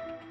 You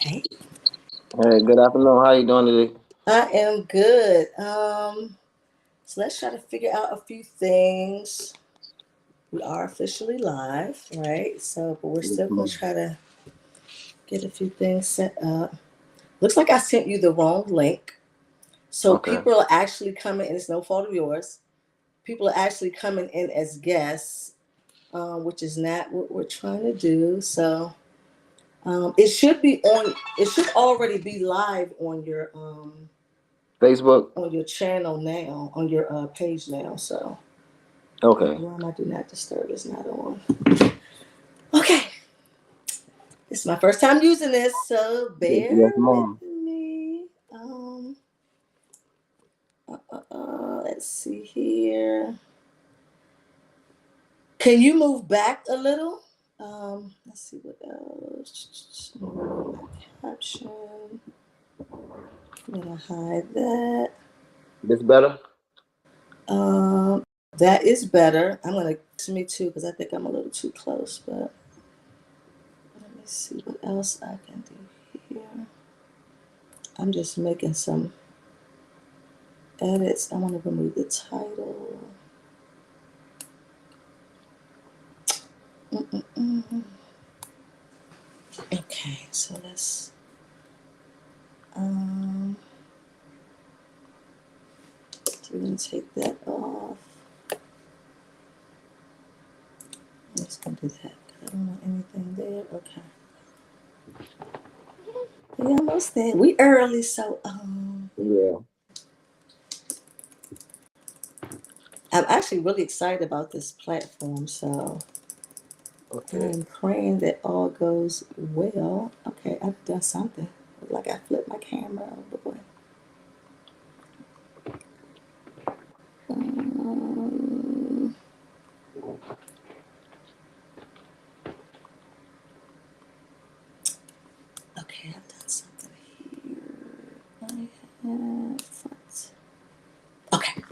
Hey, Hey, good afternoon. How you doing today? I am good. So let's try to figure out a few things. We are officially live, right? So, but we're Yes, still going to ma'am. try to get a few things set up. Looks like I sent you the wrong link. So Okay. people are actually coming, and it's no fault of yours. People are actually coming in as guests, which is not what we're trying to do. So it should be on. It should already be live Facebook. on your channel now, on your page now. So Okay. why my do not disturb is not on. Okay, this is my first time using this, so Yes, bear with ma'am. me. Let's see here. Can you move back a little? Let's see what else. Caption. I'm gonna hide that. This better? That is better. I'm gonna to me too because I think I'm a little too close. But let me see what else I can do here. I'm just making some edits. I want to remove the title. Mm-mm-mm. Okay, so let's um, so we're gonna take that off. I'm just gonna do that because I don't want anything there. Okay, we almost there. We early, so Yeah. I'm actually really excited about this platform. So Okay. I'm praying that all goes well. Okay, I've done something. Look like I flipped my camera. Oh boy. Um, okay, I've done something here. I have front. Okay,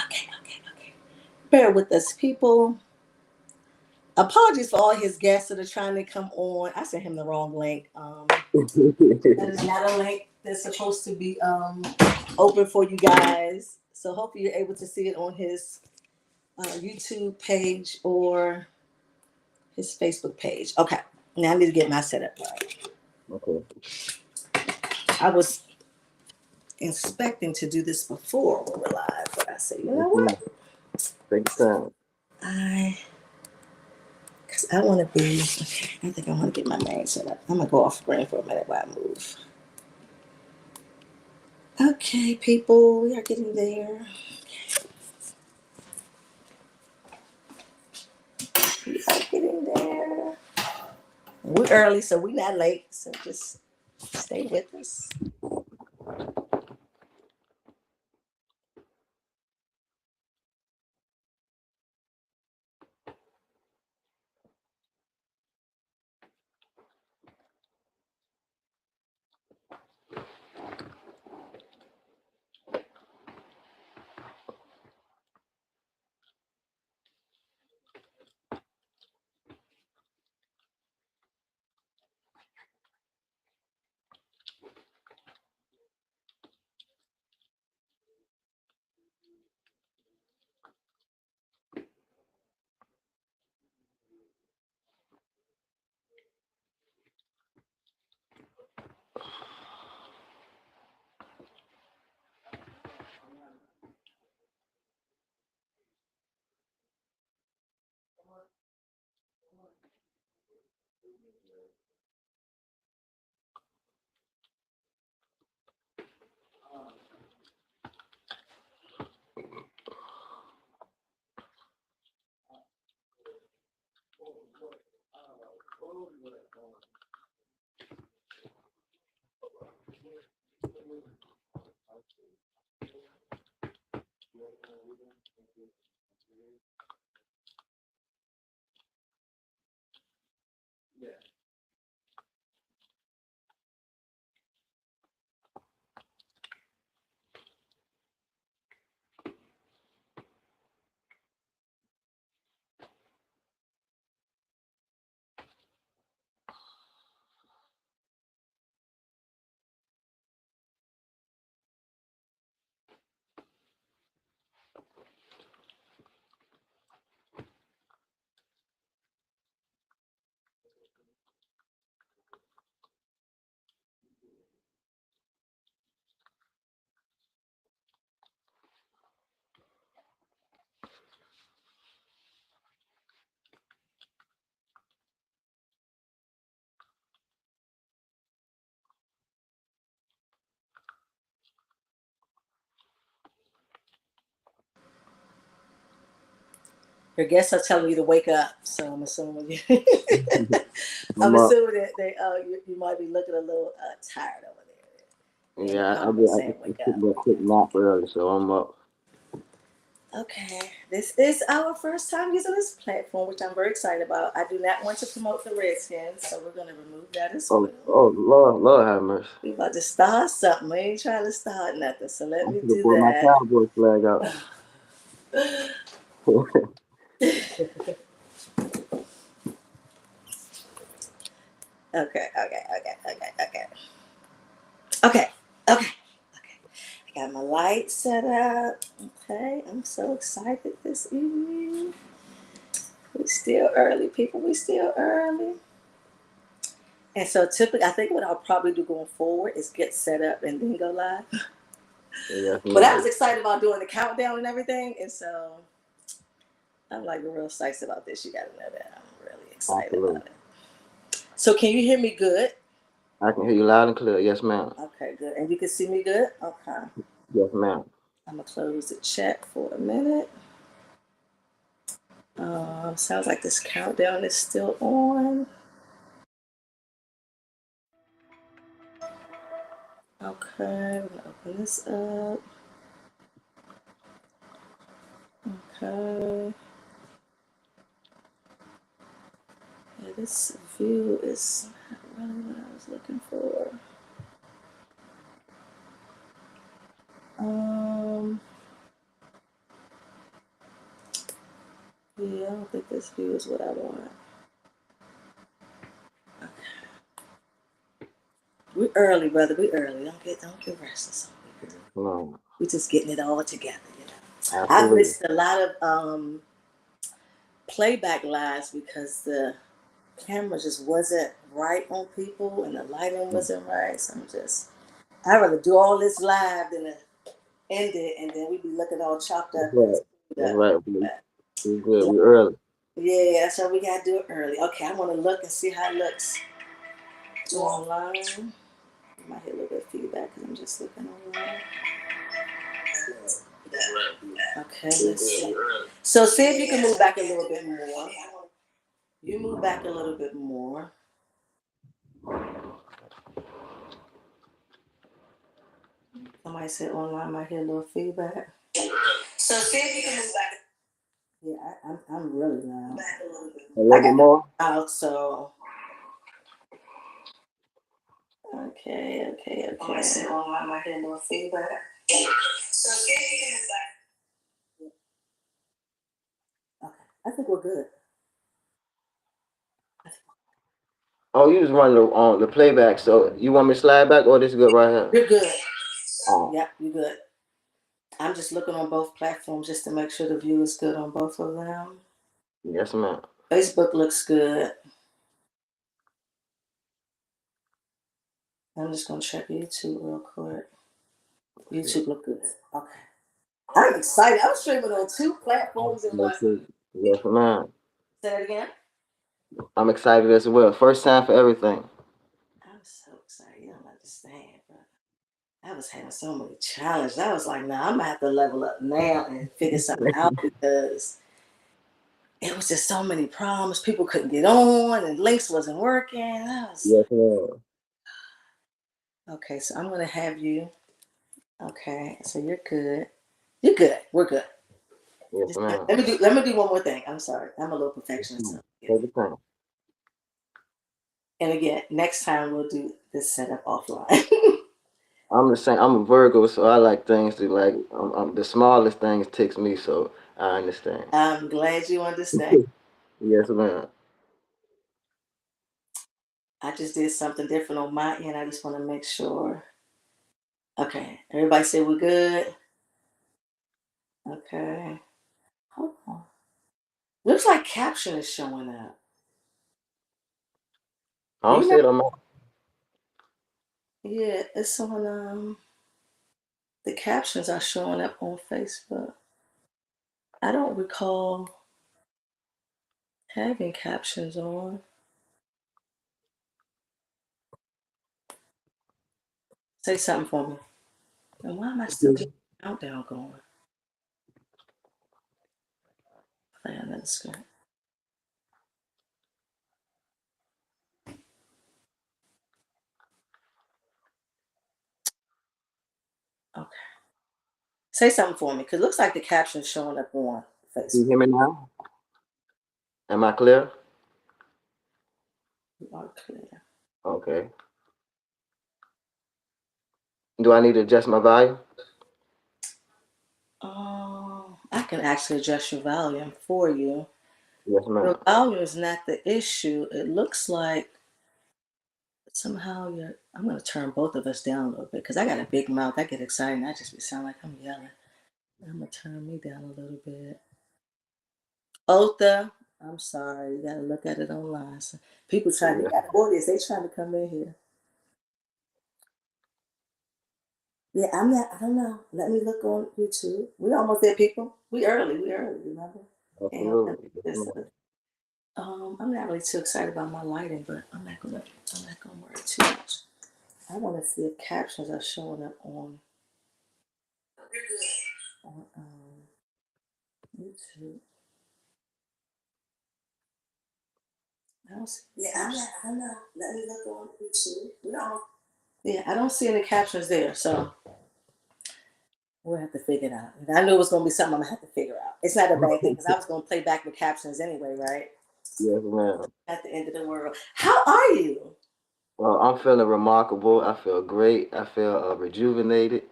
okay. Bear with us, people. Apologies for all his guests that are trying to come on. I sent him the wrong link. That is not a link that's supposed to be open for you guys. So hopefully you're able to see it on his YouTube page or his Facebook page. Okay, now I need to get my setup right. Okay. I was expecting to do this before we were live, but I said, you know Yes, what? ma'am. Take your time. I Because I want to be, okay, I think I want to get my main set up. I'm going to go off screen for a minute while I move. Okay, people, we are getting there. We are getting there. We're early, so we're not late. So just stay with us. Your guests are telling you to wake up, so I'm assuming you. I'm I'm up. assuming that you might be looking a little tired over there. In the Yeah, comments saying I wake took up. that quick nap early, so I'm up. Okay, this is our first time using this platform, which I'm very excited about. I do not want to promote the Redskins, so we're going to remove that as well. Oh, Lord have mercy. We about to start something. We ain't trying to start nothing, so let I me should have do put my that. Cowboy flag out. Okay. Okay. I got my light set up. Okay, I'm so excited this evening. We still early, people. We still early. And so typically, I think what I'll probably do going forward is get set up and then go live. Yes, But I was ma'am. excited about doing the countdown and everything, and so I'm like real excited about this. You got to know that I'm really excited Absolutely. about it. So can you hear me good? I can hear you loud and clear. Yes, ma'am. Okay, good. And you can see me good? Okay. Yes, ma'am. I'm going to close the chat for a minute. Sounds like this countdown is still on. Okay, we're going to open this up. Okay. Yeah, this view is not really what I was looking for. Yeah, I don't think this view is what I want. Okay. We're early, brother. We early. Don't get restless. No. We just getting it all together, you know. I've Absolutely. missed a lot of playback lives because the camera just wasn't right on people and the lighting wasn't right. So I'd rather do all this live than to end it and then we'd be looking all chopped That's up and right. screwed That's up. right. But, We good. We early. yeah, so we gotta do it early. Okay, I want to look and see how it looks online. I might hit a little bit of feedback because I'm just looking online. Okay, let's see. So see if you can move back a little bit more. You move back a little bit more. Somebody said online might hear a little feedback. So see if you can move back. Yeah, I'm really loud. A little bit more. Out, so okay. Somebody said online might hear a little feedback. So see if you can move back. Okay, I think we're good. Oh, you just run the playback. So you want me to slide back, or this is good right here? You're good. Oh, Yep, you're good. I'm just looking on both platforms just to make sure the view is good on both of them. yes, ma'am. Facebook looks good. I'm just gonna check YouTube real quick. YouTube look good. Okay. I'm excited. I'm streaming on 2 platforms in one. Yes, sir. Yes, ma'am. Say that again. I'm excited as well. First time for everything. I'm so excited. You don't understand, bro. I was having so many challenges. I was like, nah, I'm gonna have to level up now and figure something out because it was just so many problems. People couldn't get on and links wasn't working. Yes, ma'am. Okay, so I'm gonna have you. Okay, so you're good. You're good. We're good. Yes, ma'am. Let me do one more thing. I'm sorry. I'm a little perfectionist. So, yeah. Take your time. And again, next time we'll do this setup offline. I'm the same. I'm a Virgo, so I like things to like. The smallest things ticks me, so I understand. I'm glad you understand. Yes, ma'am. I just did something different on my end. I just want to make sure. Okay, everybody say we're good. Okay. Hold on. Looks like caption is showing up. I Do don't you see know? it on my. Yeah, it's on. The captions are showing up on Facebook. I don't recall having captions on. Say something for me. And why am I still getting the countdown going? Playing the That's good. Okay. Say something for me, because it looks like the caption's showing up on Can you Facebook. hear me now? Am I clear? You are clear. Okay. Do I need to adjust my volume? I can actually adjust your volume for you. Yes, Your ma'am. volume is not the issue. It looks like somehow you're. I'm going to turn both of us down a little bit because I got a big mouth. I get excited and I just sound like I'm yelling. I'm going to turn me down a little bit. Otha, I'm sorry. You got to look at it online. So people trying, you Yes, got audience, they trying to come in here. Yeah, I'm not, I don't know. Let me look on YouTube. We almost there, people. We early, remember? Hang on, let me absolutely. Yes, this. ma'am. I'm not really too excited about my lighting, but I'm not gonna worry too much. I want to see if captions are showing up on YouTube. I don't see, yeah, I know. Let me look on YouTube. No. Yeah, I don't see any captions there, so we'll have to figure it out. I knew it was gonna be something I'm gonna have to figure out. It's not a bad thing because I was gonna play back with captions anyway, right? Yes, ma'am. At the end of the world. How are you? Well, I'm feeling remarkable. I feel great. I feel rejuvenated.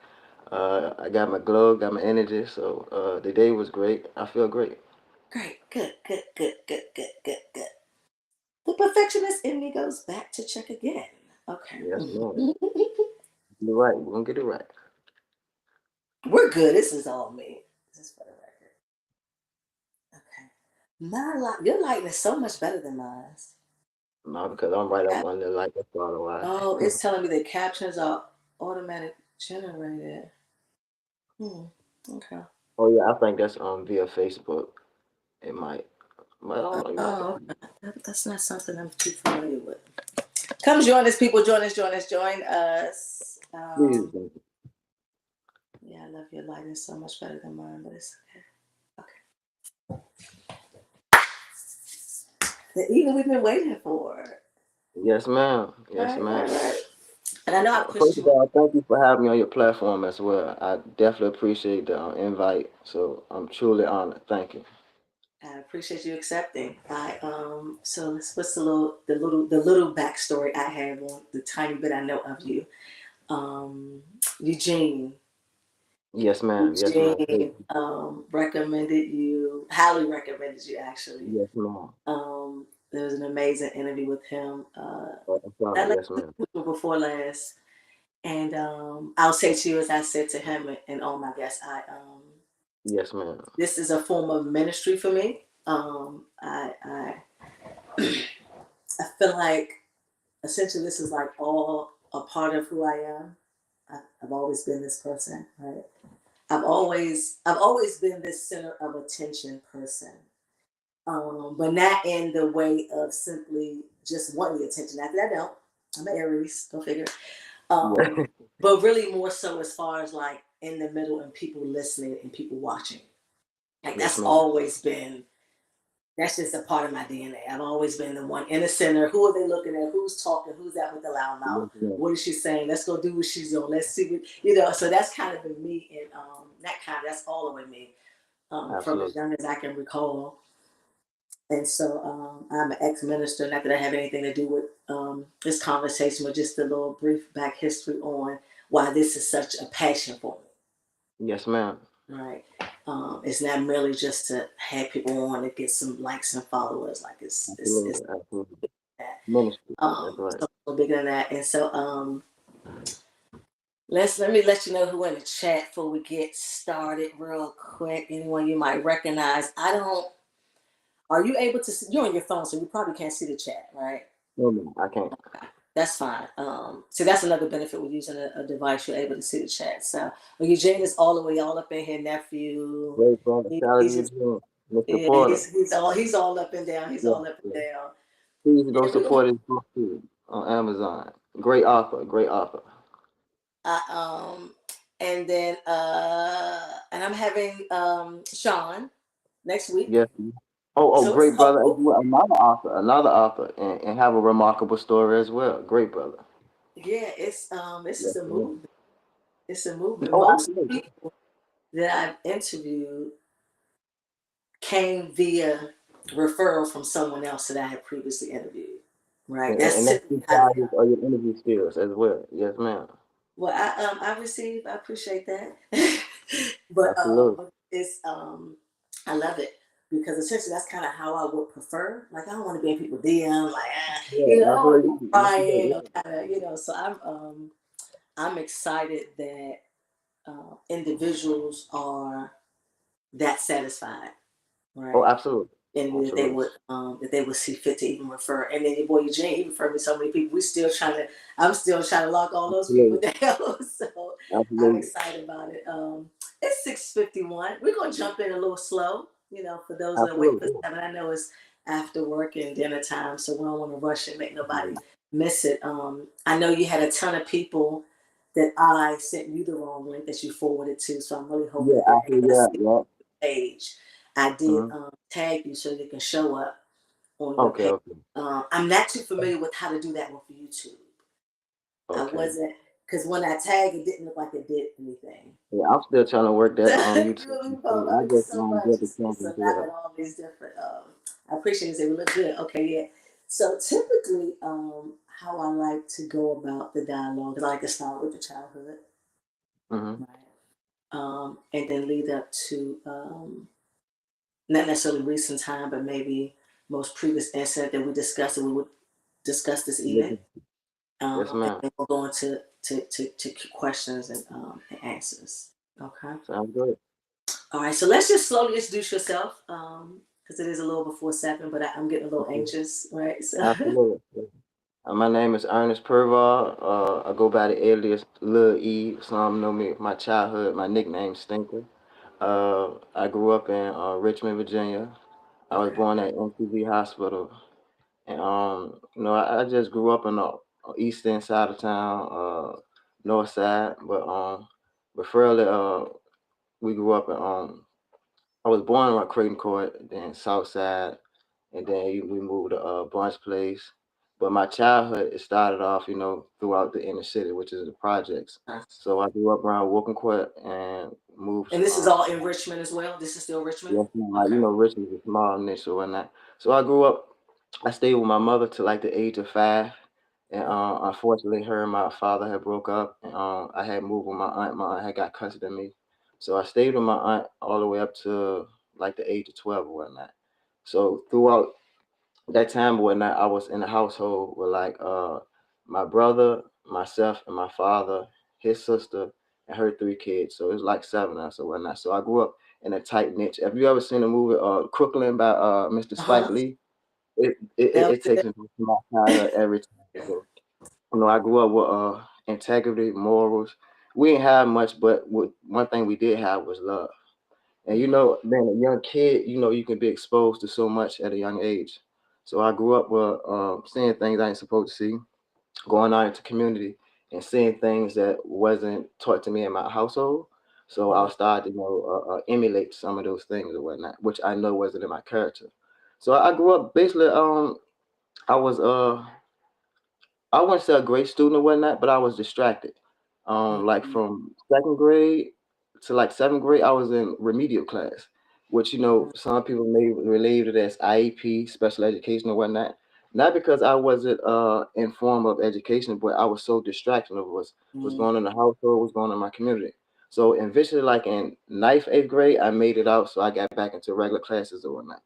I got my glow, got my energy. So the day was great. I feel great. Great, good. The perfectionist in me goes back to check again. Okay. Yes, ma'am. You're right. We're gonna get it right. We're good. This is all me. This is for the record. Okay. Your lighting is so much better than mine. No, because I'm right up under like that's all the why. Oh, it's telling me the captions are automatic generated. Hmm. Okay. Oh yeah, I think that's via Facebook. It might. Well, it might. Oh, okay. That's not something I'm too familiar with. Come join us, people. Join us. Please. Yeah, I love your lighting so much better than mine, but it's okay. The evening we've been waiting for. Yes, ma'am. Yes, ma'am. Right. And I know I pushed First of you. all, thank you for having me on your platform as well. I definitely appreciate the invite. So I'm truly honored. Thank you. I appreciate you accepting. So what's the little backstory I have on the tiny bit I know of you. Um, Eugene. Yes, ma'am. Yes, ma'am. Eugene recommended you, highly recommended you actually. Yes, ma'am. There was an amazing interview with him. I'm sorry. That Yes, ma'am. before last. And I'll say to you as I said to him and all my guests, Yes, ma'am. this is a form of ministry for me. I feel like essentially this is like all a part of who I am. I've always been this person, right? I've always been this center of attention person, but not in the way of simply just wanting the attention. Not that I don't. I'm an Aries. Go figure. Yeah. But really more so as far as like in the middle and people listening and people watching. Like Yes, that's ma'am. always been. That's just a part of my DNA. I've always been the one in the center. Who are they looking at? Who's talking? Who's that with the loud mouth? Yes, ma'am. What is she saying? Let's go do what she's doing. Let's see what So that's kind of been me, and that's all the way me from as Absolutely. young as I can recall. And so I'm an ex-minister. Not that I have anything to do with this conversation, but just a little brief back history on why this is such a passion for me. Yes, ma'am. Right. It's not merely just to have people on to get some likes and followers. Like it's Absolutely. Absolutely. that. Ministry. That's right. So bigger than that. And so let me let you know who in the chat before we get started real quick. Anyone you might recognize. I don't. Are you able to see? You're on your phone, so you probably can't see the chat, right? No, ma'am. I can't. That's fine. So that's another benefit with using a device. You're able to see the chat. So Eugene is all up in here. Nephew, Great brother. Salad he's you just doing? Mr. yeah, Porter. he's all up and down. He's Yeah, all up and yeah. down. Please go Yeah, we're gonna support his book too on Amazon. Great author. Great author. uh, um and then and I'm having Sean next week. Yes. Oh, So it's great brother as hopeful. well. Another author, and have a remarkable story as well. Great brother. Yeah, it's this Yes, is a sir. movement. It's a movement. Oh, Most absolutely. people that I've interviewed came via referral from someone else that I had previously interviewed. Right. And That's that's typically two how they sides go. of your interview skills as well. Yes, ma'am. Well, I received. I appreciate that, but Absolutely. I love it because essentially that's kind of how I would prefer. Like I don't want to be in people DM like Yeah, I don't want to be absolutely. crying Absolutely. or kind of So I'm excited that individuals are that satisfied, Oh, right? absolutely. And Absolutely. that they would see fit to even refer. And then your boy Eugene, he referred me so many people. I'm still trying to lock all those people Absolutely. down. So I'm Absolutely. excited about it. It's 6:51. We're gonna jump in a little slow, for those that are waiting for Absolutely. 7. I know it's after work and dinner time, so we don't want to rush and make nobody miss it. I know you had a ton of people that I sent you the wrong link that you forwarded to, so I'm really hoping Yeah, that they're able absolutely. to Yeah, see yeah. the page. I did Mm-hmm. tag you so they can show up on your Okay, page. okay. I'm not too familiar with how to do that with YouTube. I Okay. wasn't, because when I tagged, it didn't look like it did anything. Yeah, I'm still trying to work that on You YouTube. know, So I thank you just so much. did the It's channel so as having well. all these different. I appreciate it. They look good. Okay, yeah. So typically, how I like to go about the dialogue is I like to start with the childhood, Mm-hmm. right? And then lead up to not necessarily recent time, but maybe most previous incident that we discussed that we would discuss this Yes, evening. yes, And ma'am. then we'll go into to questions and answers. Okay. Sounds good. All right. So let's just slowly introduce yourself because it is a little before 7, but I'm getting a little Okay. anxious, right? So, Absolutely. My name is Ernest Purvar. I go by the alias Lil E. Some know me my childhood. My nickname Stinker. I grew up in Richmond, Virginia. I was okay. born at MTV Hospital, and I just grew up in the east end side of town, north side, but fairly, we grew up in I was born around Creighton Court, then south side, and then we moved to Bunch Place. But my childhood it started off, throughout the inner city, which is the projects. So I grew up around Woken Court and moved. And this is all in Richmond as well. This is still Richmond. Yes, ma'am. Like Okay. Richmond is a small niche or whatnot. So I grew up. I stayed with my mother till like the age of 5, and unfortunately, her and my father had broke up, and I had moved with my aunt. My aunt had got custody of me, so I stayed with my aunt all the way up to like the age of 12 or whatnot. So throughout that time or whatnot, I was in a household with like my brother, myself, and my father, his sister, and her 3 kids. So it was like 7 of us or whatnot. So I grew up in a tight niche. Have you ever seen the movie Crooklyn by Mr. Spike Uh-huh. Lee? It That takes me to my childhood every time. So, I grew up with integrity, morals. We didn't have much, but one thing we did have was love. And being a young kid, you can be exposed to so much at a young age. So I grew up with seeing things I ain't supposed to see, going out into community and seeing things that wasn't taught to me in my household. So I'll start to emulate some of those things or whatnot, which I know wasn't in my character. So I grew up basically. I was I wouldn't say a great student or whatnot, but I was distracted. Like from second grade to like 7th grade, I was in remedial class, which some people may relate it as IEP, special education or whatnot. Not because I wasn't informed of education, but I was so distracted of what's going on in the household, what's going on in my community. So eventually, like in ninth, 8th grade, I made it out, so I got back into regular classes or whatnot.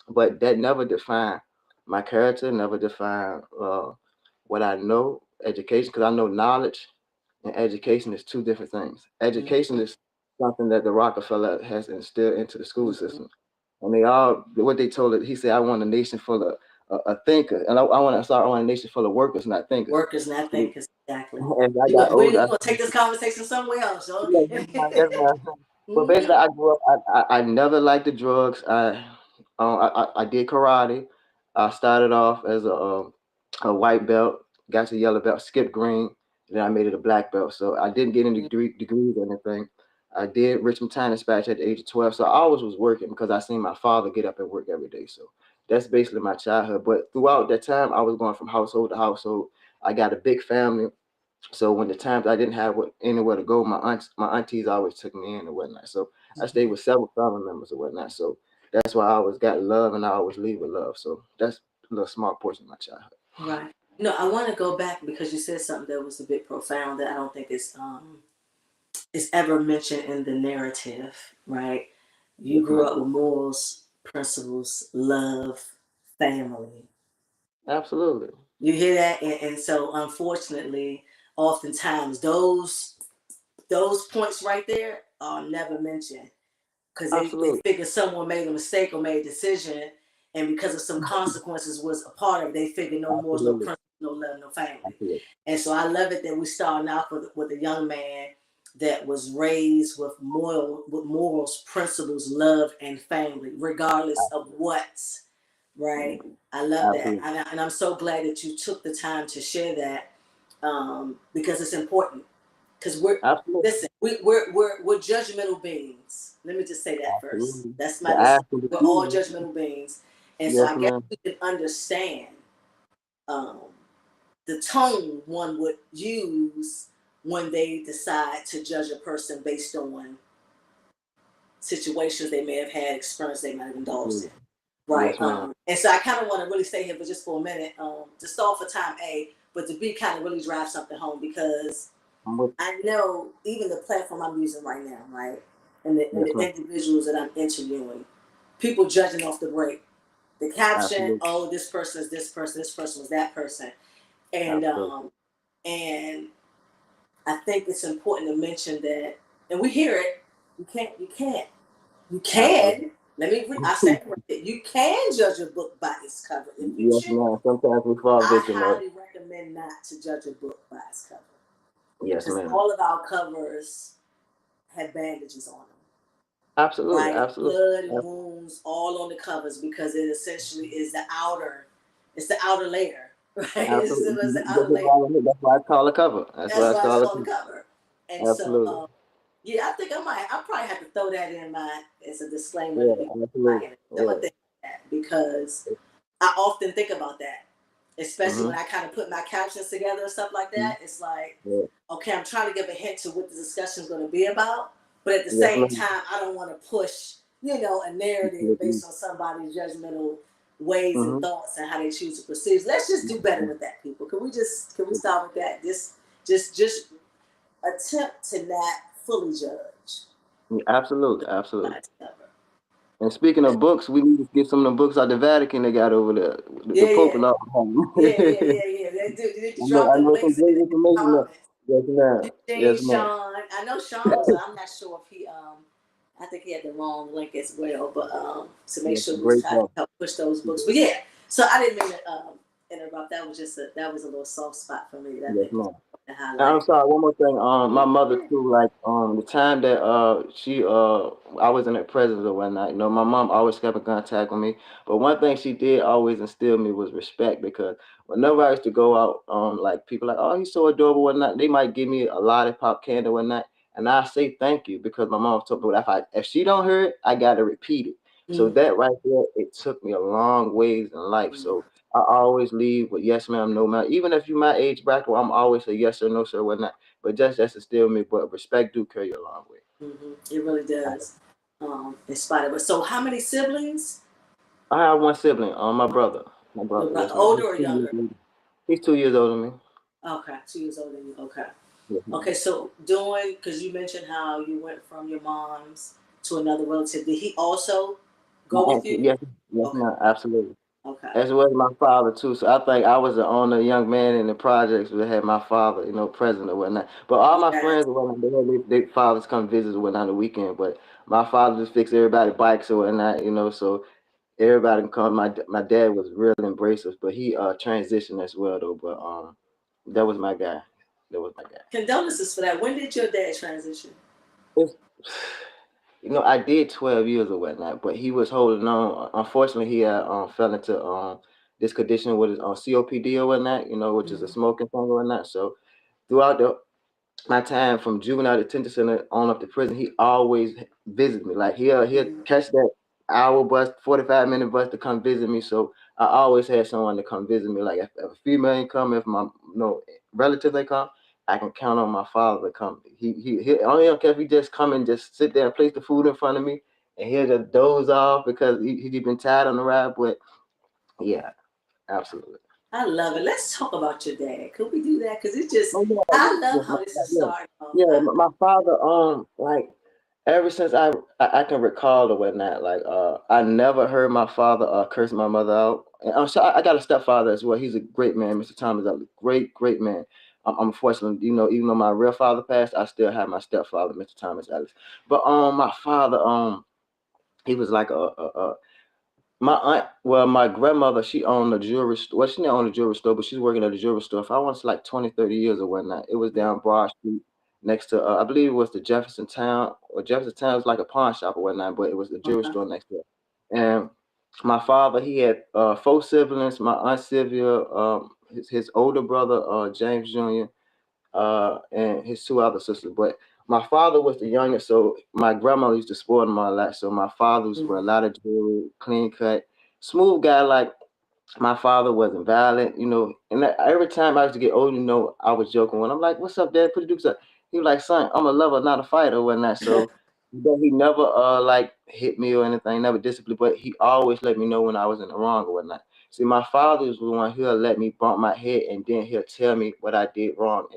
But that never defined my character, never defined what I know, education, because I know knowledge and education is two different things. Education is something that the Rockefeller has instilled into the school system. And what they told it, he said, I want a nation full of thinkers. And I want a nation full of workers, not thinkers. workers, not So thinkers. Exactly. as I got older, We're gonna take this conversation somewhere else. Huh? yeah, yes, ma'am. But basically, I grew up. I never liked the drugs. I did karate. I started off as a white belt, got to yellow belt, skipped green, then I made it a black belt. So I didn't get any degrees or anything. I did Richmond Time Dispatch at the age of 12. So I always was working because I seen my father get up and work every day. So that's basically my childhood. But throughout that time, I was going from household to household. I got a big family. So when the times I didn't have anywhere to go, my aunties always took me in and whatnot. So I stayed with several family members and whatnot. So that's why I always got love and I always leave with love. So that's a little small portion of my childhood. Right. I want to go back because you said something that was a bit profound that I don't think is ever mentioned in the narrative. Right. You Yes, grew ma'am. up with morals, principles, love, family. Absolutely. You hear that, and so unfortunately, oftentimes those points right there are never mentioned because they Absolutely. figure someone made a mistake or made a decision, and because of some consequences was a part of it, they figure no more, no Absolutely. principle, no love, no family. Absolutely. And so I love it that we starting out with a young man that was raised with morals, principles, love, and family, regardless of what. Right. I love that, Absolutely. and I'm so glad that you took the time to share that because it's important. Because Absolutely. listen, we're judgmental beings. Let me just say that first. Absolutely. That's The my ass disclaimer. and the We're all feet. judgmental beings, and so Yes, I guess ma'am. we can understand um, the tone one would use when they decide to judge a person based on situations they may have had, experience they might have indulged in. Absolutely. Right. Yes, ma'am. And so I kind of want to really stay here for just for a minute to stall for time A, but to B kind of really drive something home because I'm with I know even the platform I'm using right now, right, and the, you. and Yes, the ma'am. individuals that I'm interviewing, people judging off the break. The caption, Absolutely. oh, this person is this person was that person, and Absolutely. um, and I think it's important to mention that, and we hear it. You Absolutely. can. Let me. I separate it. You can judge a book by its cover if you Yes, choose. ma'am. Sometimes we fall I victim of it. highly recommend not to judge a book by its cover Yes, because ma'am. all of our covers have bandages on them, Absolutely. right? Absolutely. Blood and wounds all on the covers because it essentially is it's the outer layer, right? It's the Absolutely. outer layer. That's why it's called a cover. That's That's why it's why it's called a called a cover. cover. And so, Absolutely. yeah, I think I probably have to throw that in my as a disclaimer in Yeah, the beginning of my absolutely. interview. I'm gonna Yeah. think of that because I often think about that, especially Mm-hmm. when I kind of put my captions together and stuff like that. It's like, Yeah. okay, I'm trying to give a hint to what the discussion is going to be about, but at the Yes, same ma'am. time, I don't want to push, a narrative based on somebody's judgmental ways and Mm-hmm. thoughts and how they choose to proceed. Let's just do better with that, people. Can we start with that? Just attempt to not fully judge Absolutely. by Absolutely. its cover. And speaking of books, we need to get some of the books out the Vatican they got over there. The Yeah, Pope yeah, and all. yeah. They do. You need to drop I them know some links in great the information there. comments. Yes, ma'am. Eugene, Yes, ma'am. Sean. I know Sean was. I'm not sure if he. I think he had the wrong link as well, but to make Yes, sure we great try to stuff. help push those books. But yeah, so I didn't mean to interrupt. That was a little soft spot for me that I Yes, think is ma'am. to And highlight. I'm sorry, one more thing. My mother too, like the time that she I was in her presence or whatnot, my mom always kept in contact with me. But one thing she did always instill in me was respect because whenever I used to go out, like people like, oh, he's so adorable, whatnot, they might give me a lollipop candy, whatnot, and I say thank you because my mom told me if she don't hear it, I gotta repeat it. So Mm-hmm. that right there, it took me a long ways in life. So I always leave with yes, ma'am, no, ma'am. Even if you my age bracket, I'm always a yes or no, sir, whatnot. But just to still me, but respect do carry a long way. It really does. In spite of it. So, how many siblings? I have one sibling, my brother. My Your brother, brother, yes, ma'am. older or younger? He's 2 years older than me. Okay, 2 years older than you. Okay. Yes, ma'am. Okay, so because you mentioned how you went from your mom's to another relative, did he also My go with auntie, you? yes, yes, Okay, ma'am, absolutely. okay, As well as my father too. So I think I was the only young man in the projects that had my father, present or whatnot. But all my yes. friends or whatnot, they had their fathers come visit or whatnot on the weekend. But my father just fixed everybody bikes or whatnot. So everybody can come. My dad was real embracive, but he transitioned as well though. But that was my guy. That was my guy. Condolences for that. When did your dad transition? It's, I did 12 years or whatnot, but he was holding on. Unfortunately, he had fell into this condition with his COPD or whatnot, which is a Mm-hmm. smoking thing or whatnot. So throughout my time from juvenile detention center on up to prison, he always visit me. Like he'll catch that hour bus, 45-minute bus to come visit me. So I always had someone to come visit me. Like if a female ain't come, if my relatives they come, I can count on my father to come. He only don't care if he just come and just sit there and place the food in front of me, and he'll just doze off because he been tired on the ride. But yeah, absolutely. I love it. Let's talk about your dad. Could we do that? Because it's just, Oh yeah, I love yeah, how this is yeah. starting off. Yeah, my father, like ever since I can recall or whatnot, like I never heard my father curse my mother out. And so I got a stepfather as well. He's a great man, Mr. Thomas, a great man. I'm fortunate, even though my real father passed, I still have my stepfather, Mr. Thomas Ellis. But my father, he was like my aunt, well, my grandmother, she owned a jewelry store. Well, she didn't own a jewelry store, but she's working at a jewelry store for I want to say like 20, 30 years or whatnot. It was down Broad Street next to, I believe it was the Jefferson Town, or Jefferson Town was like a pawn shop or whatnot, but it was the jewelry Okay. store next to it. And my father, he had four siblings. My aunt Sylvia, his older brother, James Jr., and his two other sisters. But my father was the youngest, so my grandmother used to spoil him a lot. So my father was wear a lot of jewelry, clean cut, smooth guy. Like my father wasn't violent, And every time I used to get old, I was joking when I'm like, "What's up, Dad? Put the dukes up." He was like, "Son, I'm a lover, not a fighter, or whatnot." So, but he never like hit me or anything, never disciplined, but he always let me know when I was in the wrong or whatnot. See, my father is the one who'll let me bump my head and then he'll tell me what I did wrong,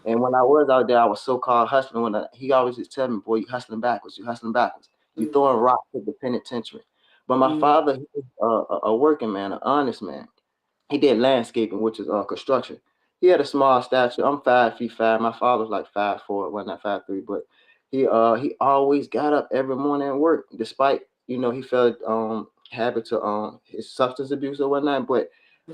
and when I was out there, I was so called hustling. He always just tell me, "Boy, you hustling backwards. You hustling backwards. You throwing rocks at the penitentiary." But my father, he was a working man, an honest man. He did landscaping, which is construction. He had a small stature. I'm 5 feet 5. My father's like 5'4", well not 5'3", but he always got up every morning and worked, despite he felt habit to his substance abuse or whatnot. But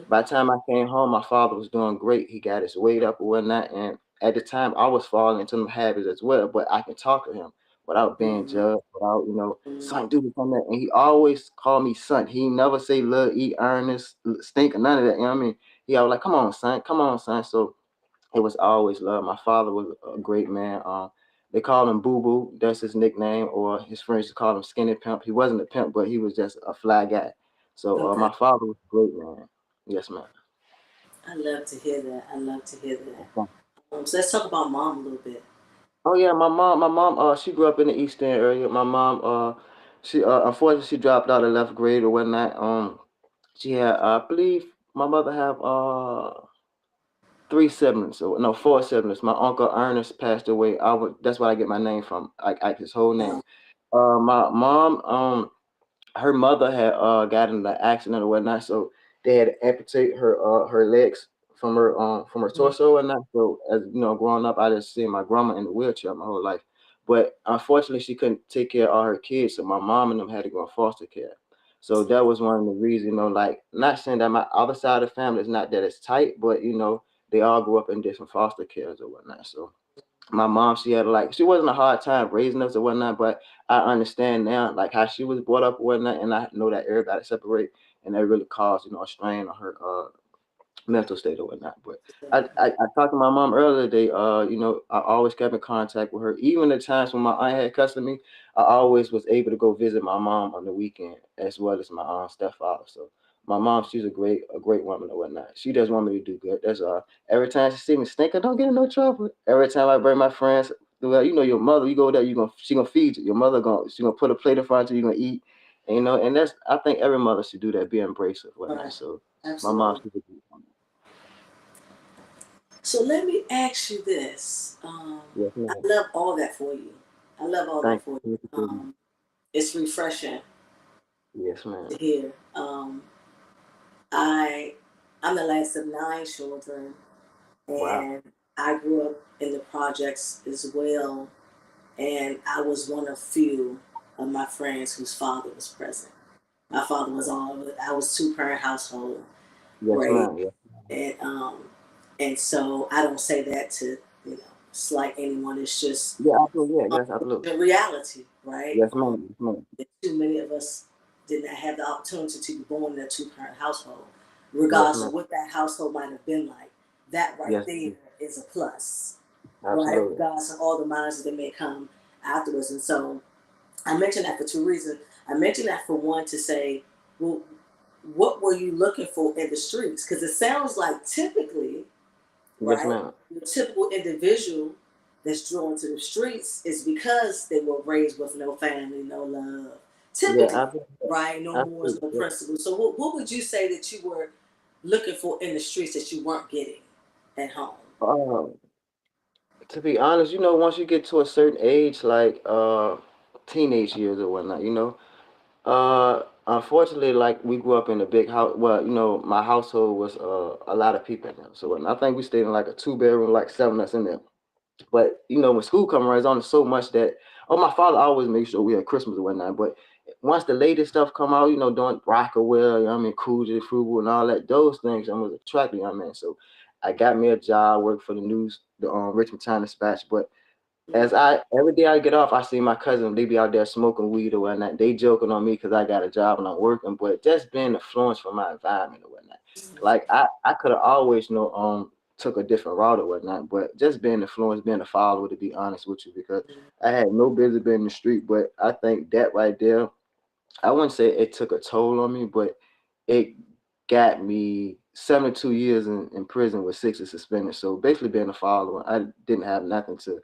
by the time I came home, my father was doing great. He got his weight up or whatnot, and at the time I was falling into them habits as well. But I could talk to him without being judged, without son, do this, on that. And he always called me son. He never say lil, eat, earnest, stink, or none of that. You know what I mean? He always like, come on, son, come on, son. So it was always love. My father was a great man. They called him Boo Boo. That's his nickname, or his friends used to call him Skinny Pimp. He wasn't a pimp, but he was just a fly guy. So Okay. my father was a great man. Yes, ma'am. I love to hear that. I love to hear that. Okay. So let's talk about mom a little bit. Oh yeah, my mom, she grew up in the East End area. My mom, she unfortunately she dropped out of 11th grade or whatnot. She had, I believe, my mother have three siblings, or no, four siblings. My uncle Ernest passed away. That's where I get my name from, like his whole name. My mom, her mother had got in an accident or whatnot, so they had to amputate her legs from her torso and whatnot. So as growing up, I just seen my grandma in the wheelchair my whole life. But unfortunately, she couldn't take care of all her kids, so my mom and them had to go in foster care. So that was one of the reasons, like not saying that my other side of the family is not that it's tight, but they all grew up in different foster cares or whatnot. So my mom, she had she wasn't a hard time raising us or whatnot, but I understand now like how she was brought up or whatnot, and I know that everybody separate, and that really caused a strain on her mental state or whatnot. But I talked to my mom earlier today. I always kept in contact with her. Even the times when my aunt had custody of me, I always was able to go visit my mom on the weekend as well as my stepfather. So my mom, she's a great woman or whatnot. She does want me to do good. That's every time she see me stink, I don't get in no trouble. Every time I bring my friends, well, your mother, you go there, she gonna feed you. Your mother she gonna put a plate in front of you, you gonna eat. And that's I think every mother should do that, be embracive, whatnot. Right. So my mom, Absolutely. she's a good woman. So let me ask you this. Yes, I ma'am. love all that for you. I love all that Thank for you. you. It's refreshing Yes, to ma'am. hear. I I'm the last of 9 children, Wow. and I grew up in the projects as well. And I was one of few of my friends whose father was present. My father was all. I was 2 parent household, Yes, right? ma'am. Yes. And so I don't say that to slight anyone. It's just Yeah, absolutely. Yeah, yes, absolutely. the reality, right? Yes, ma'am. Yes, ma'am. Too many of us did not have the opportunity to be born in a 2 parent household, Yes, regardless ma'am. of what that household might have been like. That right Yes. there is a plus. right? Absolutely. Regardless of all the minors that may come afterwards. And so I mentioned that for two reasons. I mentioned that for one to say, well, what were you looking for in the streets? Because it sounds like typically, Yes, right, ma'am. the typical individual that's drawn to the streets is because they were raised with no family, no love. Yeah, Typically, absolutely. right? No morals, Absolutely. no Yeah. principles. So, what would you say that you were looking for in the streets that you weren't getting at home? Um, to be honest, once you get to a certain age, like teenage years or whatnot, unfortunately, like we grew up in a big house. Well, my household was a lot of people in there. So I think we stayed in like a two-bedroom, like seven of us in there. But when school come around, it's only so much that my father always made sure we had Christmas and whatnot. But once the latest stuff come out, doing Rockaway, Coogee, Frugal and all that, those things I was attracted, So I got me a job, worked for the news, the Richmond Times Dispatch. But as Mm-hmm. every day I get off, I see my cousin. They be out there smoking weed or whatnot. They joking on me because I got a job and I'm working, but just being influenced from my environment or whatnot. Like I could have always took a different route or whatnot, but just being influenced, being a follower, to be honest with you, because I had no business being in the street. But I think that right there, I wouldn't say it took a toll on me, but it got me 72 years in prison with 6 suspended. So basically being a follower, I didn't have nothing to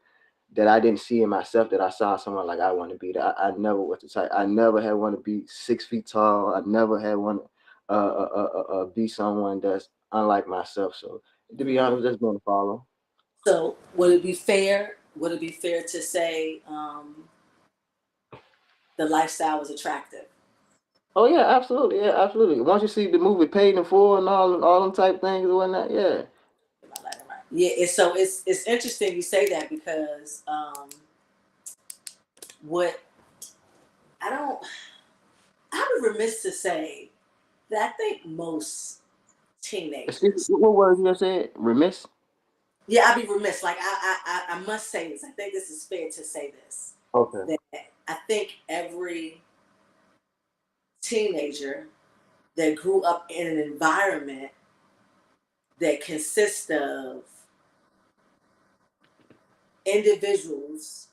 that I didn't see in myself that I saw someone like I want to be. That I never was the type. I never had want to be 6 feet tall. I never had want to be someone that's unlike myself. So to be Right. honest, just being a follower. So, would it be fair? Would it be fair to say the lifestyle was attractive? Oh yeah, absolutely, yeah, absolutely. Once you see the movie Paid in Full and all them type things and whatnot, yeah. Yeah, it's interesting you say that because what I don't I would remiss to say that I think most Excuse me, teenagers. what words you just said? Remiss? Yeah, I'd be remiss. Like I must say this. I think this is fair to say this. Okay. That I think every teenager that grew up in an environment that consists of individuals,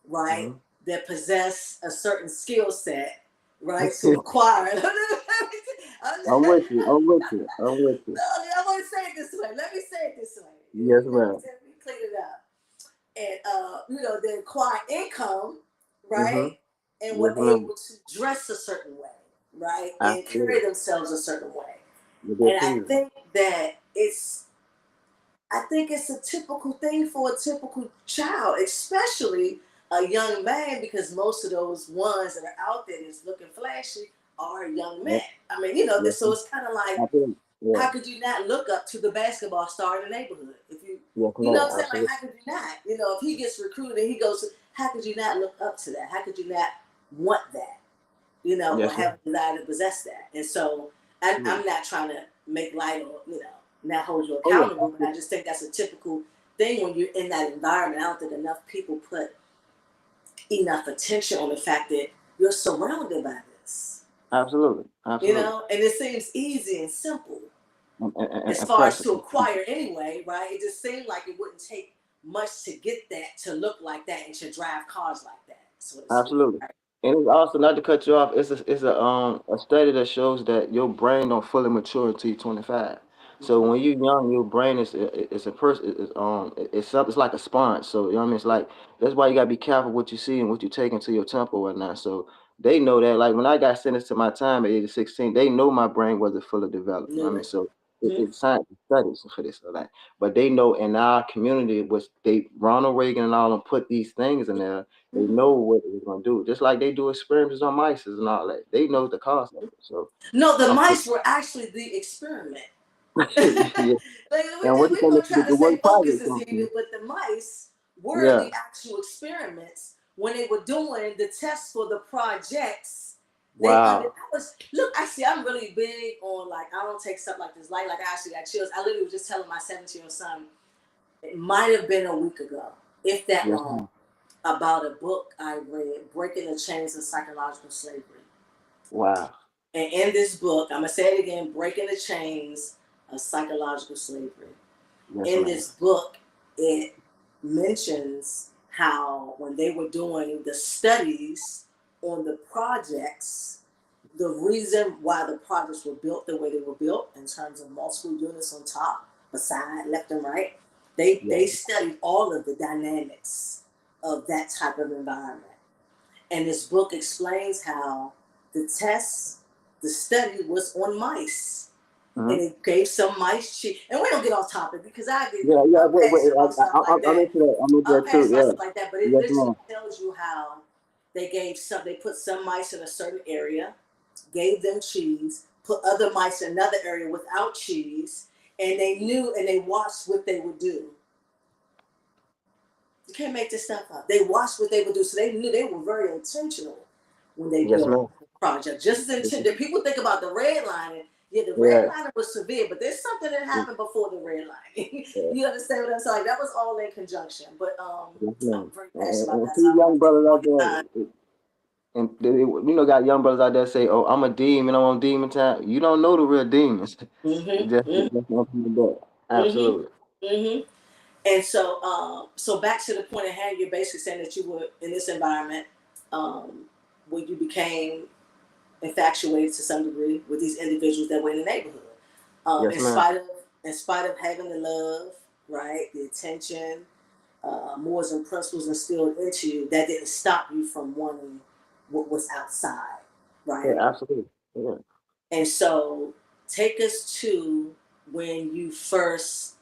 right, Hmm. that possess a certain skill set, right, to acquire. I'm with you. I'm with you. I'm with you. I want to say it this way. Let me say it this way. Yes, Let me, ma'am. let me clean it up. And they acquire income, Hmm. right, and Yes, were ma'am. able to dress a certain way, right, and carry Absolutely. themselves a certain way. You did And I please. think that I think it's a typical thing for a typical child, especially a young man, because most of those ones that are out there that's looking flashy are young men. Yes, I mean, yes, so it's kind of like, absolutely. Yeah. how could you not look up to the basketball star in the neighborhood? If Yes, you know ma'am. what I'm saying? Like, Absolutely. how could you not? If he gets recruited and he goes, how could you not look up to that? How could you not want that? Or Yes, have ma'am. a desire to possess that. And so I'm Absolutely. not trying to make light or, not hold you Oh yeah. accountable, but I Absolutely. just think that's a typical thing when you're in that environment. I don't think enough people put enough attention on the fact that you're surrounded by this, Absolutely. Absolutely. and it seems easy and simple as And far as pressure. to acquire anyway, right? It just seemed like it wouldn't take much to get that, to look like that, and to drive cars like that, so to speak. Absolutely. And it's also not to cut you off. It's a study that shows that your brain don't fully mature until you're 25. So Mm-hmm. when you're young, your brain is a person it's like a sponge. So you know what I mean. It's like that's why you gotta be careful what you see and what you take into your temple and whatnot. So they know that. Like when I got sentenced to my time at age of 16, they know my brain wasn't fully developed. You know what I Knew mean. it. So Mm-hmm. it's science studies for this or that. But they know in our community was they Ronald Reagan and all them put these things in there. They Mm-hmm. know what they're gonna do, just like they do experiments on mice and all that. They know the cost of it. So, No, the unfortunately, mice were actually the experiment. yeah. Like And what you we're call gonna it, try to the say word focus project is comes needed, from? but the mice were Yeah. the actual experiments when they were doing the tests for the projects. They under Wow. I was look. Actually, I'm really big on, like, I don't take stuff like this light. Like, I actually got chills. I literally was just telling my 17-year-old son. It might have been a week ago, if that Yes, long, ma'am. about a book I read, "Breaking the Chains of Psychological Slavery." Wow. And in this book, I'm gonna say it again: "Breaking the Chains of Psychological Slavery." Yes, In ma'am. this book, it mentions how when they were doing the studies on the projects, the reason why the projects were built the way they were built in terms of multiple units on top, beside, left and right, they Yeah. studied all of the dynamics of that type of environment. And this book explains how the test, the study was on mice. And Mm-hmm. it gave some mice cheese. And we don't get off topic because Yeah, yeah. I'm Wait, passionate about stuff like I'm that. into that. I'm into I'm that too. passionate about Yeah. stuff like that. But it Yes, literally ma'am. tells you how they put some mice in a certain area, gave them cheese, put other mice in another area without cheese, and they knew and they watched what they would do. You can't make this stuff up. They watched what they would do, so they knew they were very intentional when they Yes, built ma'am. the project. Just as intentional. People think about the redlining. Yeah, the Yeah. redlining was severe, but there's something that Yeah. happened before the redlining. Yeah. You understand what I'm saying? That was all in conjunction. But Yes, I'm ma'am. very passionate about And that, so see I don't young want to take brothers all out your time. there, and got young brothers out there say, "Oh, I'm a demon. I'm on demon time." You don't know the real demons. Mm-hmm. Just not that. Mm-hmm. Absolutely. Mm-hmm. And so, so back to the point at hand, you're basically saying that you were in this environment um, where you became infatuated to some degree with these individuals that were in the neighborhood. Yes, In ma'am. spite of having the love, right, the attention, morals and principles instilled into you, that didn't stop you from wanting what was outside, Yeah, right? absolutely. Yeah. And so, take us to when you first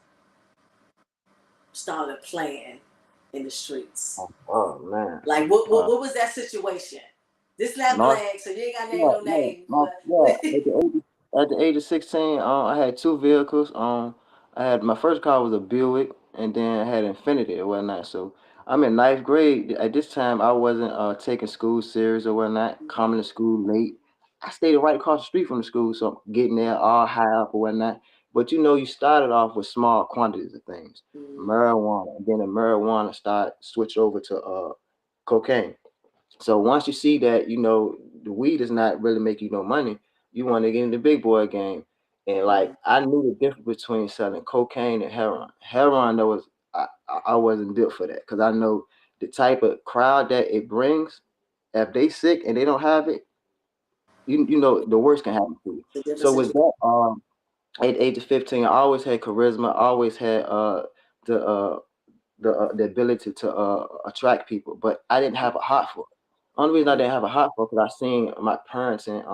started playing in the streets. Oh man. Like, Uh, what was that situation? This not North. black, so you ain't got to name Yeah, no yeah, names, my, but yeah. At the age of 16, I had two vehicles. I had my first car was a Buick, and then I had Infinity or whatnot. So I'm in ninth grade. At this time, I wasn't taking school serious or whatnot. Coming to school late. I stayed right across the street from the school, so I'm getting there all high up or whatnot. But you started off with small quantities of things, marijuana, and then the marijuana started switch over to cocaine. So once you see that, the weed is not really making you no money, you want to get in the big boy game. And like I knew the difference between selling cocaine and heroin. Heroin, though, was I wasn't built for that because I know the type of crowd that it brings. If they sick and they don't have it, you know the worst can happen to you. the different So with situation. that, at the age of 15, I always had charisma. I always had the the ability to attract people, but I didn't have a heart for it. Only reason I didn't have a heart for it because I seen my parents and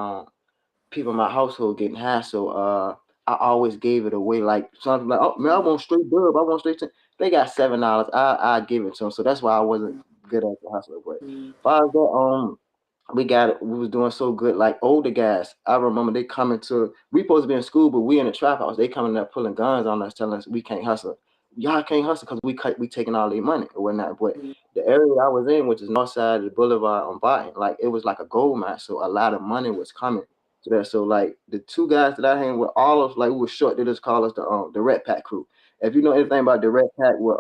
people in my household getting high, so I always gave it away. Like something like, oh man, I want straight dub, I want straight. They got $7, I give it to them. So that's why I wasn't good at the hustler. But as far as that, we was doing so good. Like older guys, I remember they coming to. We supposed to be in school, but we in the trap house. They coming there pulling guns on us, telling us we can't hustle. Y'all can't hustle because we taking all their money or whatnot. But the area I was in, which is north side of the boulevard on Barton, like it was like a gold mine. So a lot of money was coming to that. So like the two guys that I hang with, all of like we were short. They just call us the Red Pack crew. If you know anything about the Red Pack, with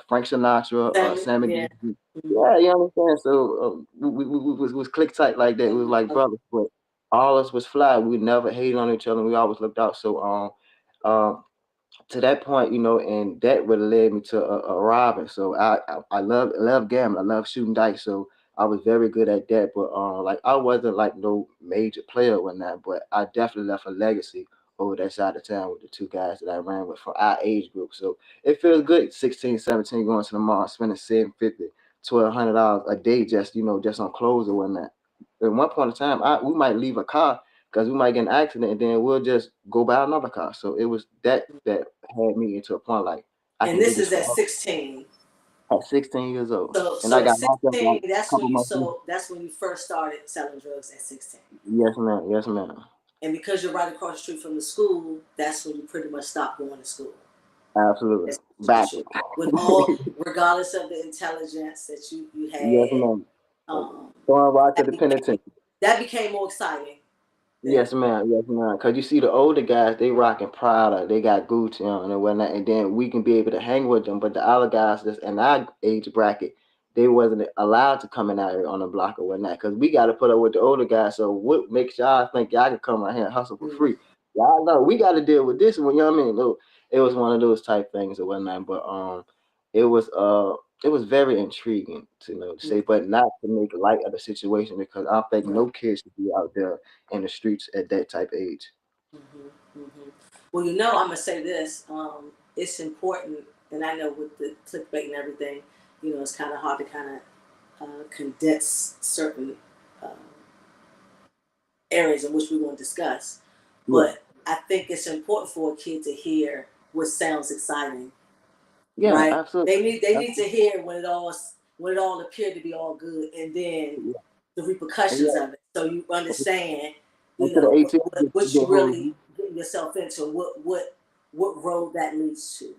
Frank Sinatra, Sammy Yeah. Davis, yeah, you understand. So we was click tight like that. It was like brothers, but all us was fly. We never hated on each other. We always looked out. So to that point, and that would have led me to a robbing. So I love gambling. I love shooting dice. So I was very good at that. But like I wasn't like no major player or that. But I definitely left a legacy over that side of town with the two guys that I ran with for our age group. So it feels good, 16, 17, going to the mall, spending 750, $1,200 a day just just on clothes or whatnot. At one point in time, we might leave a car because we might get in an accident and then we'll just go buy another car. So it was that had me into a point like I And can do this this is at forever 16. at 16 years old. And I So at got locked up like 16, a couple months later. that's when you first started selling drugs at 16. Yes, ma'am. Yes, ma'am. And because you're right across the street from the school, that's when you pretty much stopped going to school. Absolutely. That's with Backwards. regardless of the intelligence that you Yes, had, ma'am. Going right to that the penitentiary. that became more exciting than Yes, ma'am. Yes, ma'am. Cause you see the older guys, they rocking Prada, they got Gucci on and whatnot, and then we can be able to hang with them. But the other guys that's in our age bracket, they wasn't allowed to come in out here on the block or whatnot. Cause we got to put up with the older guys. So what makes y'all think y'all can come out here and hustle for free? Y'all know we got to deal with this one. You know what I mean? It was one of those type things or whatnot. But it was very intriguing to say, but not to make light of the situation because I don't think no kid should be out there in the streets at that type of age. Well, I'm gonna say this. It's important, and I know with the clickbait and everything, it's kind of hard to kind of condense certain uh, areas in which we want to discuss. Yeah, But I think it's important for a kid to hear what sounds exciting, yeah, right? absolutely. They need to hear when it all appeared to be all good, and then Yeah, the and repercussions yeah, of it, so you understand, into the what, ATM what, what get you hold of really you. getting yourself into, what road that leads to.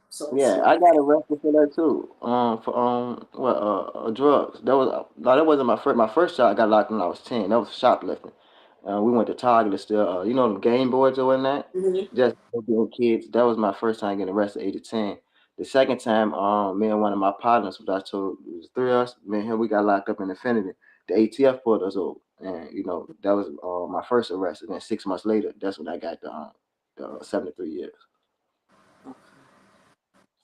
So Yeah, I I got think. arrested for that too. For what drugs. That was no, that wasn't my first. My first shot I got locked when I was 10. That was shoplifting. We went to Target to steal, them game boards or whatnot. Mhm. Just for being kids. That was my first time getting arrested, age of 10. The second time, me and one of my partners, which I told it was three of us, me and him, we got locked up in Infinity. The ATF pulled us over, and that was my first arrest. And then 6 months later, that's when I got the 73 years.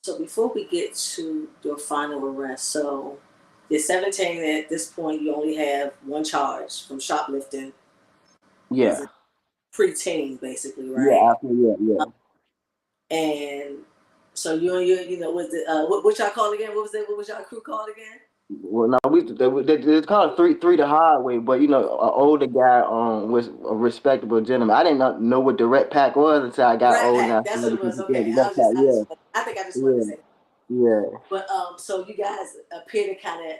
So before we get to your final arrest, so you're 17 at this point. You only have one charge from shoplifting as Yeah, a preteen, basically, yeah, right? after yeah, yeah. And so you and was the what y'all called again? What was it? What was y'all crew called again? Well, no, they call it three the hard way, but an older guy was a respectable gentleman. I didn't know what the Red Pack was until I got Rat old Pack. enough to That's what know it was. the Okay, Red Pack. Yeah, I think I just wanted to yeah, say. yeah. But so you guys appear to kind of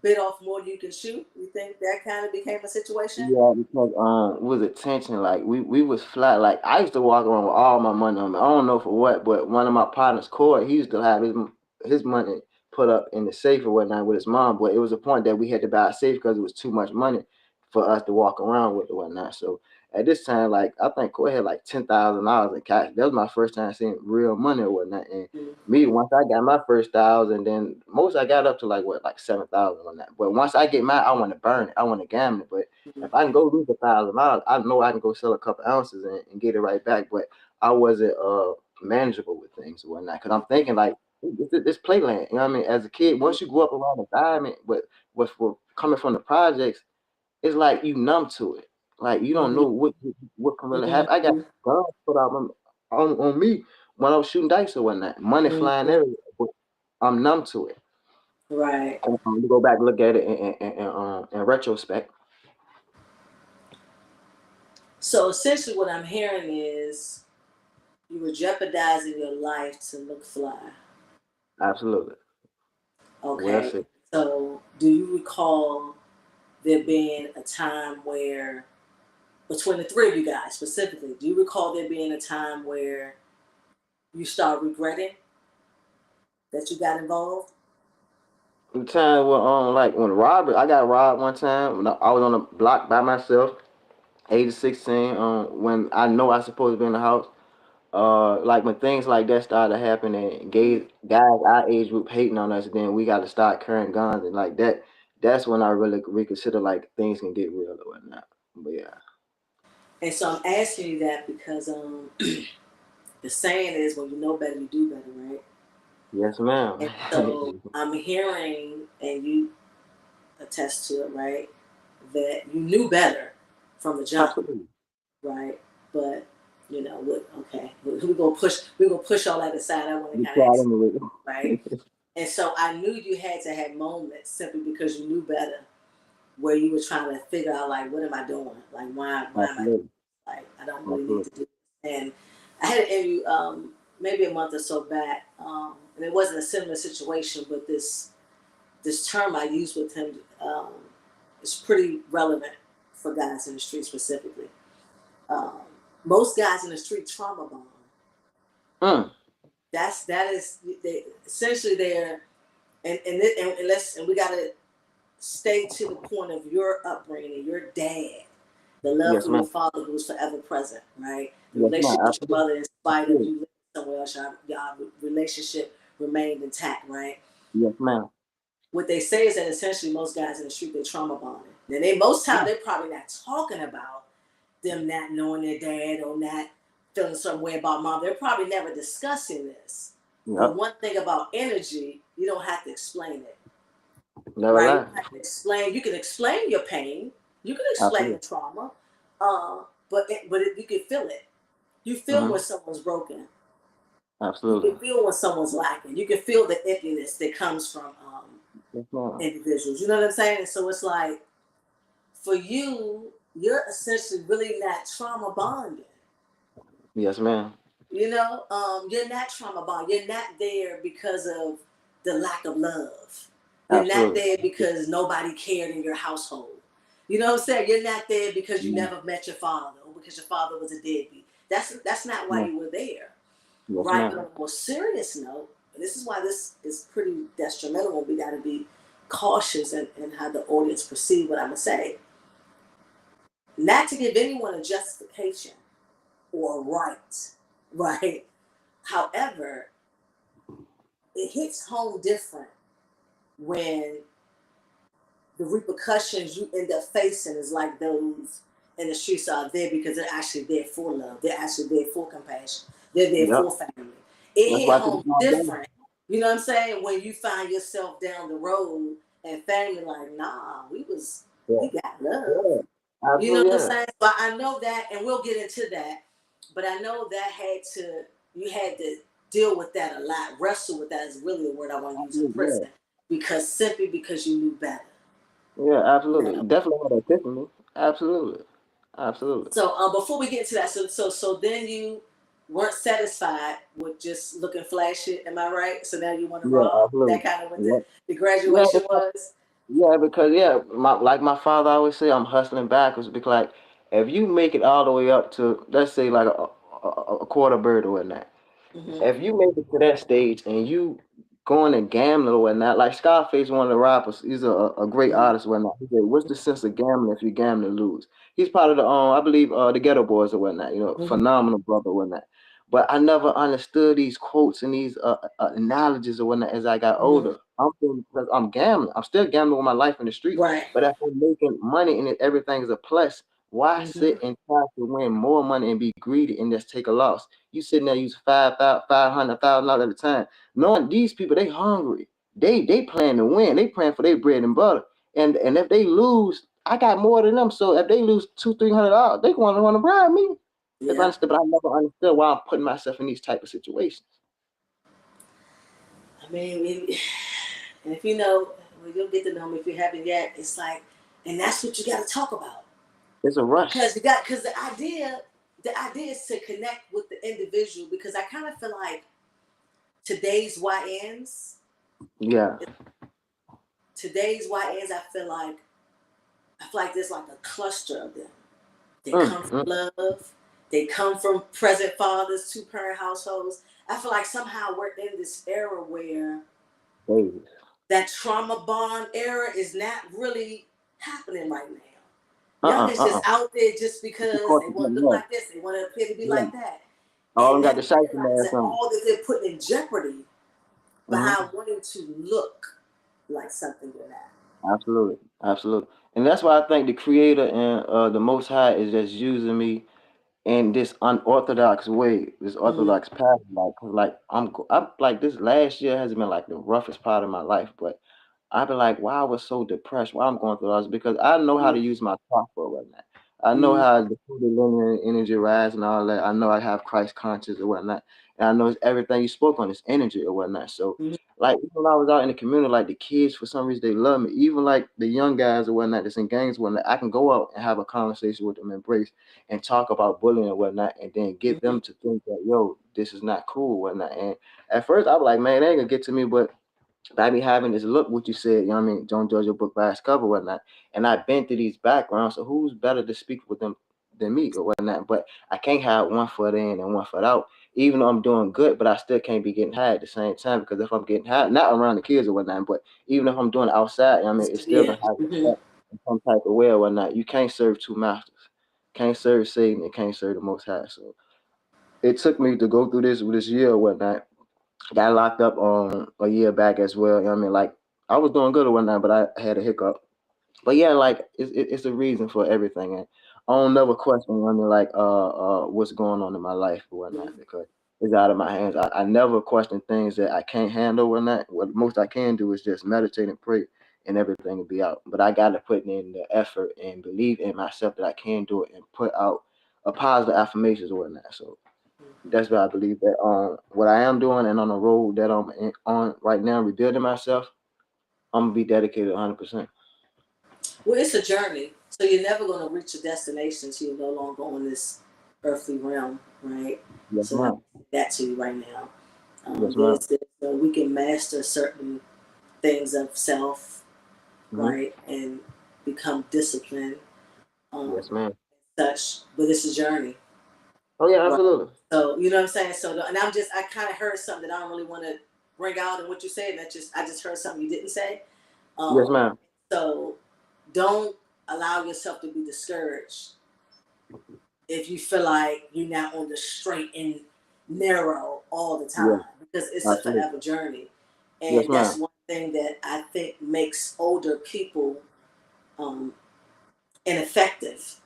bit off more than you can shoot. You think that kind of became a situation? Yeah, because was attention like we was flat. Like I used to walk around with all my money on me. I don't know for what, but one of my partners, Corey, he used to have his money put up in the safe or whatnot with his mom. But it was a point that we had to buy a safe because it was too much money for us to walk around with or whatnot. So at this time, like I think Corey had like $10,000 in cash. That was my first time seeing real money or whatnot. And me, once I got my first thousand, then most I got up to like what, like 7,000 on that. But once I get mine, I want to burn it. I want to gamble it. But Mm-hmm. if I can go lose $1,000, I know I can go sell a couple ounces and get it right back. But I wasn't manageable with things or whatnot because I'm thinking like this playland. You know what I mean? As a kid, once you grow up around the environment, but with coming from the projects, it's like you numb to it. Like you don't Mm-hmm. know what can really happen. I got Mm-hmm. guns put out on me when I was shooting dice or whatnot. Money flying Mm-hmm. everywhere. But I'm numb to it. Right. And, to go back and look at it in retrospect. So essentially, what I'm hearing is you were jeopardizing your life to look fly. Absolutely. Well Okay. said. So, do you recall there being a time where, between the three of you guys specifically, do you recall there being a time where you start regretting that you got involved? The time when like when Robert, I got robbed one time when I was on a block by myself, age of 16. When I know I supposed to be in the house. Like when things like that started happening, guys our age group hating on us, then we got to start carrying guns and like that. That's when I really reconsider like things can get real or whatnot. But yeah, And so I'm asking you that because the saying is, when you know better, you do better, right? yes, ma'am. And so I'm hearing, and you attest to it, right, that you knew better from the jump, Absolutely. right? But what? Okay, we're gonna push all that aside. I want to We kind of tried ask, anyway. right? And so I knew you had to have moments simply because you knew better, where you were trying to figure out, like, what am I doing? Like, why am I doing Absolutely. this? Like, I don't really need Absolutely. to do this. And I had an interview maybe a month or so back, and it wasn't a similar situation, but this term I used with him is pretty relevant for guys in the street specifically. Um, Most guys in the street trauma bond. Mm. That is essentially they're and we gotta stay to the point of your upbringing and your dad, the love Yes, from your ma'am. father who was forever present, right? The Yes, ma'am. relationship with your Absolutely. mother, in spite of Absolutely. you living somewhere else, y'all relationship remained intact, right? Yes, ma'am. What they say is that essentially most guys in the street, they trauma bonded. And they most time Yeah. they're probably not talking about them not knowing their dad or not feeling some way about mom. They're probably never discussing this. But Yep. one thing about energy, you don't have to explain it, Never right? You lie. don't have to explain. You can explain your pain. You can explain the Absolutely. trauma, you can feel it. You feel when Mm-hmm. someone's broken. You can Absolutely. feel when someone's lacking. You can feel the emptiness that comes from Yes, ma'am. individuals. You know what I'm saying? And so it's like for you, you're essentially really not trauma bonded. Yes, ma'am. You're not trauma bond. You're not there because of the lack of love. You're not Absolutely. there because nobody cared in your household. You know what I'm saying? You're not there because you Mhm. never met your father or because your father was a deadbeat. That's not why Yeah. you were there, Yes, right? But on ma'am. a more serious note, and this is why this is pretty detrimental, and we got to be cautious in how the audience perceive what I'm gonna say. Not to give anyone a justification or a right, right? However, it hits home different when the repercussions you end up facing is like those in the streets are there because they're actually there for love. They're actually there for compassion. They're there Yep. for family. It That's hit why people home drive down. different. You know what I'm saying? When you find yourself down the road and family like, nah, Yeah. we got love. Yeah. You know Absolutely. what I'm Yeah. saying? But I know that, and we'll get into that. But I know that you had to deal with that a lot. Wrestle with that is really a word I want to use in Absolutely. Yeah. prison because you knew better. Yeah. You Absolutely. know. Definitely had an epiphany. Absolutely. Absolutely. So before we get into that, so then you weren't satisfied with just looking flashy. Am I right? So now you want to Yeah. rob. That Absolutely. kind of what Yeah. the Yeah. graduation was. Yeah, because yeah, my father always say, I'm hustling backwards because like if you make it all the way up to let's say like a quarter bird or whatnot, Mm-hmm. if you make it to that stage and you going and gambling or whatnot, like Scarface, one of the rappers, he's a great Mm-hmm. artist or whatnot. He said, "What's the sense of gambling if you gamble and lose?" He's part of the I believe the Ghetto Boys or whatnot. Mm-hmm. Phenomenal brother or whatnot. But I never understood these quotes and these analogies or whatnot as I got Mm-hmm. older. I'm thinking because I'm gambling. I'm still gambling with my life in the streets. Right. But if I'm making money and everything is a plus, why Mm-hmm. sit and try to win more money and be greedy and just take a loss? You sitting there use $500,000 at a time, knowing these people they hungry. They plan to win. They praying for their bread and butter. And if they lose, I got more than them. So if they lose $200-300, they want to bribe me. If I Yeah. understood, but I never understood why I'm putting myself in these type of situations. I mean, and if you know, well, you'll get to know me if you haven't yet. It's like, and that's what you got to talk about It's a rush. because the idea is to connect with the individual because I kind of feel like today's YNs, Yeah. today's YNs, I feel like there's like a cluster of them. They Mm, come from mm, love. They come from present fathers, two-parent households. I feel like somehow we're in this era where baby. that trauma bond era is not really happening right now. Young Uh-uh, is uh-uh. just out there just It's a because course they of want to look love. like this, they want to appear to be Yeah. like that, All and them got the not shite realizing mask on. all that they're putting in jeopardy Mm-hmm. behind wanting to look like something they're not. Absolutely. Absolutely. And that's why I think the creator and the most high is just using me in this unorthodox way, this Mm-hmm. orthodox path, like, 'cause, like I'm like this last year has been like the roughest part of my life, but I've been like, why I was so depressed, why I'm going through all this, because I know how to use my chakra right now. I know Mm-hmm. how the Kundalini energy rise and all that. I know I have Christ conscious or whatnot, and I know it's everything you spoke on, this energy or whatnot. So, Mm-hmm. like even when I was out in the community, like the kids for some reason they love me. Even like the young guys or whatnot that's in gangs or whatnot, I can go out and have a conversation with them, embrace and talk about bullying and whatnot, and then get Mm-hmm. them to think that yo, this is not cool, whatnot. And at first I was like, man, they ain't gonna get to me, but I be having this look, what you said, you know what I mean? Don't judge a book by its cover, whatnot. And I've been through these backgrounds, so who's better to speak with them than me or whatnot? But I can't have one foot in and one foot out, even though I'm doing good, but I still can't be getting high at the same time because if I'm getting high, not around the kids or whatnot, but even if I'm doing it outside, you know what I mean, it's still Yeah. gonna have an Mm-hmm. effect in some type of way or whatnot. You can't serve two masters. Can't serve Satan and can't serve the Most High. So it took me to go through this year or whatnot. Got locked up a year back as well. You know what I mean? Like I was doing good or whatnot, but I had a hiccup. But yeah, like it's a reason for everything. And I don't never question, you know what I mean, like what's going on in my life or whatnot because is out of my hands. I never question things that I can't handle or not. What most I can do is just meditate and pray, and everything will be out. But I got to put in the effort and believe in myself that I can do it and put out a positive affirmations or whatnot. So that's why I believe that what I am doing and on the road that on right now, rebuilding myself, I'm gonna be dedicated 100%. Well, it's a journey, so you're never going to reach a destination till you're no longer on this earthly realm, right? Yes, So I ma'am. say that to you right now. Yes, ma'am. There's we can master certain things of self, Hmm. right, and become disciplined, Yes, um, ma'am. such. But it's a journey, Oh yeah, right? absolutely. So you know what I'm saying. So and I kind of heard something that I don't really want to bring out in what you said. I just heard something you didn't say. Yes, Um, ma'am. so don't allow yourself to be discouraged if you feel like you're not on the straight and narrow all the Yes, time, because it's a absolutely. forever journey. Yes, And that's ma'am. one thing that I think makes older people um, ineffective,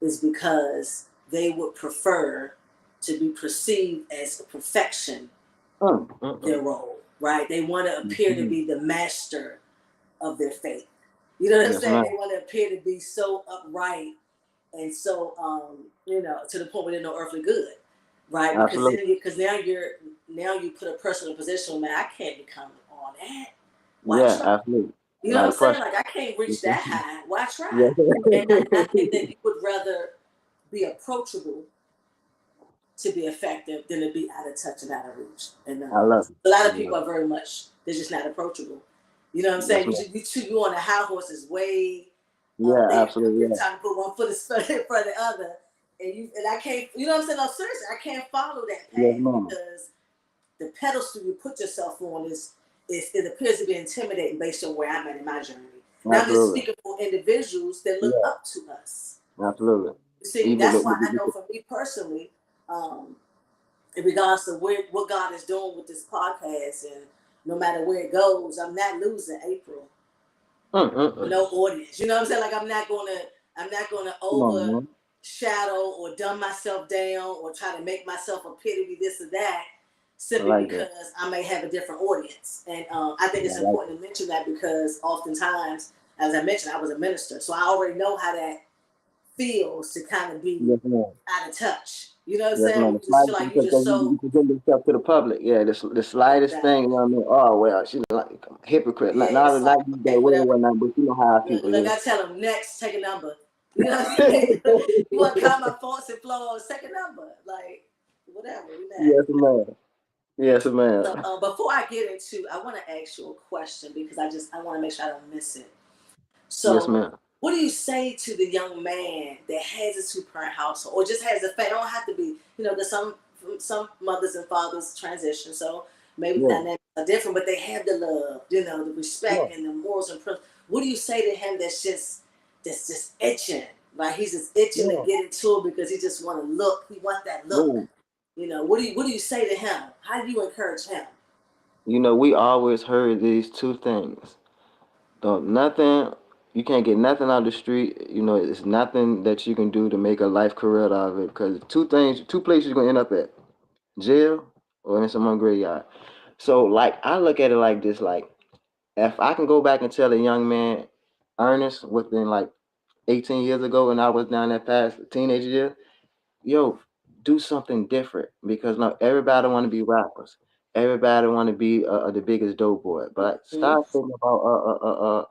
is because they would prefer to be perceived as perfection, their Mm. role, right? They want to appear to Mhm. be the master of their faith. You know what I'm Yes, saying? ma'am. They want to appear to be so upright and so to the point where they're no earthly good, right? Because Absolutely. now you put a person in a position where, man, I can't become all that. Why Yeah, try? absolutely. You know Not what a I'm saying? pressure. Like, I can't Yes, reach that ma'am. high. Why try? Yes. And I think that you would rather be approachable to be effective than to be out of touch and out of reach. And I love it. a lot of You people know. are very much, they're just not approachable. You know what I'm Yes, saying? ma'am. You on a high horse is way up Yeah, there. absolutely. You're Yeah. trying to put one foot in front of the other, and I can't. You know what I'm saying? No, seriously, I can't follow that Yes, path ma'am. because the pedestal you put yourself on is it appears to be intimidating based on where I'm at in my journey. Now I'm just Absolutely. speaking for individuals that look Yeah, up to us. absolutely. You see, Even that's the, why I know for me personally, um, in regards to what God is doing with this podcast, and no matter where it goes, I'm not losing April. mm. No audience. You know what I'm saying? Like I'm not gonna Come on, man. overshadow or dumb myself down or try to make myself appear to be this or that I simply like that. because I may have a different audience. And I think Yeah, it's I like important to mention that because oftentimes, as I mentioned, I was a minister, so I already know how that feels to kind of it. be Yes, ma'am. out of touch. You know what I'm Yes, saying? ma'am. When The you just feel slightest, like you because just you so present yourself to the public. Yeah, the slightest thing, you exactly. know what I mean? Oh, well, she's like a hypocrite. Yeah, Not, it's like, not use that okay, way or whatever. whatnot, but you know how people Look, is. I tell them next, take a number. You know what I'm saying? You want to call my faults and flaws, take a number. Like, whatever, we Yes, next. ma'am. Yes, ma'am. So before I get into, I want to ask you a question because I want to make sure I don't miss it. Yes, So, ma'am. what do you say to the young man that has a two-parent household or just has a family? It don't have to be, there's some mothers and fathers transition, so maybe Yeah. dynamics are different, but they have the love, the Yeah. respect and the morals and principles. What do you say to him that's just itching? Like he's just itching to Yeah. get into it because he just want to look. He want that look. Whoa. What do you say to him? How do you encourage him? We always heard these two things. Don't nothing. You can't get nothing out of the street. It's nothing that you can do to make a life career out of it. Because two places you're gonna end up at: jail or in some graveyard. So, like, I look at it like this: like, if I can go back and tell a young man, Ernest, within like 18 years ago, when I was down that past teenage year, yo, do something different because now everybody want to be rappers. Everybody want to be the biggest dope boy. But Mm-hmm. start thinking about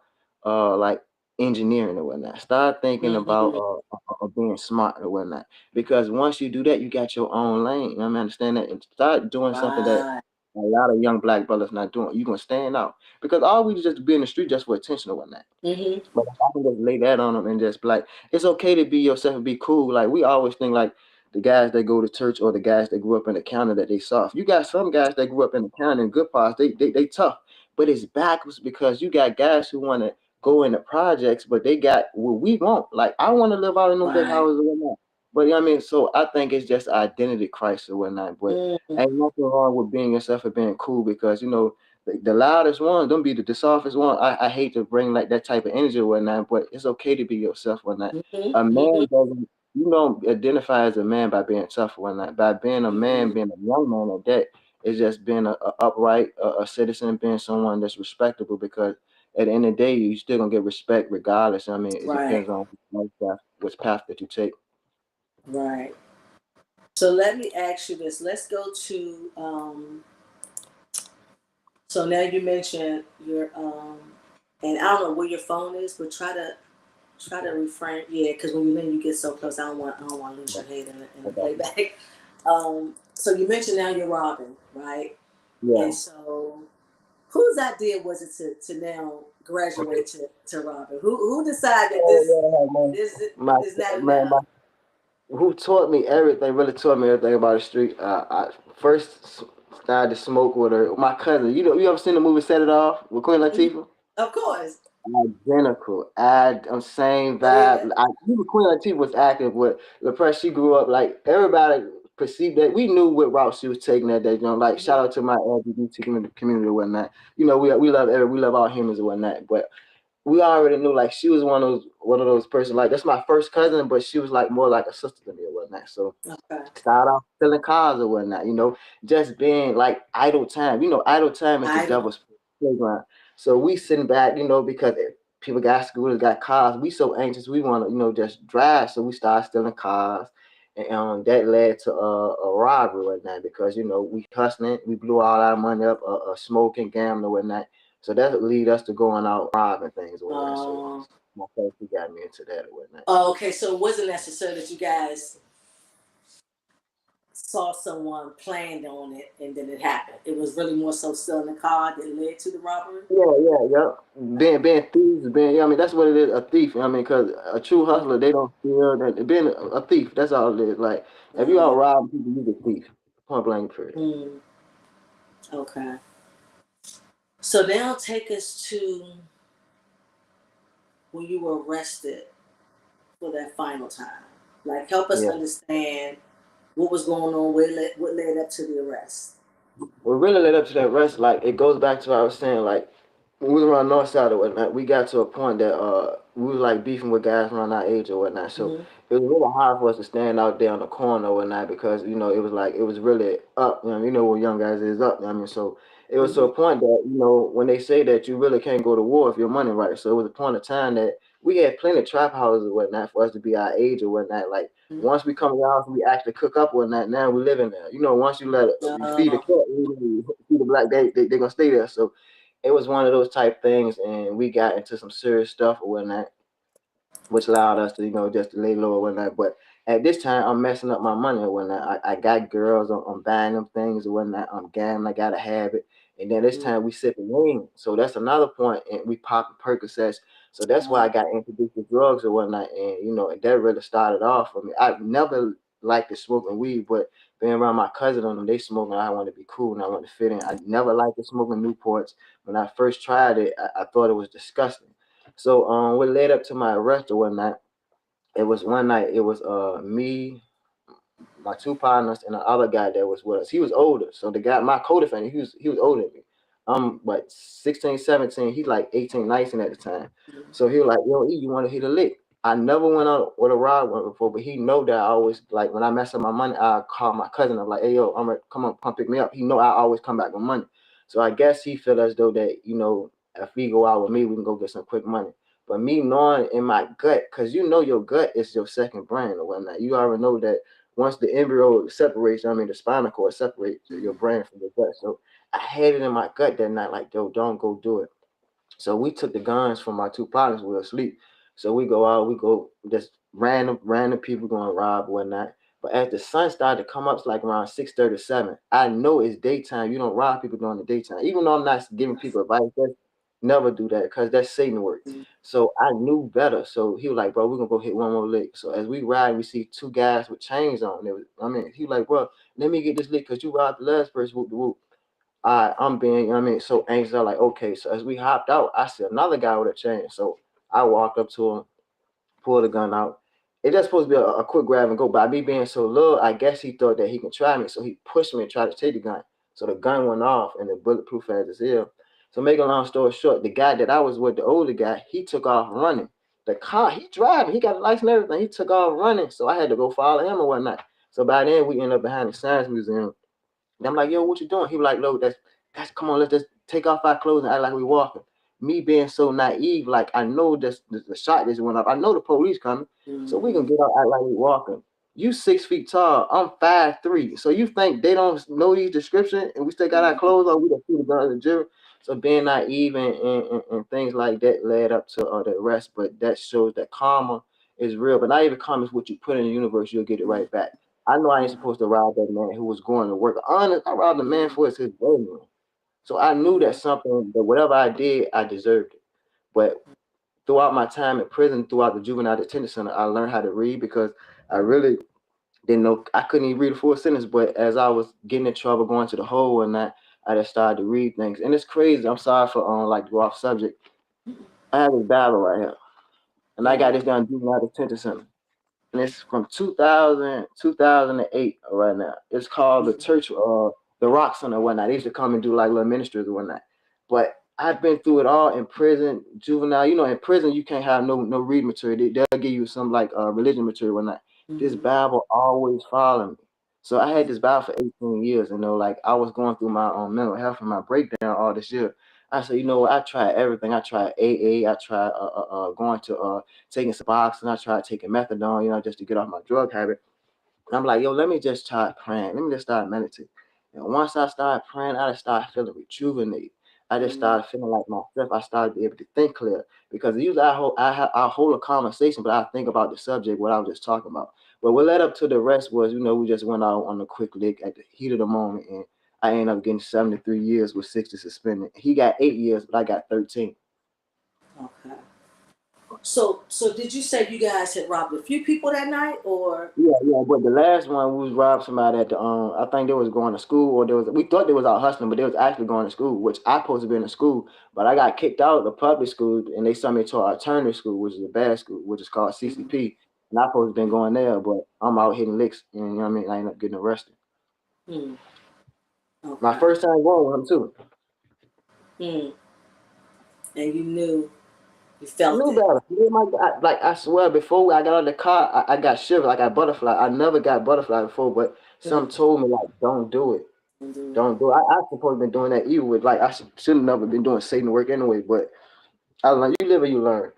like engineering or whatnot. Start thinking about Mm-hmm. being smart or whatnot. Because once you do that, you got your own lane. You know what I understand that, and start doing something that Right. a lot of young black brothers not doing. You're gonna stand out because all we just be in the street just for attention or whatnot. Mm-hmm. But if I can just lay that on them and just be like, it's okay to be yourself and be cool. Like we always think like the guys that go to church or the guys that grew up in the county that they soft. You got some guys that grew up in the county in good parts, they tough. But it's backwards because you got guys who want to go into projects, but they got what we want. Like I want to live out in them big Right. houses or whatnot. But you know what I mean, so I think it's just identity crisis or whatnot. But Mm-hmm. ain't nothing wrong with being yourself and being cool because the loudest one, don't be the softest one. I hate to bring like that type of energy or whatnot, but it's okay to be yourself or not. Mm-hmm. A Mm-hmm. man doesn't. you don't identify as a man by being tough or whatnot. By being a man, Mhm. being a young man at that, is just being a upright, a citizen, being someone that's respectable. Because at the end of the day, you still gonna get respect regardless. I mean, it Right, depends on which path that you take. right. So let me ask you this. Let's go to so now you mentioned your and I don't know where your phone is, but try to refrain. Yeah, because when you get so close, I don't want to lose your head in the playback. So you mentioned now you're robbing, right? Yeah. And so whose idea was it to now graduate to robbing? Who decided Oh, yeah, man. this My is not man, enough? who taught me everything, really taught me everything about the street. I first started to smoke with her. My cousin, you ever seen the movie Set It Off with Queen Mhm. Latifah? Of course. Identical. I'm same Oh yeah. vibe. Even Queen Latifah was active with the press. She grew up like everybody perceived that we knew what route she was taking that day. Like shout Hmm. out to my LGBT community and whatnot. We love all humans and whatnot. But we already knew like she was one of those persons. Like that's my first cousin, but she was like more like a sister to me or whatnot. So Okay. start off selling cars or whatnot, just being like idle time. Idle time is the I don't. devil's playground. So we sitting back, because people got scooters, got cars. We so anxious, we want to, just drive. So we started stealing cars. And that led to a robbery or whatnot because, we hustling, we blew all our money up, smoking, gambling or whatnot. So that lead us to going out robbing things or whatnot. So Um, my first he got me into that or whatnot. okay, so it wasn't necessary that you guys saw someone planned on it and then it happened. It was really more so stealing the car that led to the robbery. Yeah. Being thieves, I mean, that's what it is, a thief. I mean, because a true Mm. hustler, they don't steal. That being a thief, that's all it is. Like, if you out Uh, robbing people, you a thief. Point blank, period. mm, okay. So now take us to when you were arrested for that final time. Like, help us Yeah. understand what was going on, what led up to the arrest. What really led up to that rest, like it goes back to what I was saying, like when we was around north side or whatnot, we got to a point that we was like beefing with guys around our age or whatnot. So Mm-hmm. it was really hard for us to stand out there on the corner or whatnot because it was like it was really up. What young guys is up. So it was to Mm-hmm. a point that when they say that you really can't go to war if your money right. So it was a point of time that we had plenty of trap houses or whatnot for us to be our age or whatnot. Like once we come to the house, we actually cook up or whatnot. Now we live in there. Once you feed the Uh, cat, you feed the black, they gonna stay there. So it was one of those type things, and we got into some serious stuff or whatnot, which allowed us to, just to lay low or whatnot. But at this time, I'm messing up my money or whatnot. I got girls, I'm buying them things or whatnot. I'm gambling, I got to have it. And then this time we sipping lean. So that's another point, and we popping Percocets. So that's why I got introduced to drugs or whatnot. And, and that really started off for me. I never liked to smoking weed, but being around my cousin on them, they smoking, I want to be cool and I want to fit in. I never liked to smoking Newports. When I first tried it, I thought it was disgusting. So what led up to my arrest or whatnot, it was one night, it was me, my two partners, and the other guy that was with us. He was older. So the guy, my co-defendant, he was older than me. I'm what 16, 17, he's like 18, 19 at the time. So he was like, yo, E, you want to hit a lick? I never went out with a ride one before, but he know that I always like when I mess up my money, I call my cousin. I'm like, hey yo, I'm gonna come on, come pick me up. He know I always come back with money. So I guess he feel as though that, if we go out with me, we can go get some quick money. But me knowing in my gut, because your gut is your second brain or whatnot. You already know that once the embryo separates, I mean the spinal cord separates your brain from your gut. So I had it in my gut that night, like, yo, don't go do it. So we took the guns from my two partners. We were asleep. So we go out, we go just random people going to rob whatnot. But as the sun started to come up, it's like around 6:37. I know it's daytime. You don't rob people during the daytime. Even though I'm not giving people advice, never do that because that's Satan work. So I knew better. So he was like, bro, we're gonna go hit one more lick. So as we ride, we see two guys with chains on. He was like, bro, let me get this lick because you robbed the last person. Whoop, whoop. I'm being, so anxious. I'm like, okay. So as we hopped out, I see another guy with a chain. So I walked up to him, pulled the gun out. It just supposed to be a quick grab and go. By me being so little, I guess he thought that he can try me. So he pushed me and tried to take the gun. So the gun went off and the bulletproof as his ear. So make a long story short, the guy that I was with, the older guy, he took off running. the car, he driving, he got a license and everything. He took off running, so I had to go follow him and whatnot. So by then we ended up behind the science museum. And I'm like, yo, what you doing? He was like, look, that's come on, let's just take off our clothes and act like we walking. Me being so naive, like I know this the shot just went up. I know the police coming, so we can get out act like we walking. You 6 feet tall, I'm 5'3". So you think they don't know these descriptions and we still got our clothes on, we don't see the gun of the jury. So being naive and things like that led up to the arrest, but that shows that karma is real. But not even karma is what you put in the universe, you'll get it right back. I know I ain't supposed to rob that man who was going to work. Honest, I robbed the man for his wedding. So I knew that something that whatever I did, I deserved it. But throughout my time in prison, throughout the juvenile detention center, I learned how to read because I really didn't know I couldn't even read a full sentence. But as I was getting in trouble, going to the hole and that, I just started to read things. And it's crazy. I'm sorry for like go off subject. I have this Bible right here, and I got this down juvenile detention center. And it's from 2008 right now. It's called the Church, the Rock Center and whatnot. They used to come and do like little ministries and whatnot. But I've been through it all in prison, juvenile. You know, in prison you can't have no reading material. They'll give you some like religion material and whatnot. This Bible always followed me. So I had this Bible for 18 years. You know, like I was going through my own mental health and my breakdown all this year. I said, you know what? I tried everything. I tried AA. I tried going to taking Suboxone. I tried taking methadone, just to get off my drug habit. And I'm like, yo, let me just try praying. Let me just start meditating. And once I started praying, I just started feeling rejuvenated. I just started feeling like myself. I started to be able to think clear because usually I hold a conversation, but I think about the subject, what I was just talking about. But what led up to the rest was, we just went out on a quick lick at the heat of the moment, and I ended up getting 73 years with 60 suspended. He got 8 years, but I got 13. Okay. So did you say you guys had robbed a few people that night, or? Yeah. But the last one, we was robbed somebody at the I think they was going to school, or we thought they was out hustling, but they was actually going to school, which I supposed to be in the school, but I got kicked out of the public school and they sent me to our alternative school, which is a bad school, which is called CCP. And I supposed to been going there, but I'm out hitting licks, and you know what I mean. I ended up getting arrested. Hmm. My Okay. first time going with him too. Hmm. And you knew, you I felt knew it. better. Yeah, like I swear, before I got out of the car, I got shivers. I got butterfly. I never got butterfly before, but some Hmm. told me like, don't do it. Don't do it. Don't do it. I supposed to been doing that evil with like I should have never been doing Satan work anyway. But I learned you live and you learn.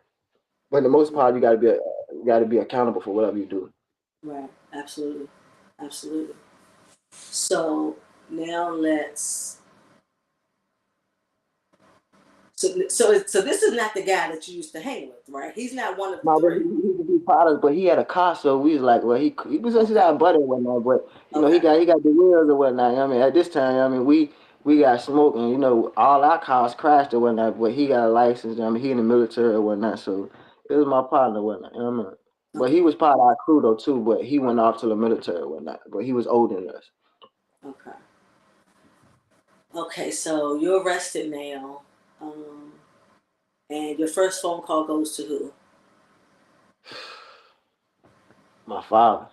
But the most part, you gotta be accountable for whatever you do. Right. Absolutely. Absolutely. So now let's. So this is not the guy that you used to hang with, right? He's not one of the No, but three. he could be part of it, but he had a car, so we was like, well, he was just Okay. out butter and whatnot, but Okay. he got the wheels and whatnot. I mean, at this time, I mean, we got smoking, all our cars crashed or whatnot, but he got a license. I mean, he in the military or whatnot, so it was my partner or whatnot. You know what I mean? But Okay. he was part of our crew though too, but he went off to the military or whatnot, but he was older than us. Okay. Okay. So you're arrested now, um, and your first phone call goes to who? My father.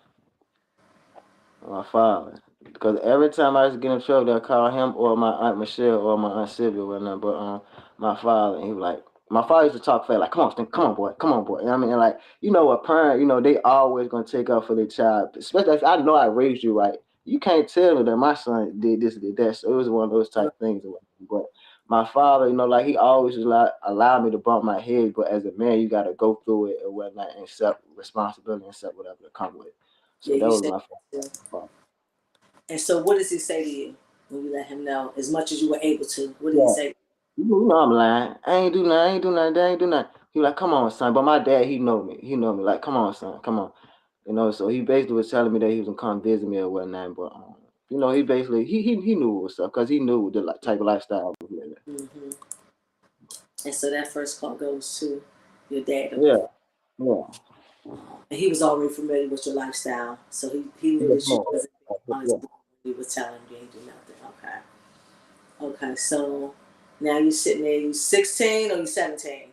My father. Because every time I used to get in trouble, they'll call him or my Aunt Michelle or my Aunt Sylvia or whatnot. But my father, and he was like, my father used to talk fast, like, come on, Stin, come on, boy. You know what I mean? Like, a parent, they always going to take up for their child. Especially if I know I raised you right. You can't tell me that my son did this, did that. So it was one of those type things. But my father, like, he always allowed me to bump my head. But as a man, you got to go through it and whatnot and accept responsibility and accept whatever that come with it. So Yeah, that you was said. my Yeah. father. And so, what does he say to you when you let him know as much as you were able to? What did he Yeah. say? You know I'm lying. I ain't do nothing. I ain't do nothing. They ain't do nothing. He like, come on, son. But my dad, he know me. He know me. Like, come on, son. Come on. So he basically was telling me that he was gonna come visit me or whatnot. But he basically he knew what was up because he knew the type of lifestyle I was living. Hmm. And so that first call goes to your dad, Yeah, yeah. and he was already familiar with your lifestyle, so he knew Yeah, that come you on. wasn't Yeah. responsible. He was telling him you ain't do nothing. Okay. Okay. So now you sitting there. You 16 or you 17?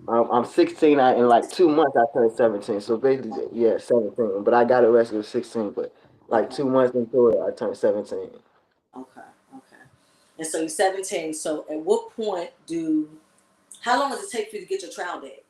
I'm 16. In like 2 months I turned 17. So basically, yeah, 17. But I got arrested at 16. But like Okay. 2 months into it, I turned 17. Okay. Okay. And so you're 17. So at what point do? How long does it take for you to get your trial date?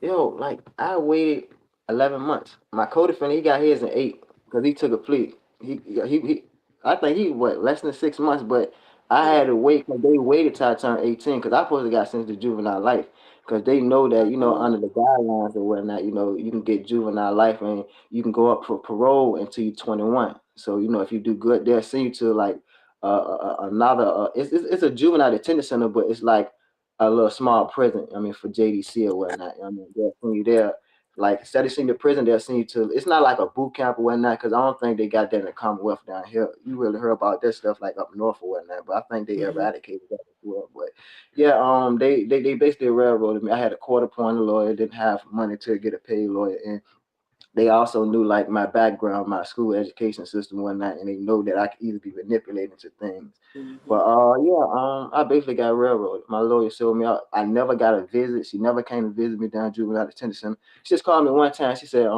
Yo, like I waited 11 months. My co-defendant, he got his in 8 because he took a plea. He I think he what less than 6 months, but I had to wait because they waited till I turned 18 because I supposed to got sentenced to juvenile life because they know that under the guidelines or whatnot, you can get juvenile life and you can go up for parole until you're 21. So if you do good, they'll send you to like another. It's a juvenile detention center, but it's like a little small prison. I mean, for JDC or whatnot. I mean, they'll send you there. Like instead of sending you to prison, they'll send you to. It's not like a boot camp or whatnot, because I don't think they got that in the Commonwealth down here. You really heard about that stuff like up north or whatnot, but I think they eradicated that as well. But yeah, they basically railroaded me. I had a court-appointed lawyer, didn't have money to get a paid lawyer, and they also knew like my background, my school education system, and whatnot, and they know that I could easily be manipulated to things. But yeah, I basically got railroaded. My lawyer sold me out. I never got a visit. She never came to visit me down juvenile detention center. She just called me one time. She said,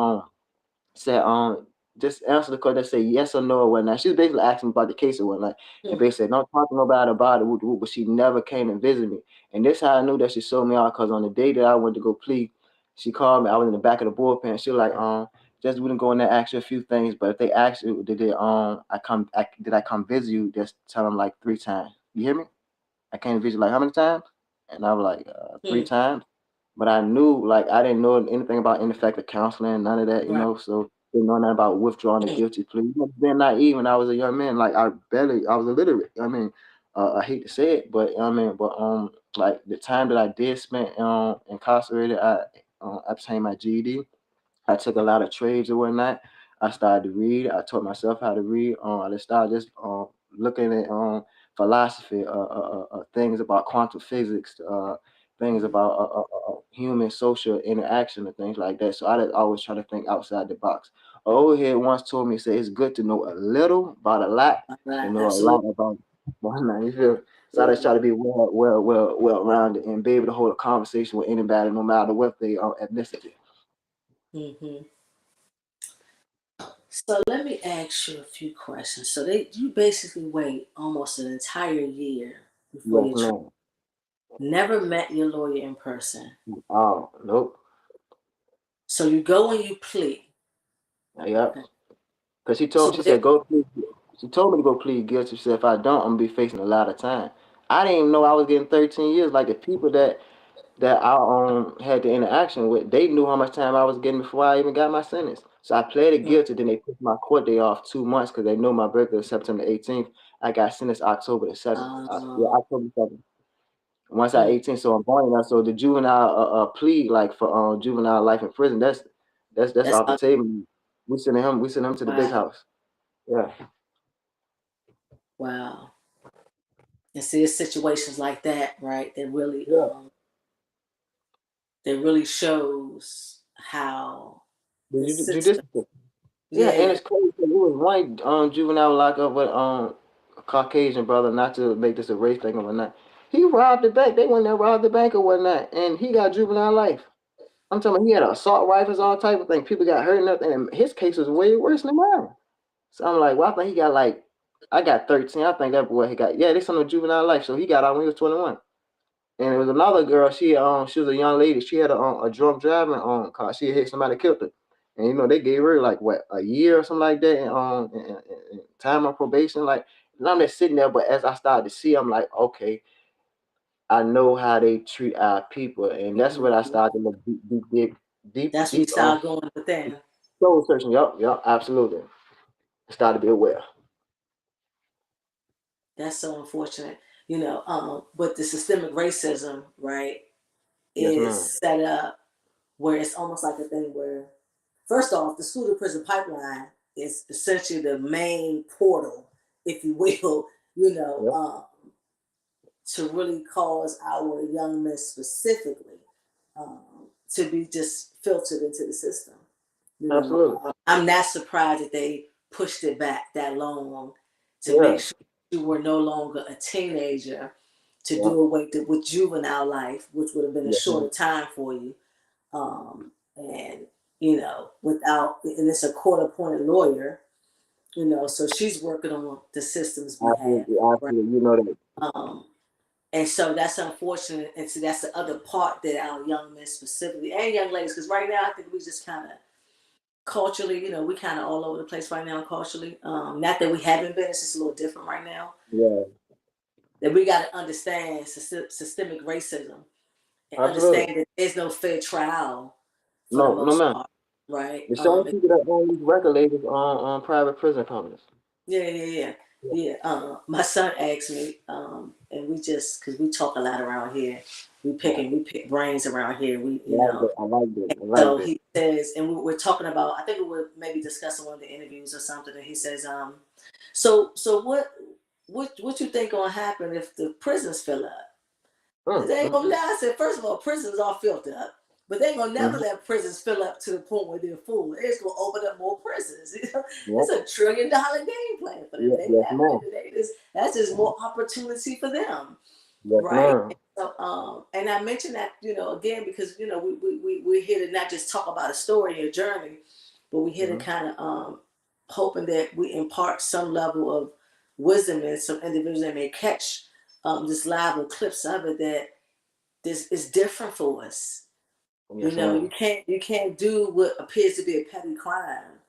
just answer the question, say yes or no or whatnot. She was basically asking me about the case or whatnot. And basically said, don't talk to nobody about it, but she never came and visited me. And this how I knew that she sold me out, because on the day that I went to go plead, she called me. I was in the back of the bullpen. She was like, just wouldn't go in there, ask you a few things, but if they ask you, did I come visit you, just tell them like 3 times. You hear me? I came to visit like how many times? And I was like, 3 times. But I knew, like, I didn't know anything about ineffective counseling, none of that, so didn't know nothing about withdrawing a guilty plea. Being naive when I was a young man, like, I was illiterate. I mean, I hate to say it, but like the time that I did spend incarcerated, I obtained my GED. I took a lot of trades and whatnot. I started to read. I taught myself how to read. I just started just looking at philosophy, things about quantum physics, things about human social interaction and things like that. So I just always try to think outside the box. A old head once told me, say it's good to know a little about a lot than know a lot about one. You feel? So I just try to be well rounded and be able to hold a conversation with anybody, no matter what they ethnicity. So let me ask you a few questions. So you basically wait almost an entire year before Yes, you ma'am. never met your lawyer in person. Oh, nope. So you go and you plead. Yep. Okay. Because So she said, go plead. She told me to go plead guilty. She said, if I don't, I'm going to be facing a lot of time. I didn't even know I was getting 13 years. Like the people that I had the interaction with, they knew how much time I was getting before I even got my sentence. So I pleaded guilty. Then they put my court day off 2 months because they know my birthday was September 18th. I got sentenced October the 7th. Yeah, October 7th. Once I 18, so I'm going now. So the juvenile plea, like for juvenile life in prison, that's that's off the table. We send him to the big wow. house. Yeah. Wow. And see, it's situations like that, right? Yeah. That really shows how the The system. judicial. Yeah, and Yeah. it's crazy. It was one juvenile lockup with a Caucasian brother, not to make this a race thing or whatnot. He robbed the bank. They went there, robbed the bank or whatnot, and he got juvenile life. I'm talking about he had assault rifles, all type of thing. People got hurt and everything. And his case was way worse than mine. So I'm like, well, I think he got like, I got 13. I think that boy he got, yeah, this on the juvenile life. So he got out when he was 21. And it was another girl. She was a young lady. She had a drunk driving car. She hit somebody, killed her, and they gave her like what, a year or something like that, and time of probation. Like, and I'm just sitting there, but as I started to see, I'm like, okay, I know how they treat our people, and that's when I started to look That's when you deep start going with them. soul searching. Yup, absolutely. Started to be aware. That's so unfortunate. But the systemic racism, right, Yes, ma'am. is set up where it's almost like a thing where, first off, the school to prison pipeline is essentially the main portal, if you will, Yep, to really cause our young men specifically um, to be just filtered into the system. absolutely. I'm not surprised that they pushed it back that long to make Yeah, sure you were no longer a teenager, to yeah, do away with juvenile life, which would have been a yes, ma'am. shorter time for you. And without, and it's a court appointed lawyer, so she's working on the system's behalf, Absolutely, right? absolutely. You know that. Um, And so that's unfortunate. And so that's the other part that our young men specifically and young ladies, because right now I think we just kind of culturally, we kind of all over the place right now culturally. Not that we haven't been, it's just a little different right now. Yeah, That we got to understand systemic racism and absolutely. understand that there's no fair trial for the No, no, most man. part, right? The same people that own these record labels on private prison companies. Yeah. Yeah. My son asked me, and we just because we talk a lot around here, Yeah, we pick brains around here. We, I like that. I like that. I like So that. he says, and we're talking about. I think we were maybe discussing one of the interviews or something. And he says, so what you think gonna happen if the prisons fill up? Because they ain't gonna lie. I said, first of all, prisons are filled up, but they ain't gonna never Mm-hmm. let prisons fill up to the point where they're full. They're just gonna open up more prisons. Yep. It's a $1 trillion game plan for them. Yes, They yes, have ma'am. it. That's just more opportunity for them, Yes, right? ma'am. So, and I mentioned that again because we're here to not just talk about a story or journey, but we're here to Mm-hmm. kind of hoping that we impart some level of wisdom in some individuals that may catch this live or clips of it that this is different for us. Yes, ma'am. You can't do what appears to be a petty crime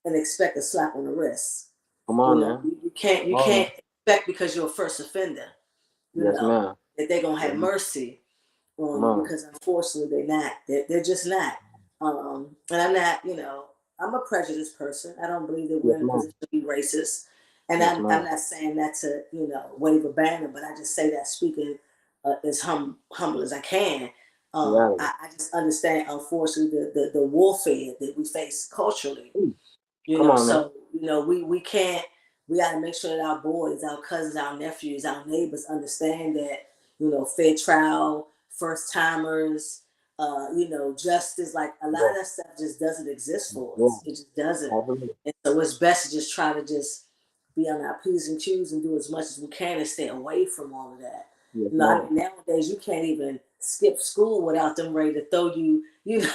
and expect a slap on the wrist. Come on now. You Come on now. can't expect because you're a first offender, you Yes, know, ma'am. that they're gonna have Yes, mercy come on you on. because unfortunately they're not. They're just not. And I'm not, I'm a prejudiced person. I don't believe that we're Yes, in a ma'am. position to be racist. And Yes, I'm ma'am. not saying that to, wave a banner, but I just say that speaking as humble as I can. Reality. I just understand, unfortunately, the warfare that we face culturally. Ooh, come on now. So we can't. We got to make sure that our boys, our cousins, our nephews, our neighbors understand that fair trial, first timers, justice. Like a lot Yeah, of that stuff just doesn't exist for yeah. us. It just doesn't. Absolutely. And so it's best to just try to just be on our p's and q's and do as much as we can and stay away from all of that. Yes, I ma'am. mean, nowadays you can't even skip school without them ready to throw you, in Yeah,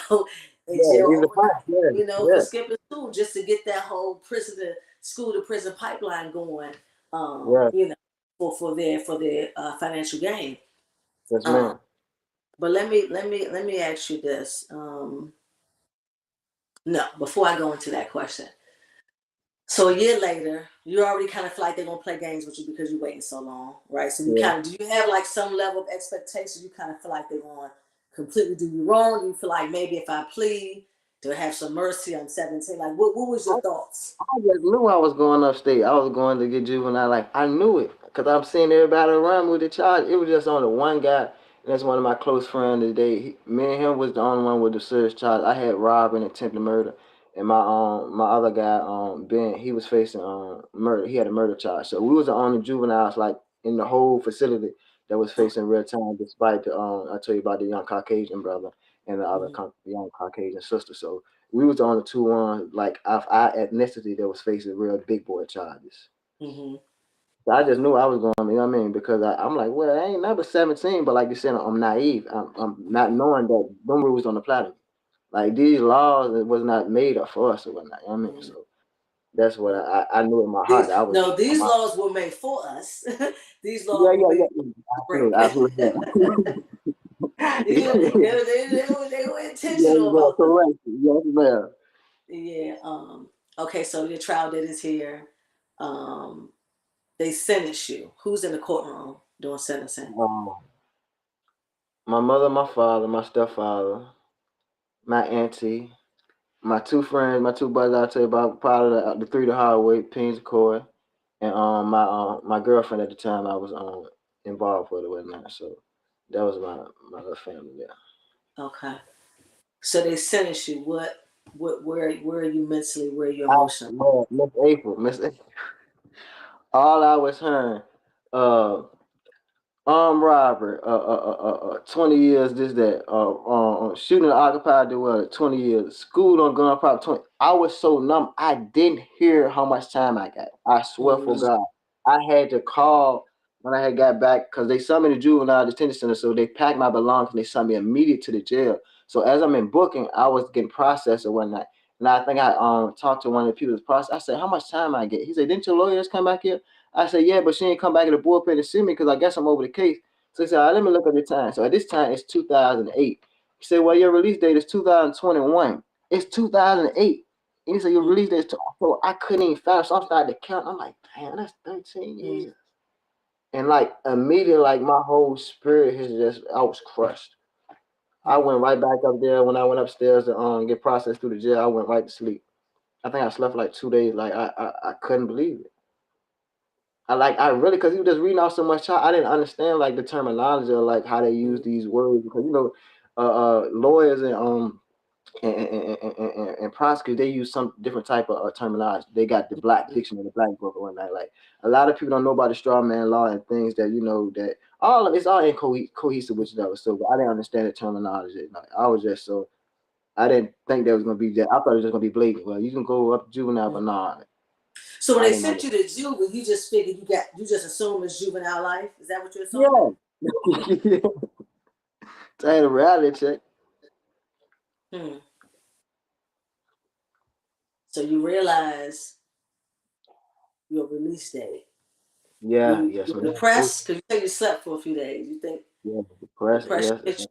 jail he's a overnight, fine. Yeah, for yeah. skipping school just to get that whole prison to school to prison pipeline going, Yeah. for their financial gain. Yes, Um, ma'am. but let me ask you this. No, before I go into that question. So a year later, you already kind of feel like they're gonna play games with you because you're waiting so long, right? So you Yeah. kind of do you have like some level of expectation? You kind of feel like they're gonna completely do you wrong. You feel like maybe if I plead, they'll have some mercy. I'm 17. Like, what was your thoughts? I just knew I was going upstate. I was going to get juvenile. Like I knew it because I'm seeing everybody around me with the charge. It was just only one guy, and that's one of my close friends today. Me and him was the only one with the serious charge. I had robbery and attempted murder, and my other guy Ben, he was facing murder. He had a murder charge. So we was the only juveniles like in the whole facility that was Okay. facing real time. Despite the I tell you about the young Caucasian brother and the other Mm-hmm. young Caucasian sister. So we was the only two ones like of our ethnicity that was facing real big boy charges. Mm-hmm. So I just knew I was going, you know what I mean? Because I'm like, well, I ain't never 17, but like you said, I'm naive. I'm not knowing that them rules on the planet. Like these laws it was not made up for us or whatnot, you know what I mean? Mm-hmm. So that's what I knew in my heart These that I was no, these my, laws were made for us. These yeah, laws were yeah, made yeah. to break. Absolutely, absolutely. They were Yes, intentional ma'am, about them. correct. Yes, ma'am. Yeah. Okay. So your trial date is here. Um, they sentence you. Who's in the courtroom doing sentencing? Um, my mother, my father, my stepfather, my auntie, my two friends, my two buddies I tell you about, probably the three the hard way, Pins Coy, and my girlfriend at the time I was involved with or whatnot. So that was my little family there. Okay. So they sentence you. Where are you mentally? Where are you I emotionally? swear, Miss April, all I was hearing, uh, armed robbery, 20 years, this, that, shooting an occupied dwelling, 20 years, school on gun prop, 20. I was so numb, I didn't hear how much time I got. I swear for Mm-hmm. God. I had to call when I had got back because they sent me to juvenile detention center, so they packed my belongings and they sent me immediate to the jail. So as I'm in booking, I was getting processed or whatnot. And I think I talked to one of the people that's process. I said, how much time I get? He said, didn't your lawyers come back here? I said, yeah, but she ain't come back to the bullpen to see me because I guess I'm over the case. So he said, all right, let me look at the time. So at this time, it's 2008. He said, well, your release date is 2021. It's 2008. And he said, your release date is so I couldn't even find it. So I'm starting to count. I'm like, damn, that's 13 Mm. years. And like immediately, like my whole spirit has just, I was crushed. I went right back up there when I went upstairs to get processed through the jail. I went right to sleep. I think I slept for like 2 days. Like I couldn't believe it. I really because he was just reading out so much. I didn't understand like the terminology or like how they use these words because lawyers and prosecutors they use some different type of terminology. They got the black dictionary, the black book, or whatnot. Like a lot of people don't know about the straw man law and things that that all it's all cohesive with each other. So I didn't understand the terminology. Like I was just so I didn't think there was gonna be that. I thought it was just gonna be blatant. Well, you can go up to juvenile, but nah, So when I they didn't know sent you to juvenile, you just figured you just assumed it's juvenile life. Is that what you're assuming? that. Yeah, I had a reality check. Hmm. So you realize your release date. Yeah, yes, You're man. depressed because you say you slept for a few days. You think Yeah, depressed. depression Yes. hit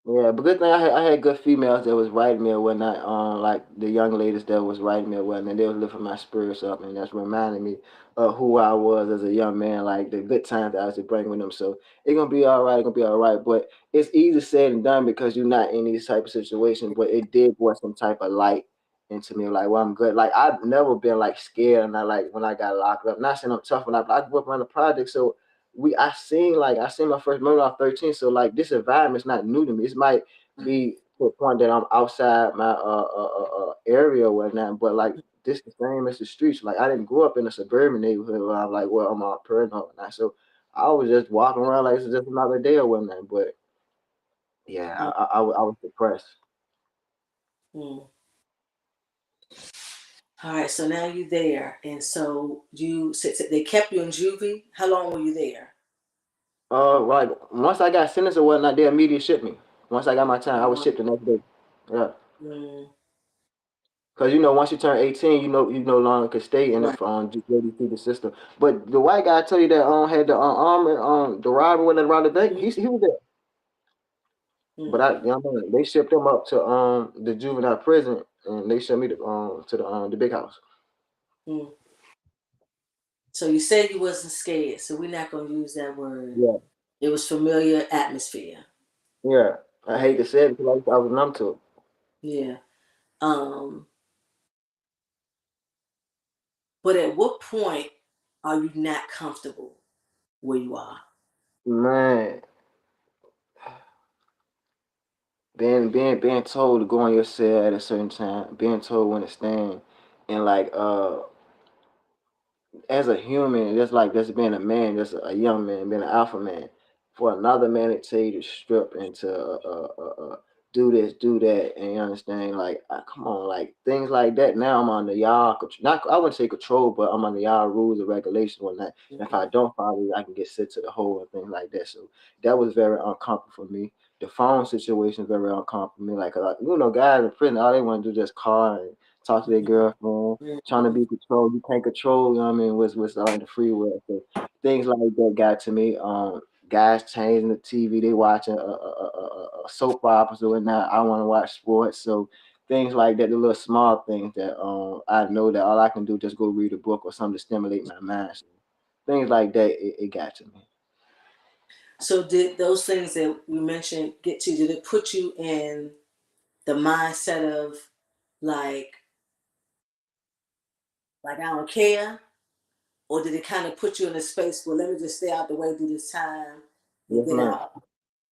Yeah, but good thing I had good females that was writing me or whatnot. Like the young ladies that was writing me or whatnot, and they was lifting my spirits up, and that's reminding me of who I was as a young man, like the good times that I was to bring with them. So it's gonna be all right. It's gonna be all right. But it's easy said and done because you're not in these type of situations. But it did bring some type of light into me, like, well, I'm good. Like I've never been like scared, and I like when I got locked up. Not saying I'm tough, when I grew up around the project, so I seen my first movie when I was 13. So like this environment's not new to me. It might be to a point that I'm outside my area or whatnot, but like this the same as the streets. Like I didn't grow up in a suburban neighborhood where I'm like, well, I'm all parent or whatnot. So I was just walking around like it's just another day or whatnot. But yeah, mm, I was depressed. mm. All right, so now you're there, and so you said they kept you in juvie. How long were you there? Like once I got sentenced or whatnot, they immediately shipped me. Once I got my time, I was Uh, shipped the next day. Yeah. mm, Because once you turn 18, you no longer could stay in the right. through the system. But the white guy I tell you that had the armor the robber when around the bank, Mm, he was there. But mm, they shipped him up to the juvenile prison and they sent me to the big house. mm. So you said you wasn't scared, so we're not gonna use that word. Yeah, It was familiar atmosphere. yeah. I hate to say it because I was numb to it. Yeah. Um, but at what point are you not comfortable where you are? Man, being told to go in your cell at a certain time, being told when to stand, and like as a human, just being a man, just a young man, being an alpha man, for another man to tell you to strip and to do this, do that, and you understand, like, come on, like things like that. Now I'm under y'all, not I wouldn't say control, but I'm under y'all rules and regulations and whatnot. And if I don't follow it, I can get sent to the hole and things like that. So that was very uncomfortable for me. The phone situation is very uncomfortable for me. Like, guys in prison, all they want to do is just call and talk to their girlfriend trying to Mhm. be controlled. You can't control, you know what I mean, what's out in the free world. So things like that got to me. Guys changing the TV, they watching soap operas or whatnot. I want to watch sports. So things like that, the little small things that I know that all I can do just go read a book or something to stimulate my mind. So things like that, it got to me. So did those things that we mentioned get to you? Did it put you in the mindset of like I don't care, or did it kind of put you in a space where let me just stay out the way, do this time, and Yes, get ma'am. out?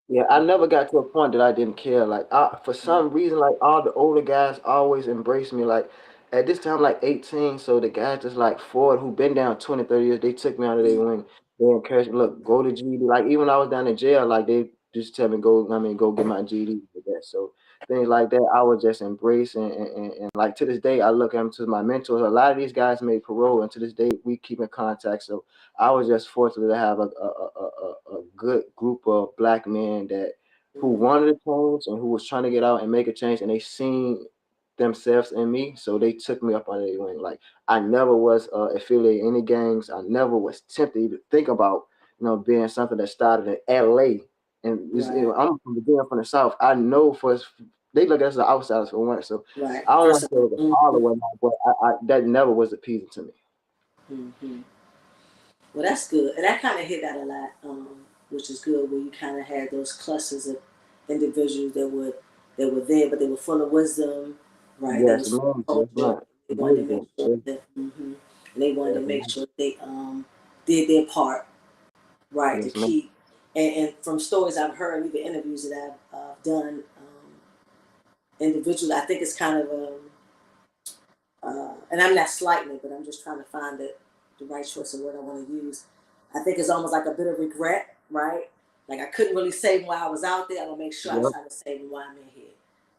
Yeah, I never got to a point that I didn't care. Like, for Mm, some reason, like all the older guys always embraced me. Like, at this time, like 18, so the guys just like Ford, who been down 20, 30 years, they took me out of their mm, wing. They encouraged me, look, go to GED. Like, even when I was down in jail, like they just tell me go get my GED for that. So things like that, I would just embrace and like to this day, I look at them to my mentors. A lot of these guys made parole, and to this day, we keep in contact. So I was just fortunate to have a good group of black men that who mm. wanted to change and who was trying to get out and make a change, and they seen themselves in me, so they took me up under their wing. Like I never was affiliated in any gangs. I never was tempted to even think about being something that started in LA. And Right. I'm from from the South. I know they look at us as outsiders for one. So Right. I don't want First to of say all. it was all or whatnot, but that never was appeasing to me. Mm-hmm. Well, that's good, and I kind of hear that a lot, which is good. Where you kind of had those clusters of individuals that were there, but they were full of wisdom, right? They Yes, was ma'am. full Yes, of culture. ma'am. They wanted to make Wisdom. sure Yes, that, and they wanted yes, to make ma'am. sure they did their part, right, to Yes, ma'am. keep. And from stories I've heard, even interviews that I've done, individuals, I think it's kind of and I'm not slighting it, but I'm just trying to find the right choice of what I want to use. I think it's almost like a bit of regret, right? Like I couldn't really save while I was out there. I'm gonna make sure I Yep. try to save while I'm in here,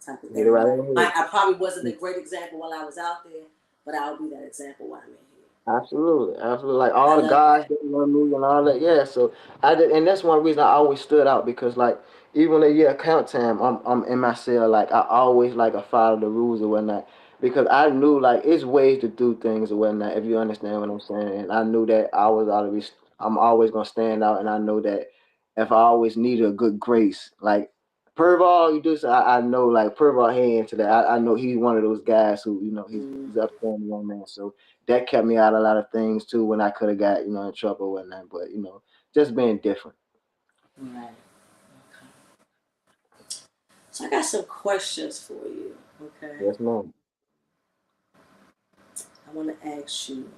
type of Get it thing, right right? in I probably wasn't a here. great example while I was out there, but I'll be that example while I'm in here. Absolutely, absolutely. Like I all the love guys that. that know me and all that. Yeah. So I did, and that's one reason I always stood out because like even when they count time, I'm in my cell. Like I always like I follow the rules or whatnot because I knew like it's ways to do things or whatnot. If you understand what I'm saying, and I knew that I'm always gonna stand out, and I know that if I always needed a good grace, like Purval, you do so I know like Purval he into that. I know he's one of those guys who he's upstanding young man. So that kept me out of a lot of things too when I could have got in trouble or whatnot. But just being different. Right. Okay. So I got some questions for you. Okay. Yes, ma'am. I want to ask you,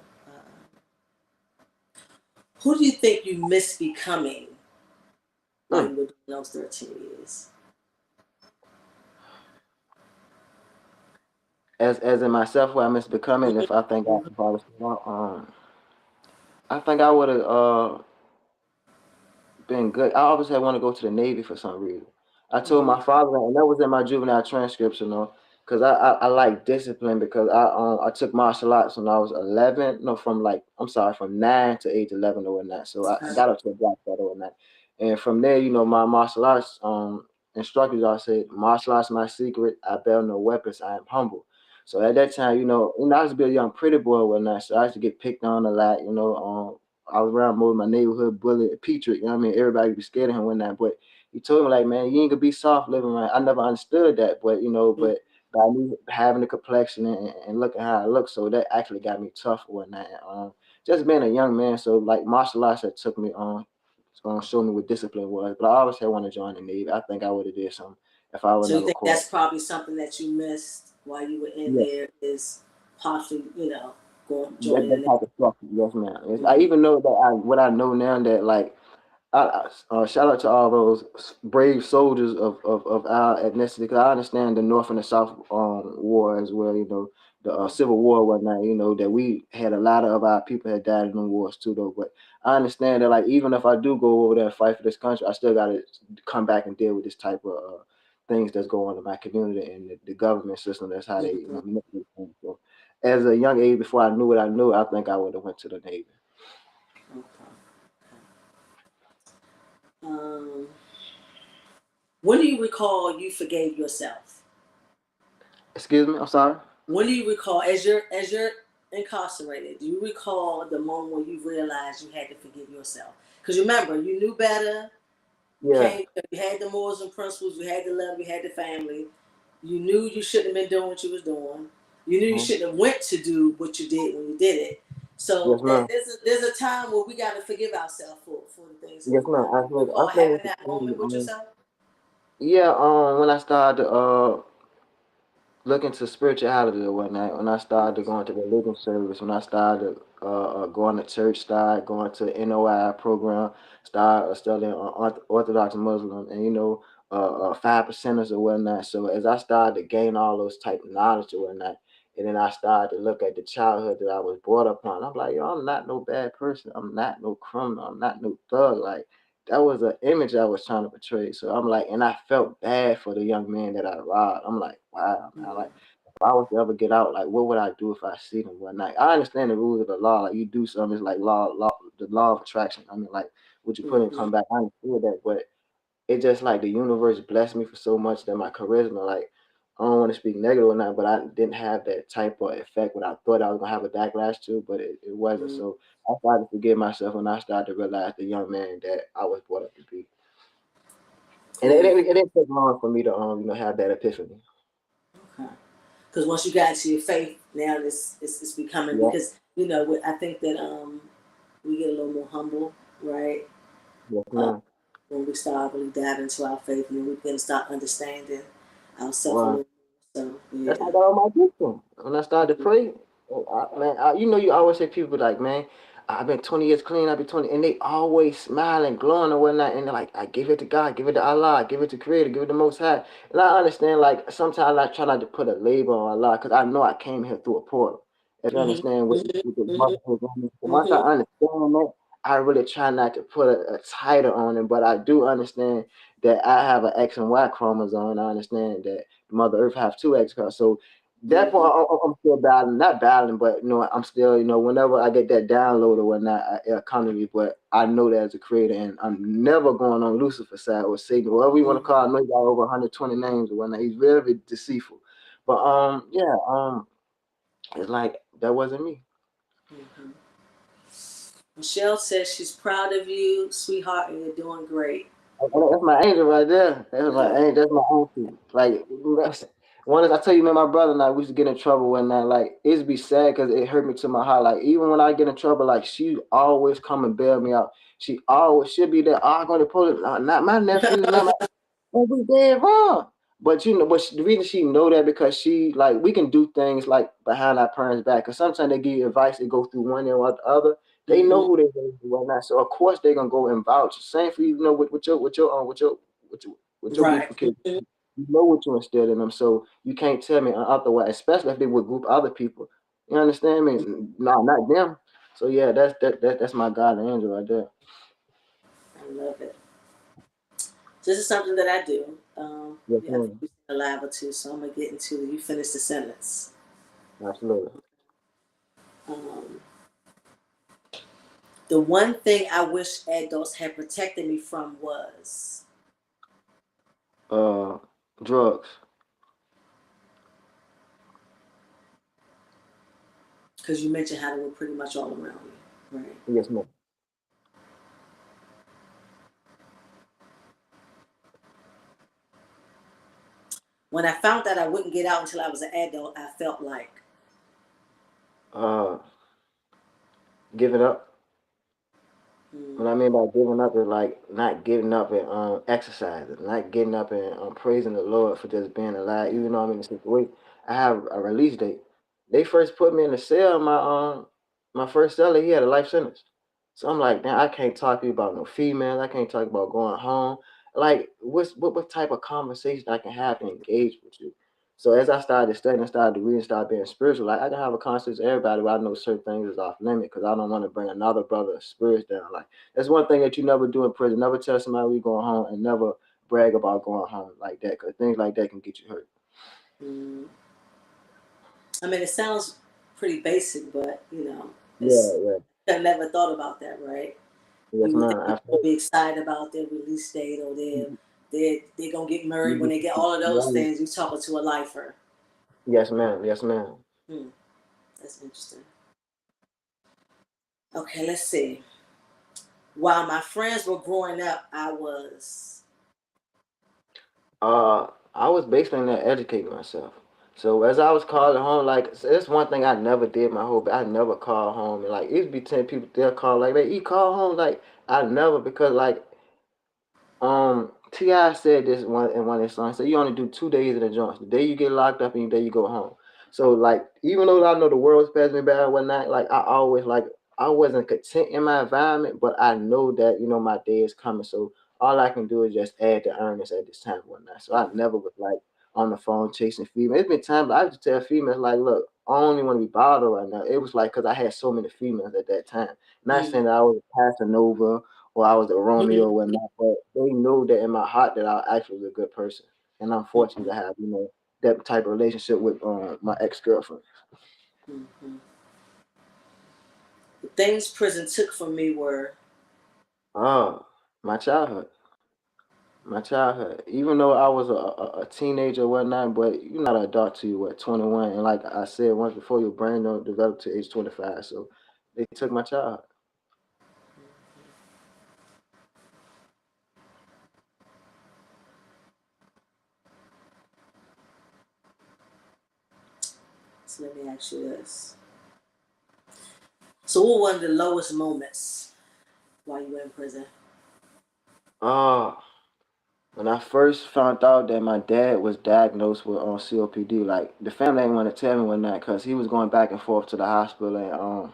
who do you think you missed becoming while Hmm. you were doing those 13 years? As in myself, where I miss becoming, if I think Mhm. if I was I think I would have been good. I always had want to go to the Navy for some reason. I told Mhm. my father that, and that was in my juvenile transcripts, because I like discipline because I took martial arts when I was 11. No, from like I'm sorry, from 9 to age 11 or whatnot. So I got up to a black belt or whatnot, and from there, my martial arts instructors all said, "Martial arts my secret. I bear no weapons. I am humble." So at that time, I used to be a young pretty boy or whatnot. So I used to get picked on a lot. I was around more with my neighborhood bully, Petrick. You know what I mean? Everybody be scared of him when that. But he told me like, man, you ain't gonna be soft living around. I never understood that, but by me having the complexion and looking how I look, so that actually got me tough or whatnot. Just being a young man, so like martial arts that took me on, it's gonna show me what discipline was. But I always had wanted to join the Navy. I think I would have did something if I would So you never think quit. that's probably something that you missed while you were in Yeah, there is possibly, going that, joining that the type of stuff. Yes, man. I Navy. even know that what I know now that like shout out to all those brave soldiers of our ethnicity. Because I understand the North and the South war as well. The Civil War, and whatnot. That we had a lot of our people had died in the wars too, though. But I understand that, like, even if I do go over there and fight for this country, I still got to come back and deal with this type of things that's going on in my community and the government system. That's how they Mhm. manipulate things. So, as a young age, before I knew what I knew, I think I would have went to the Navy. Okay. Um, when do you recall you forgave yourself? Excuse me, I'm sorry. When do you recall, as you're incarcerated, do you recall the moment when you realized you had to forgive yourself? Because remember, you knew better. You Yeah. came, you had the morals and principles, you had the love, you had the family. You knew you shouldn't have been doing what you was doing. You knew you Mhm. shouldn't have went to do what you did when you did it. So Yes, ma'am. there's a time where we got to forgive ourselves for the things that Yes, we've ma'am. done. I Do you think recall it's having the that same. moment with yourself? Yeah. When I started look into spirituality or whatnot. When I started going to religion service, when I started going to church, started going to the NOI program, started studying Orthodox Muslim, and five percenters or whatnot. So as I started to gain all those type of knowledge or whatnot, and then I started to look at the childhood that I was brought up on. I'm like, yo, I'm not no bad person. I'm not no criminal. I'm not no thug. Like that was an image I was trying to portray. So I'm like, and I felt bad for the young man that I robbed. I'm like, wow, man. Like, if I was to ever get out, like, what would I do if I see them one night? I understand the rules of the law. Like, you do something, it's like the law of attraction. I mean, like, what you put in, Mm-hmm. come back. I understood that, but it just like the universe blessed me for so much that my charisma, like. I don't want to speak negative or not, but I didn't have that type of effect what I thought I was gonna have a backlash to, but it wasn't. Mm-hmm. So I started to forgive myself when I started to realize the young man that I was brought up to be. And Good. it didn't take long for me to have that epiphany. Okay. Because once you got into your faith, now it's becoming, Yeah, because I think that we get a little more humble, right? yes, Uh, ma'am. when we start really diving into our faith, and then we can start understanding ourselves a Wow. little more. So That's how I yeah. got all my gifts from. When I started to Mhm. pray, you always say people like, man, I've been 20 years clean, I've been 20, and they always smiling, glowing and whatnot, and they're like, I give it to God, give it to Allah, give it to Creator, give it to Most High. And I understand, like, sometimes I try not to put a label on Allah, because I know I came here through a portal. If you Mhm. understand Mhm. what the Mhm. motherhood means. But once I Mhm. understand that, I really try not to put a title on it, but I do understand that I have an X and Y chromosome. I understand that Mother Earth have two X chromosomes. So therefore, Mhm. I'm still battling, not battling, but I'm still, whenever I get that download or whatnot, it'll come to me. But I know that as a creator, and I'm never going on Lucifer's side or Satan, whatever you want to Mhm. call it. I know he got over 120 names or whatnot. He's very deceitful. But yeah, it's like that wasn't me. Mhm. Michelle says she's proud of you, sweetheart, and you're doing great. That's my angel right there. That's my Yeah. angel. That's my auntie. Like one is, I tell you, man, my brother and I we used to get in trouble when that. Like it used to be sad because it hurt me to my heart. Like even when I get in trouble, like she always come and bail me out. She'll be there. Oh, I'm going to pull it. Not my nephew. Not my and we dead wrong. But the reason she know that because she like we can do things like behind our parents' back. Cause sometimes they give you advice, they go through one and the other. They know Mhm. who they are and whatnot. So of course they're gonna go and vouch. Same for you, with your Right. beautiful kids. You know what you instilled in them. So you can't tell me otherwise, especially if they would group other people. You understand me? No, not them. So yeah, that's my God and angel right there. I love it. This is something that I do. Yes, Yeah, I think ma'am. we said a live or two, so I'm gonna get into it. You finish the sentence. Absolutely. Um, the one thing I wish adults had protected me from was, Uh drugs. because you mentioned how they were pretty much all around you, right? Yes, ma'am. When I found that I wouldn't get out until I was an adult, I felt like, Uh, giving up. What mm, I mean by giving up is like not getting up and exercising, not getting up and praising the Lord for just being alive. Even though I'm in a situation, I have a release date. They first put me in the cell. My first seller, he had a life sentence. So I'm like, man, I can't talk to you about no females. I can't talk about going home. Like, what type of conversation I can have to engage with you? So as I started studying, started to read, and started being spiritual, like I can have a conversation with everybody, but I know certain things is off limit because I don't want to bring another brother's spirits down. Like that's one thing that you never do in prison. Never tell somebody we going home and never brag about going home like that because things like that can get you hurt. mm. I mean, it sounds pretty basic, but Yeah, it's yeah. I never thought about that, right? Yes, You would think ma'am. people would Absolutely. be excited about their release date, or they're gonna get married when they get all of those Right. things. You talking to a lifer. Yes, ma'am. Yes, ma'am. Hmm, that's interesting. Okay, let's see. While my friends were growing up, I was. I was basically not educating myself. So as I was calling home, like that's one thing I never did my whole. I never called home, and like it would be 10 people they'll call like they call home like I never because like Ti said this one in one of his songs. So you only do 2 days in the joints. The day you get locked up and the day you go home. So like even though I know the world's passing me by and whatnot, like I always like I wasn't content in my environment, but I know that my day is coming. So all I can do is just add the earnings at this time and whatnot. So I never was like on the phone chasing females. It's been times I used to tell females like, look, I only want to be bothered right now. It was like because I had so many females at that time. Not Mm, saying that I was passing over or I was a Romeo mhm, or whatnot, but they know that in my heart that I actually was a good person. And I'm fortunate mhm, to have, that type of relationship with my ex girlfriend. mhm. The things prison took from me were. Oh, my childhood. My childhood, even though I was a teenager or whatnot, but you're not an adult till you what 21, and like I said once before, your brain don't develop to age 25. So they took my childhood. So let me ask you this. So what were one of the lowest moments while you were in prison? Oh, when I first found out that my dad was diagnosed with COPD, like the family didn't want to tell me one night because he was going back and forth to the hospital, and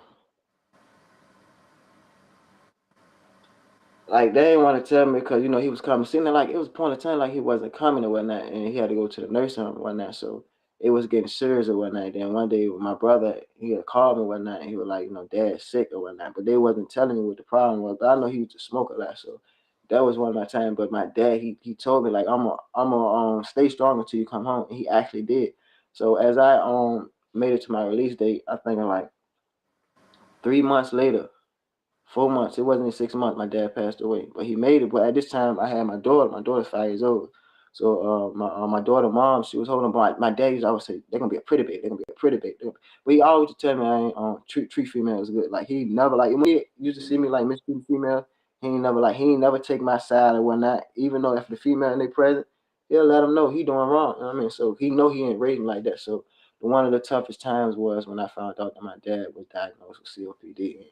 like they didn't want to tell me because he was coming. Seeming like it was a point of time like he wasn't coming or whatnot, and he had to go to the nursing home and whatnot. So it was getting serious or whatnot. Then one day my brother he had called me one night and he was like, Dad's sick or whatnot. But they wasn't telling me what the problem was. But I know he used to smoke a lot, so that was one of my time. But my dad he told me like I'm a stay strong until you come home. And he actually did. So as I made it to my release date, I think like 3 months later. 4 months. It wasn't even 6 months. My dad passed away, but he made it. But at this time, I had my daughter. My daughter's 5 years old. So my daughter mom, she was holding. But my dad used to always say they're gonna be a pretty baby. They're gonna be a pretty baby. But he always used to tell me I ain't treat females good. Like he never like when he used to see me like mistreating female. He ain't never take my side or whatnot. Even though if the female in their present, he'll let them know he doing wrong. You know what I mean, so he know he ain't raising like that. So one of the toughest times was when I found out that my dad was diagnosed with COPD.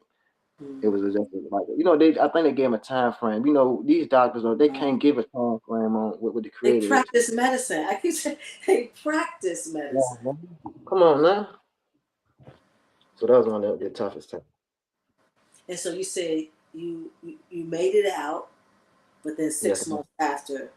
It Mm. was just like they. I think they gave him a time frame. These doctors they Right. can't give a time frame on what the They creator is. practice medicine. I keep saying they practice Yeah, medicine. man. Come on now. So that was one of the toughest times. And so you said you made it out, but then Yes, six man. months after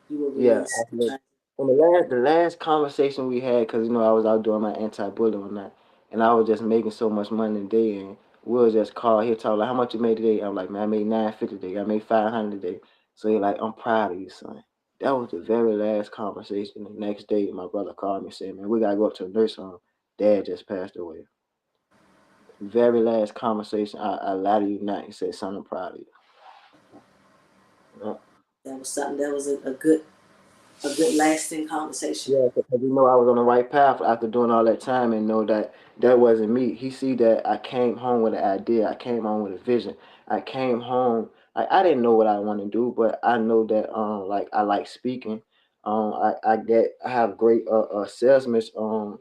you were Yeah. released. And the last conversation we had, because I was out doing my anti-bullying on that, and I was just making so much money a day, and Will just called. He'll talk like, "How much you made today?" I'm like, "Man, I made 950 today. I made 500 today." So he like, "I'm proud of you, son." That was the very last conversation. The next day, my brother called me and said, "Man, we gotta go up to the nurse home. Dad just passed away." Very last conversation, I lie to you not. He said, "Son, I'm proud of you." Yeah. That was something that was a good lasting conversation. Yeah, because I was on the right path after doing all that time and know that that wasn't me. He see that I came home with an idea. I came home with a vision. I came home. I didn't know what I want to do, but I know that like I like speaking. I have great salesman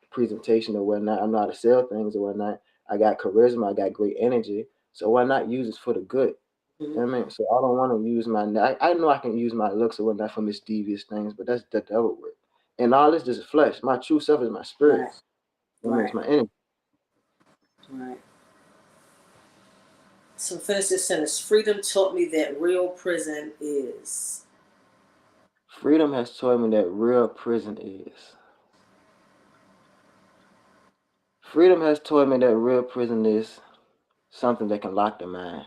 presentation or whatnot. I know how to sell things or whatnot. I got charisma. I got great energy. So why not use it for the good? Mm-hmm. You know what I mean? So I don't want to use I know I can use my looks or whatnot for misdevious things, but that's the devil work. And all this is flesh. My true self is my spirit. Right, I mean, it's right, my energy. right. So finish this sentence. Freedom taught me that real prison is. Freedom has taught me that real prison is. Freedom has taught me that real prison is something that can lock the mind.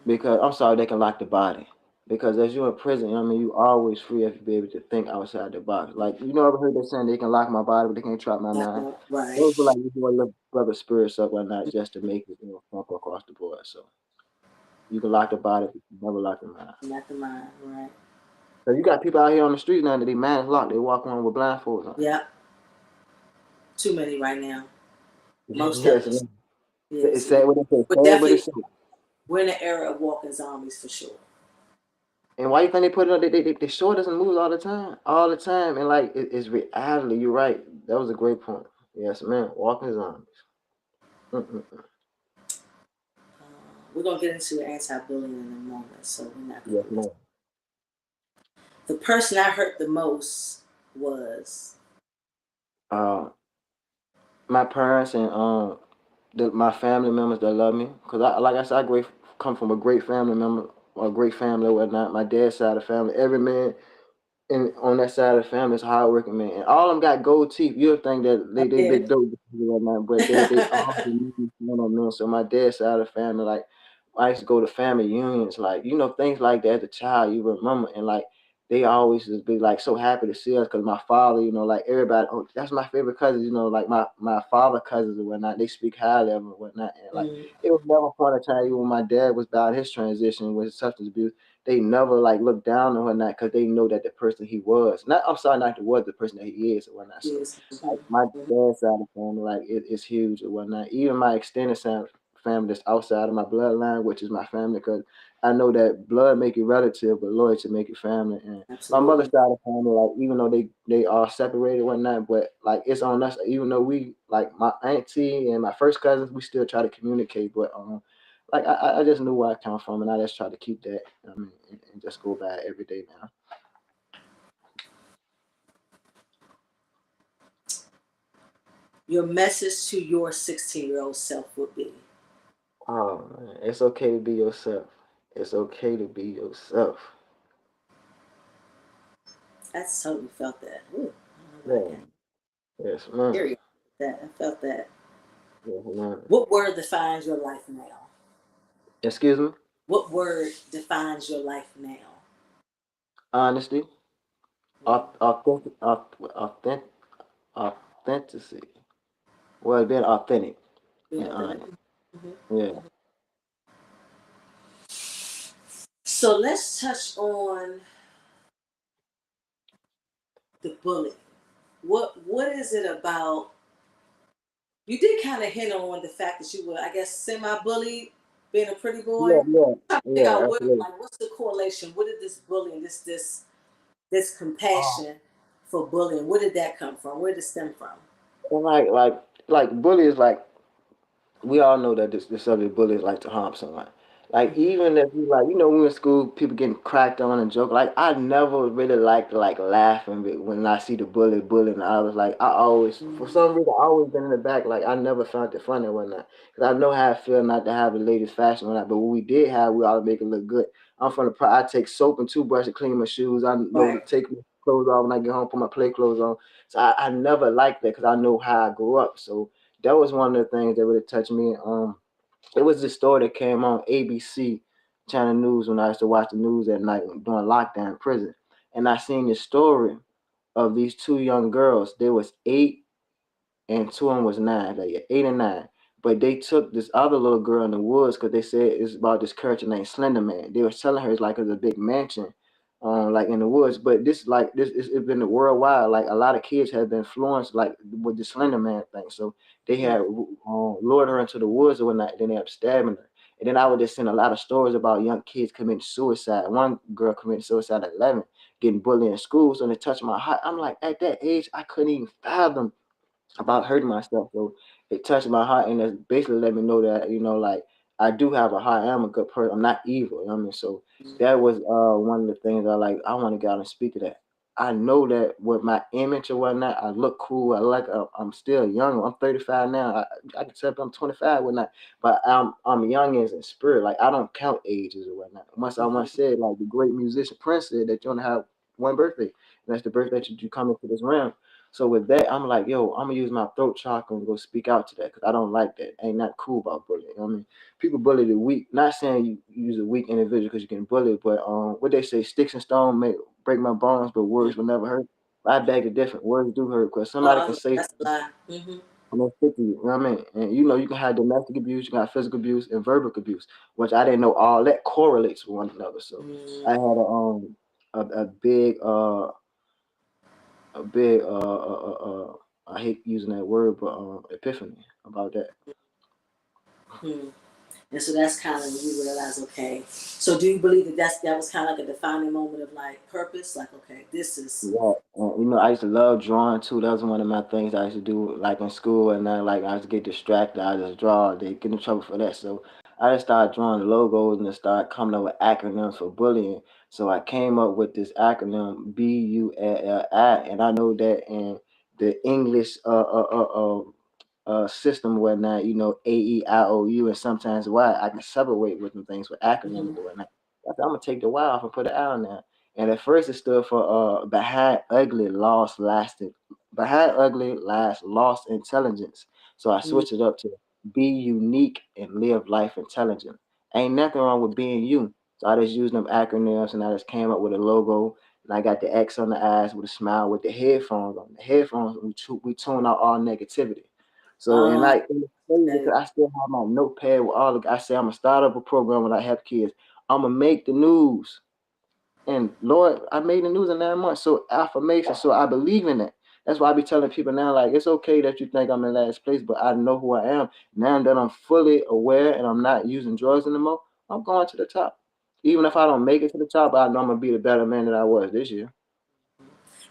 Because I'm sorry, they can lock the body. Because as you're in prison, you always free if you be able to think outside the box. Like ever heard that saying they can lock my body, but they can't trap my mind. Right. Those were like you want to lift brother spirits up or not just to make it, bump across the board. So you can lock the body, but you can never lock the mind. Not the mind. Right. So you got people out here on the street now that their mind is locked. They walk around with blindfolds on. Yep. Too many right now. Most of Yes, us. man. It's Yes. sad what they say. We're Sad, but definitely it's sad. we're in the era of walking zombies for sure. And why you think they put it on? The show doesn't move all the time, all the time, and like it's reality. You're right. That was a great point. Yes, man. Walking zombies. Mm-mm. We're gonna get into anti-bullying in a moment, so we're not Yes, gonna. man. The person I hurt the most was. Uh, my parents and my family members that love me, cause like I said, come from a great family member, a great family or whatnot. My dad's side of the family, every man and on that side of the family is hardworking man. And all of them got gold teeth. You'll think that they Yeah. dope or whatnot, but they all man. So my dad's side of the family, like I used to go to family unions, like things like that as a child you remember, and like they always just be like so happy to see us because my father, like everybody, oh, that's my favorite cousins, like my father cousins and whatnot. They speak highly of him and whatnot, and like Mm, it was never a point of time even when my dad was about his transition with substance abuse. They never like looked down on whatnot because they know that the person he was, not I'm sorry, not the was the person that he is or whatnot. So yes. like my dad's side of the family, like it's huge or whatnot. Even my extended family that's outside of my bloodline, which is my family, because I know that blood make you relative, but loyalty make you family. And my mother's Absolutely. side of the family, like even though they are separated and whatnot, but like it's on us. Even though we like my auntie and my first cousins, we still try to communicate. But like I just knew where I come from, and I just try to keep that. I mean, and just go by it every day now. Your message to your 16-year-old self would be. Oh man, it's okay to be yourself. It's okay to be yourself. I totally felt that. Ooh, I don't know why I Yeah. got Yes, man. teary. That I felt that. Yes, man. What word defines your life now? Excuse me. What word defines your life now? Honesty, Mm, authentic, authenticity. Well, being authentic being and authentic. honest. Hmm. Yeah. So let's touch on the bullying. What is it about? You did kind of hint on the fact that you were, I guess, semi-bullied, being a pretty Yeah, boy. yeah, Figure yeah, out absolutely. what's the correlation? What did this bullying, this Oh. compassion for bullying, where did that come from? Where did it stem from? And like bully is like we all know that this subject bullies like to harm someone. Like Mm-hmm. even if you like, when in school, people getting cracked on and joke. Like I never really like to like laughing when I see the bullying. I was like, I always for Mm-hmm. some reason I always been in the back. Like I never found it funny or whatnot. Cause I know how I feel not to have the latest fashion or whatnot. But what we did have, we ought to make it look good. I'm from the I take soap and toothbrush to clean my shoes. I know to Right. take my clothes off when I get home, put my play clothes on. So I never liked that because I know how I grew up. So that was one of the things that really touched me. It was this story that came on ABC Channel News when I used to watch the news at night during lockdown in prison, and I seen this story of these two young girls. There was 8 and two of them was 9, like 8 and 9. But they took this other little girl in the woods because they said it's about this character named Slender Man. They was telling her it's like it's a big mansion, like in the woods. But it's been worldwide. Like a lot of kids have been influenced like with the Slender Man thing. So they had lured her into the woods or whatnot. Then they ended up stabbing her. And then I would just send a lot of stories about young kids committing suicide. One girl committed suicide at 11, getting bullied in school. So it touched my heart. I'm like, at that age, I couldn't even fathom about hurting myself. So it touched my heart and it basically let me know that, like I do have a heart. I am a good person. I'm not evil. You know what I mean? So that was one of the things I want to get out and speak to that. I know that with my image or whatnot, I look cool. I'm still young. I'm 35 now. I can tell if I'm 25 whatnot, but I'm young as in spirit. Like I don't count ages or whatnot. Once Mm-hmm. said like the great musician Prince said that you only have one birthday, and that's the birthday that you come into this realm. So with that, I'm like, yo, I'm gonna use my throat chakra and go speak out to that because I don't like that. Ain't not cool about bullying. I mean, people bully the weak. Not saying you use a weak individual because you can bully, but what they say, sticks and stone may break my bones, but words will never hurt. I beg to different. Words do hurt because somebody can say That's a lie. Mm-hmm. I'm gonna stick to you. You know what I mean? And you can have domestic abuse, you can have physical abuse and verbal abuse, which I didn't know all that correlates with one another. So I had a big a big I hate using that word, but epiphany about that. Mm-hmm. And so that's kind of when you realize, okay. So do you believe that that was kind of like a defining moment of like purpose? Like, okay, this is. Yeah, and I used to love drawing too. That was one of my things I used to do, like in school, and then like I used to get distracted. I just draw. They get in trouble for that. So I just started drawing the logos and then started coming up with acronyms for bullying. So I came up with this acronym BULLI, and I know that in the English system and whatnot, AEIOU and sometimes Y, I can separate with them things with Mm-hmm. acronyms and whatnot. I said, I'm gonna take the Y off and put it out there. And at first it stood for behind ugly last lost intelligence. So I switched it up to be unique and live life intelligent. Ain't nothing wrong with being you. So I just used them acronyms and I just came up with a logo. and I got the X on the eyes with a smile with the headphones on. The headphones, we tune out all negativity. So, and Uh, like, it's crazy that is, because I still have my notepad with all the, I say I'm gonna start up a program when I have kids. I'm gonna make the news. And Lord, I made the news in 9 months. So affirmation. So I believe in that. That's why I be telling people now, like, it's okay that you think I'm in last place, but I know who I am. Now that I'm fully aware and I'm not using drugs anymore, I'm going to the top. Even if I don't make it to the top, I know I'm gonna be the better man that I was this year.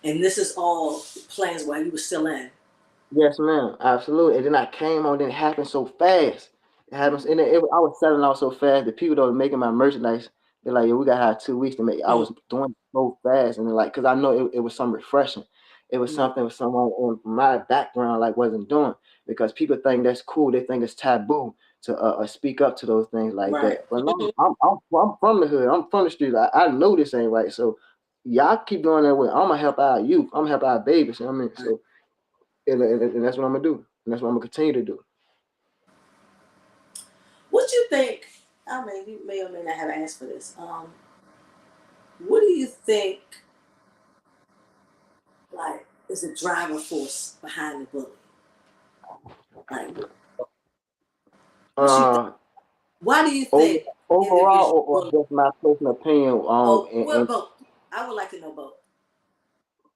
and this is all plans while you were still in. Yes, ma'am. Absolutely. And then I came on, then it happened so fast. It happens, and I was selling out so fast. The people that were making my merchandise, they're like, "Yo, we got to have 2 weeks to make." I Mm, was doing it so fast, and they're like, because I know it was some refreshing. It was mm, something with someone on my background like wasn't doing, because people think that's cool. They think it's taboo to speak up to those things like right. that. But no, I'm from the hood. I'm from the street. I know this ain't right. So y'all keep doing that way. I'm gonna help our youth. I'm gonna help our babies. You know what I mean? Right. So and that's what I'm gonna do, and that's what I'm gonna continue to do. What you think? I mean, you may or may not have asked for this. What do you think? Like, is the driving force behind the bully? Like, what you think? Uh, Why do you over, think overall, individual or bully? just my personal opinion Oh, well, and both. I would like to know both.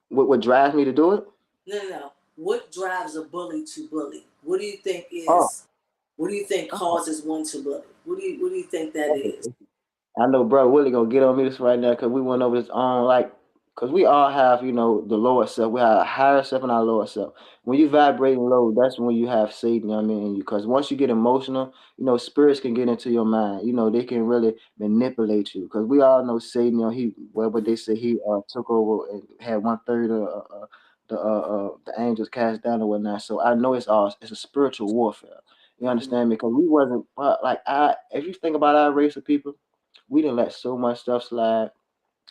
what drives me to do it? No, no, no. What drives a bully to bully? What do you think Oh, is? What do you think causes one to bully? What do you think that is? okay. I know, bro. Willie gonna get on me this right now because we went over this on like, because we all have, the lower self. We have a higher self and our lower self. When you vibrating low, that's when you have Satan. You know what I mean, because once you get emotional, spirits can get into your mind. They can really manipulate you. Because we all know Satan. He what they say he took over and had 1/3 of the angels cast down or whatnot. So I know it's a spiritual warfare. You Mm-hmm. understand me? Because we wasn't like if you think about our race of people, we didn't let so much stuff slide.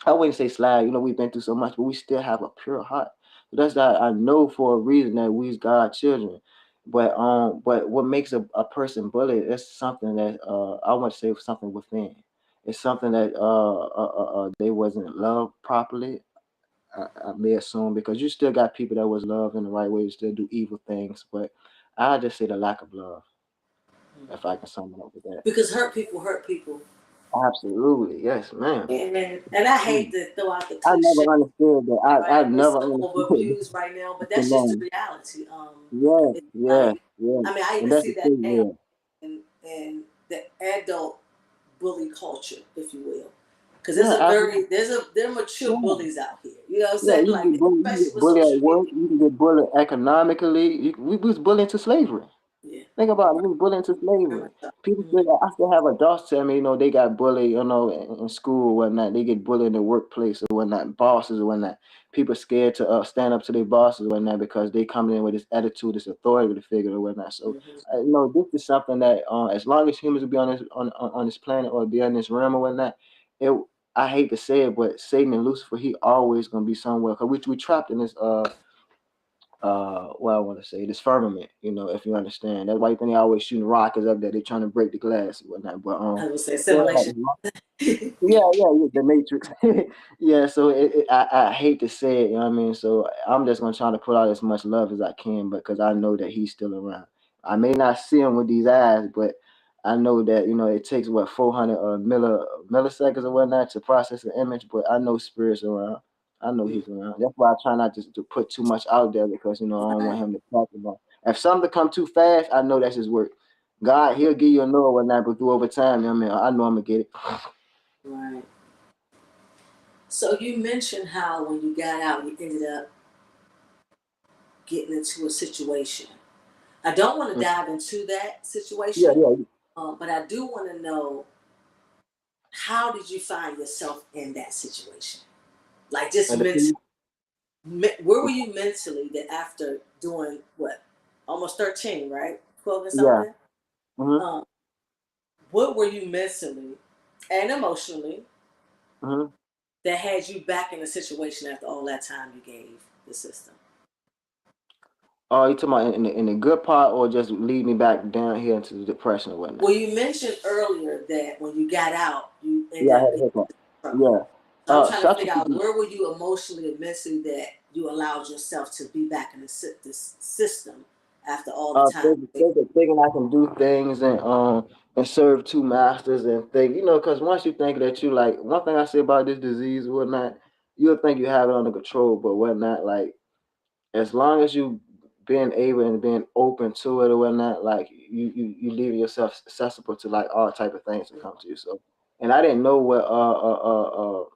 I wouldn't say slide, we've been through so much, but we still have a pure heart. So that's that I know for a reason that we's God's children. But what makes a person bully is something that I want to say something within. It's something that they wasn't loved properly. I may assume because you still got people that was loved in the right way, still do evil things, but I just say the lack of love, if I can sum it up with that. Because hurt people, Absolutely, yes, ma'am. and I hate to throw out the I cliche, never understood that. I right? It's never so understood overabused right now, but the that's just the name. reality. Yeah, It's yeah, like, yeah. I mean, I And even that's see the that thing, now yeah. in the adult bully culture, if you will, because Yeah, absolutely. there are mature Yeah. bullies out here. You know what I'm Yeah, saying? Like, you can especially get with bullied at social work, media. you can get bullied economically. We was bullied into slavery. Yeah, Think about it. We was bullied into very slavery. much so. People Mhm. still, I still have adults tell me, they got bullied, in school or whatnot. They get bullied in the workplace or whatnot, bosses or whatnot. People scared to stand up to their bosses or whatnot because they coming in with this attitude, this authority figure or whatnot. So, Mhm. this is something that, as long as humans will be on this on this planet or be on this realm or whatnot, it. I hate to say it, but Satan and Lucifer, he always gonna be somewhere because we trapped in this what I want to say, this firmament, if you understand. That's why you think they always shooting rockets up there, they trying to break the glass and whatnot. But I would say yeah, simulation. yeah, the Matrix. Yeah, so I hate to say it, you know what I mean? So I'm just gonna try to put out as much love as I can because I know that he's still around. I may not see him with these eyes, but I know that it takes what 400 milliseconds or whatnot to process an image, but I know spirits around. I know he's around. That's why I try not to put too much out there because I don't want Right, him to talk about. If something come too fast, I know that's his work. God, he'll give you a no or whatnot, but through over time, you know what I mean, I know I'm gonna get it. right. So you mentioned how when you got out, you ended up getting into a situation. I don't want to Mm. dive into that Yeah, situation, yeah. but I do want to know, how did you find yourself in that situation? Like, just And the mentally, police, where were you mentally that after doing what, almost 13, right? 12 and yeah. something? Mm-hmm. Um, what were you mentally and emotionally Mm-hmm. that had you back in the situation after all that time you gave the system? Oh, you talking about in the good part or just lead me back down here into the depression or Well, whatnot? you mentioned earlier that when you got out, you ended Yeah, I up had a getting hiccup. into trouble. Yeah. I'm trying to figure Substance out abuse. where were you emotionally and mentally that you allowed yourself to be back in this system after all the time. Thinking I can do things and serve two masters and think, you know, because once you think that you like one thing I say about this disease or whatnot, you'll think you have it under control, but whatnot, like as long as you being able and being open to it or whatnot, like you leave yourself accessible to like all type of things that come to you. So, and I didn't know what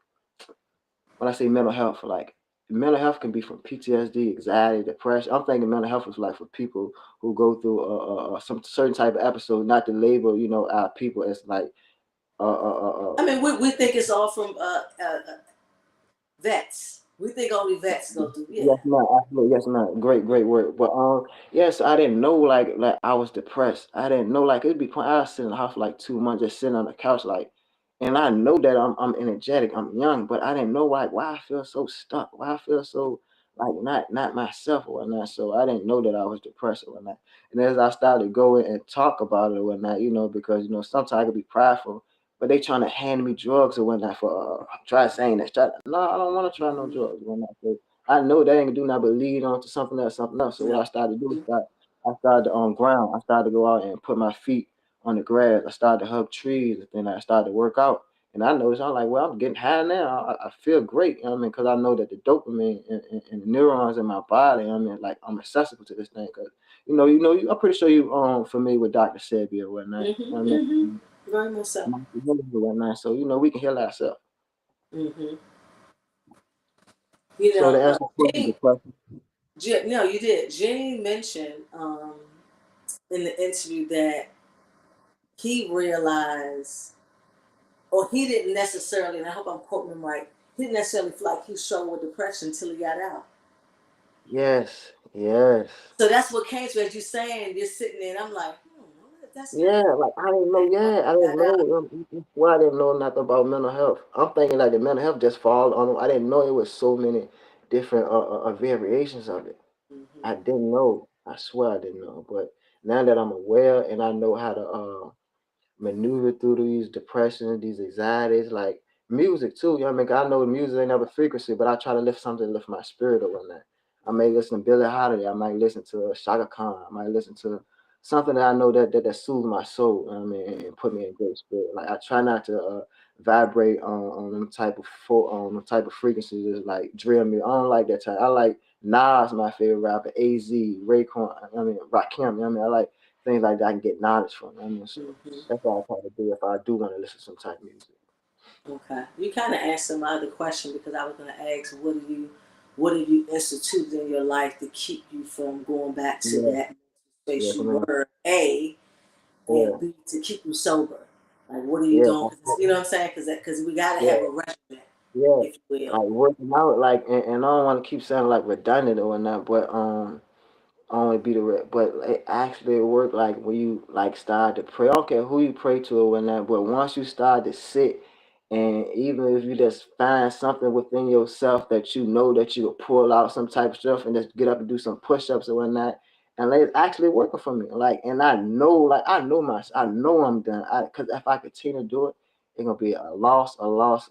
when I say mental health, like mental health can be from PTSD, anxiety, depression. I'm thinking mental health is like for people who go through some certain type of episode, not to label, you know, our people as like I mean, we think it's all from vets. We think only vets go through. Yeah. Yes, ma'am. Absolutely. Yes, ma'am. Great work. But yes, I didn't know like I was depressed. I didn't know like it'd be point. I was sitting in the house for like 2 months, just sitting on the couch, like, and I know that I'm energetic, I'm young, but I didn't know like why I feel so stuck, why I feel so like not myself or whatnot. So I didn't know that I was depressed or whatnot. And as I started going and talk about it or whatnot, you know, because you know sometimes I could be prideful, but they trying to hand me drugs or whatnot for try saying that. No, I don't want to try no drugs or whatnot. So I know that ain't gonna do nothing but lead on to something else, something else. So what I started to do is I started to ground. I started to go out and put my feet on the grass. I started to hug trees, and then I started to work out. And I noticed I'm like, well, I'm getting high now. I feel great. You know what I mean, because I know that the dopamine and the neurons in my body. I mean, like I'm accessible to this thing. Cause I'm pretty sure you familiar with Dr. Sebi or whatnot. You know what I mean, Very much so. whatnot. So we can heal ourselves. hmm You So know, to answer the question, No, you did. Jenny mentioned in the interview that he realized, or he didn't necessarily, and I hope I'm quoting him right, he didn't necessarily feel like he struggled with depression until he got out. yes. So that's what came to as you saying, you're sitting there, and I'm like, that's kind Yeah, like I didn't know. of Yeah, I didn't got out. know. Well, I didn't know nothing about mental health. I'm thinking like the mental health just fall on. I didn't know it was so many different variations of it. I Mm-hmm. didn't know. I swear I didn't know. But now that I'm aware and I know how to maneuver through these depressions, these anxieties, like music too. You know what I mean? 'Cause I know the music ain't never frequency, but I try to lift something to lift my spirit or whatnot. I may listen to Billie Holiday. I might listen to Shaka Khan. I might listen to something that I know that soothes my soul. You know what I mean, and put me in great spirit. Like I try not to vibrate on them type of on the type of frequencies that's like drill me. I don't like that type. I like Nas, my favorite rapper, AZ, Raekwon. I mean Rakim. You know what I mean, I like things like that I can get knowledge from. You know what I mean, so. Mm-hmm. That's what I try to do if I do want to listen to some type of music. Okay, you kind of answered my other question because I was going to ask, what have you instituted in your life to keep you from going back to Yeah, that space yes, you man. were, A, and Yeah, B, to keep you sober? Like, what are you yeah, doing? 'Cause, you know what I'm saying? Because we got to yeah, have a regimen, yeah. if you will. Like working out, like, and I don't want to keep sounding like redundant or whatnot, but only be the but it actually work like when you like start to pray. I don't care who you pray to or whatnot, but once you start to sit and even if you just find something within yourself that you know that you will pull out some type of stuff and just get up and do some push-ups or whatnot, and like, it's actually working for me. Like, and I know I'm done. Because if I continue to do it, it's gonna be a loss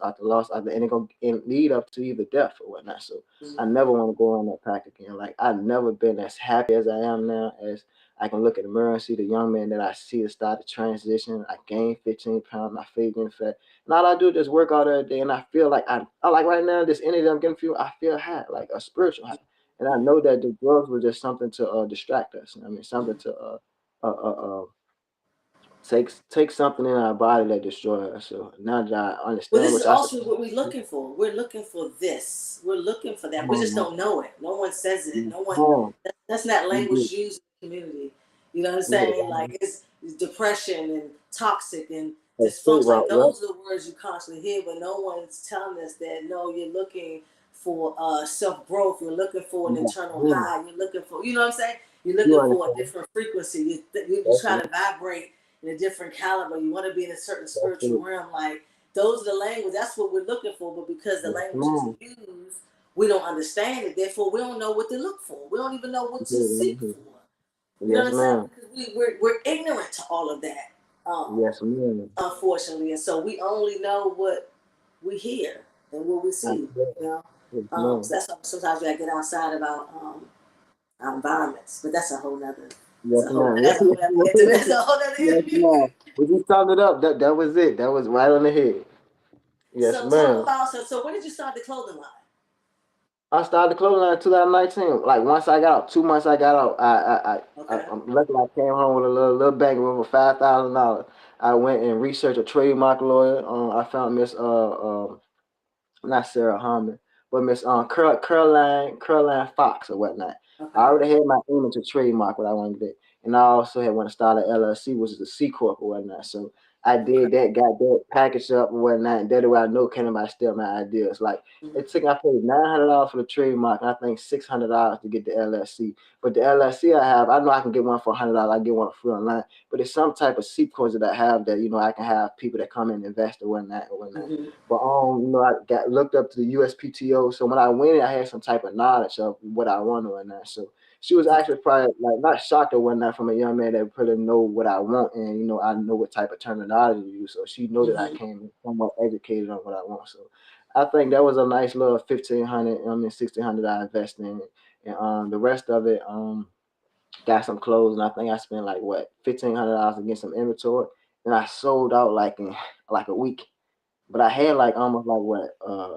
after loss after, and it lead up to either death or whatnot. So I Mm-hmm. never want to go on that path again. Like I've never been as happy as I am now. As I can look in the mirror and see the young man that I see that started to transition. I gained 15 pounds. My face getting fat. And all I do is just work out every day, and I feel like I like right now this energy I'm getting from I feel high, like a spiritual high. And I know that the drugs were just something to distract us. I mean, something to uh, uh, uh, take something in our body that destroys us. So now that I Well, understand, this is which I said, also what we're looking for. We're looking for this. We're looking for that. We just don't know it. No one says it. No one. That's not language used in the community. You know what I'm saying? Like it's depression and toxic and dysfunction. Like those are the words you constantly hear, but no one's telling us that. No, you're looking for self growth. You're looking for an internal high. You're looking for. You know what I'm saying? You're you looking for a understand. different frequency. You That's try to vibrate in a different caliber. You want to be in a certain spiritual it. realm. Like those are the language. That's what we're looking for. But because the Yes, language isn't ma'am. used, we don't understand it. Therefore, we don't know what to look for. We don't even know what to seek for. You know Yes, what I'm saying? ma'am. Because we're ignorant to all of that, Yes, ma'am. unfortunately. And so we only know what we hear. and what we see. Absolutely. You know, Yes, ma'am. so that's why sometimes we gotta get outside about our environments. But that's a whole nother. Yes, ma'am. That's a whole nother interview. That's a whole nother Yes, interview. ma'am. When you summed it up, that was it. That was right on the head. Yes, So talk ma'am. about so when did you start the clothing line? I started the clothing line in 2019. Like once I got out, 2 months I got out, Okay. I'm lucky I came home with a little bank of over $5,000. I went and researched a trademark lawyer. I found Miss not Sarah Harmon, but Miss Caroline Fox or whatnot. I Okay. already had my image to trademark what I wanted to do. And I also had wanted to start an LLC, which is a C Corp or whatnot. So I Okay. did that, got that packaged up and whatnot, and that way I know can nobody steal my ideas. Like I paid $900 for the trademark and I think $600 to get the LLC. But the LLC I have, I know I can get one for $100, I get one free online. But it's some type of C course that I have that, I can have people that come in and invest or whatnot or whatnot. Mm-hmm. But I got looked up to the USPTO. So when I went in, I had some type of knowledge of what I wanted or not. So she was actually probably like not shocked or whatnot from a young man that probably know what I want and I know what type of terminology to use. So she know that I Mm-hmm. came somewhat educated on what I want. So I think that was a nice little 1,500, 1,600 I invested in it. And the rest of it got some clothes and I think I spent like what $1,500 to get some inventory. And I sold out like in like a week. But I had like almost like what,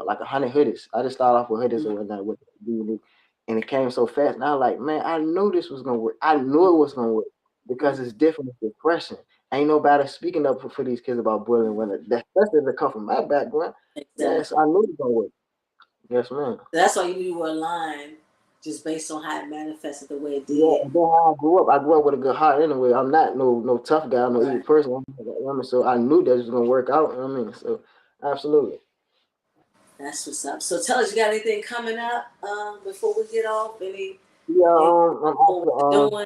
like 100 hoodies. I just started off with hoodies or whatnot with the and it came so fast. And I was like, man, I knew this was gonna work. I knew it was gonna work because it's different with depression. Ain't nobody speaking up for these kids about bullying when especially if it come from my background. Yeah, so Exactly. I knew it was gonna work. Yes, ma'am. That's why you were aligned just based on how it manifested the way it Yeah, did. and then how I grew up with a good heart anyway. I'm not no tough guy, I'm no evil Right. person. So I knew that it was gonna work out. So absolutely. That's what's up. So tell us, you got anything coming up before we get off? Yeah, Any I'm what actually we're doing?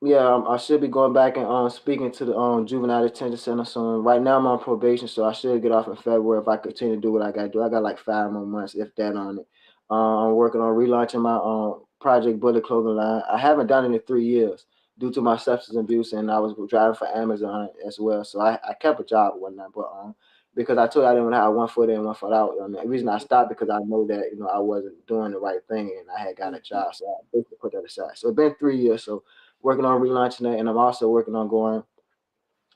yeah, I should be going back and speaking to the juvenile detention center soon. Right now I'm on probation, so I should get off in February if I continue to do what I gotta do. I got like 5 more months, if that, on it. I'm working on relaunching my Project Bullet clothing line. I haven't done it in 3 years due to my substance abuse, and I was driving for Amazon as well. So I kept a job and whatnot, but because I told you I didn't want to have one foot in, one foot out. The reason I stopped because I know that I wasn't doing the right thing, and I had got a Mhm. job, so I basically put that aside. So it's been 3 years, so working on relaunching that, and I'm also working on going.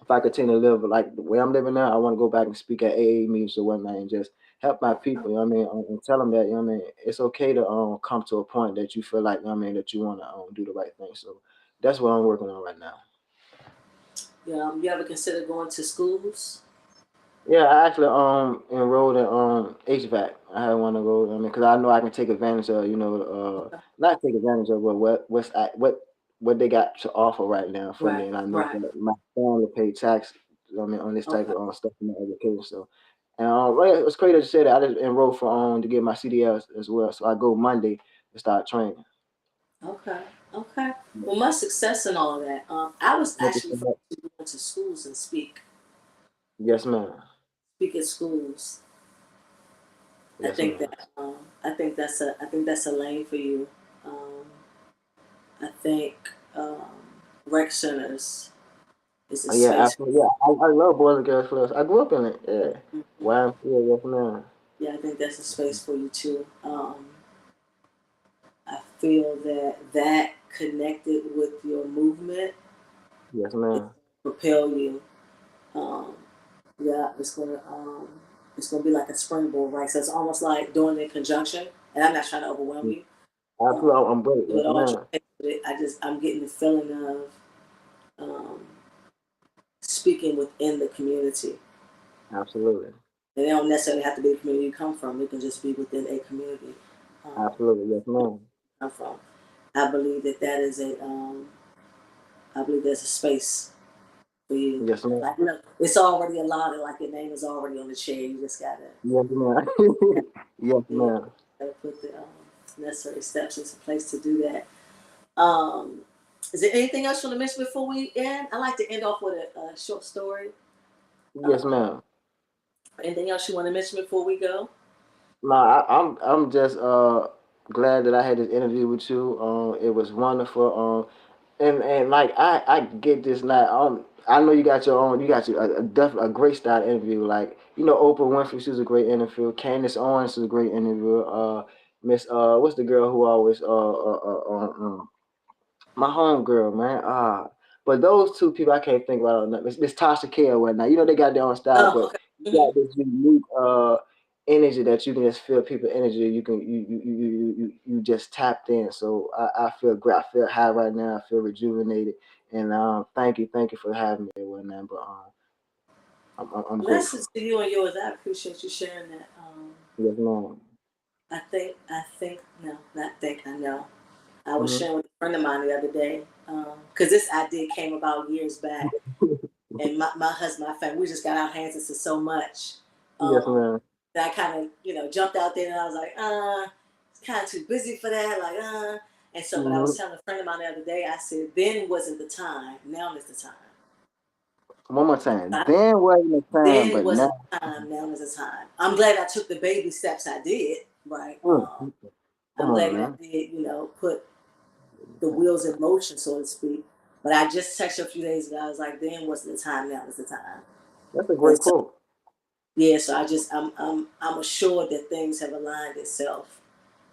If I continue to live like the way I'm living now, I want to go back and speak at AA meetings or whatnot, and just help my people. You know what I mean, and tell them that it's okay to come to a point that you feel like that you want to do the right thing. So that's what I'm working on right now. You ever consider going to schools? Yeah, I actually enrolled in HVAC. I want to go. Because I know I can take advantage of not take advantage of what they got to offer right now for me, Right, and I know right. that my family pay tax. On this type Okay, of stuff in my education. So, and right, it was crazy that you said that. I just enrolled for to get my CDLs as well. So I go Monday to start training. okay, okay. Well, much success and all of that. I was Thank you actually so referring much. to going to schools and Yes, ma'am. speak at schools. I Yes, think ma'am. that I think that's a lane for you. Um, I think rec centers is a Yeah, space. absolutely. Yeah, I love Boys and Girls Clubs. I grew up in it. Yeah. Mhm. Wow. Yeah, yes, ma'am. Yeah, I think that's a space for you too. I feel that connected with your movement Yes, is ma'am. propel you. Um, yeah, it's gonna be like a springboard, right? So it's almost like doing it in conjunction. And I'm not trying to overwhelm you. Um, Absolutely. I'm great. Yes, with all ma'am. joy, I'm getting the feeling of um, speaking within the community. Absolutely. And they don't necessarily have to be the community you come from. It can just be within a community Absolutely. Yes, ma'am. come from. I believe that I believe there's a space for you. Yes, ma'am. Like, look, it's already allotted. Like your name is already on the chair. You just Yes, ma'am. Yes, yeah, ma'am. gotta put the necessary steps into place to do that. Um, is there anything else you want to mention before we end? I like to end off with a short story. Yes, Um, ma'am. anything else you want to mention before we go? No, I'm just glad that I had this interview with you. It was wonderful. and like I get this now. I know you got your own. You got a great style interview. Like Oprah Winfrey, she's a great interview. Candace Owens is a great interview. Miss what's the girl who always my homegirl, man. But those two people I can't think about. Miss Tasha K or whatnot. They got their own style, Oh, but okay. you got this unique energy that you can just feel people energy. You can you just tapped in. So I feel great. I feel high right now. I feel rejuvenated. And thank you for having me and whatnot. But I'm grateful. Blessings to you and yours. I appreciate you sharing that. Yes, ma'am. No, not think, I know. I was Mm-hmm. sharing with a friend of mine the other day, because this idea came about years back. And my husband, my family, we just got our hands into so much. Yes, Um, ma'am. that I kind of, jumped out there and I was like, it's kind of too busy for that. Like. And so, but I was Mm-hmm. telling a friend of mine the other day, I said, then wasn't the time. Now is the time. One more time. Uh, Then wasn't the time, Then but now. wasn't the time. Now is the time. I'm glad I took the baby steps I did. Right. Mm. Come I'm on, glad I man. did, put the wheels in motion, so to speak. But I just texted a few days ago. I was like, then wasn't the time. Now is the time. That's a And great so, quote. yeah. So I'm assured that things have aligned itself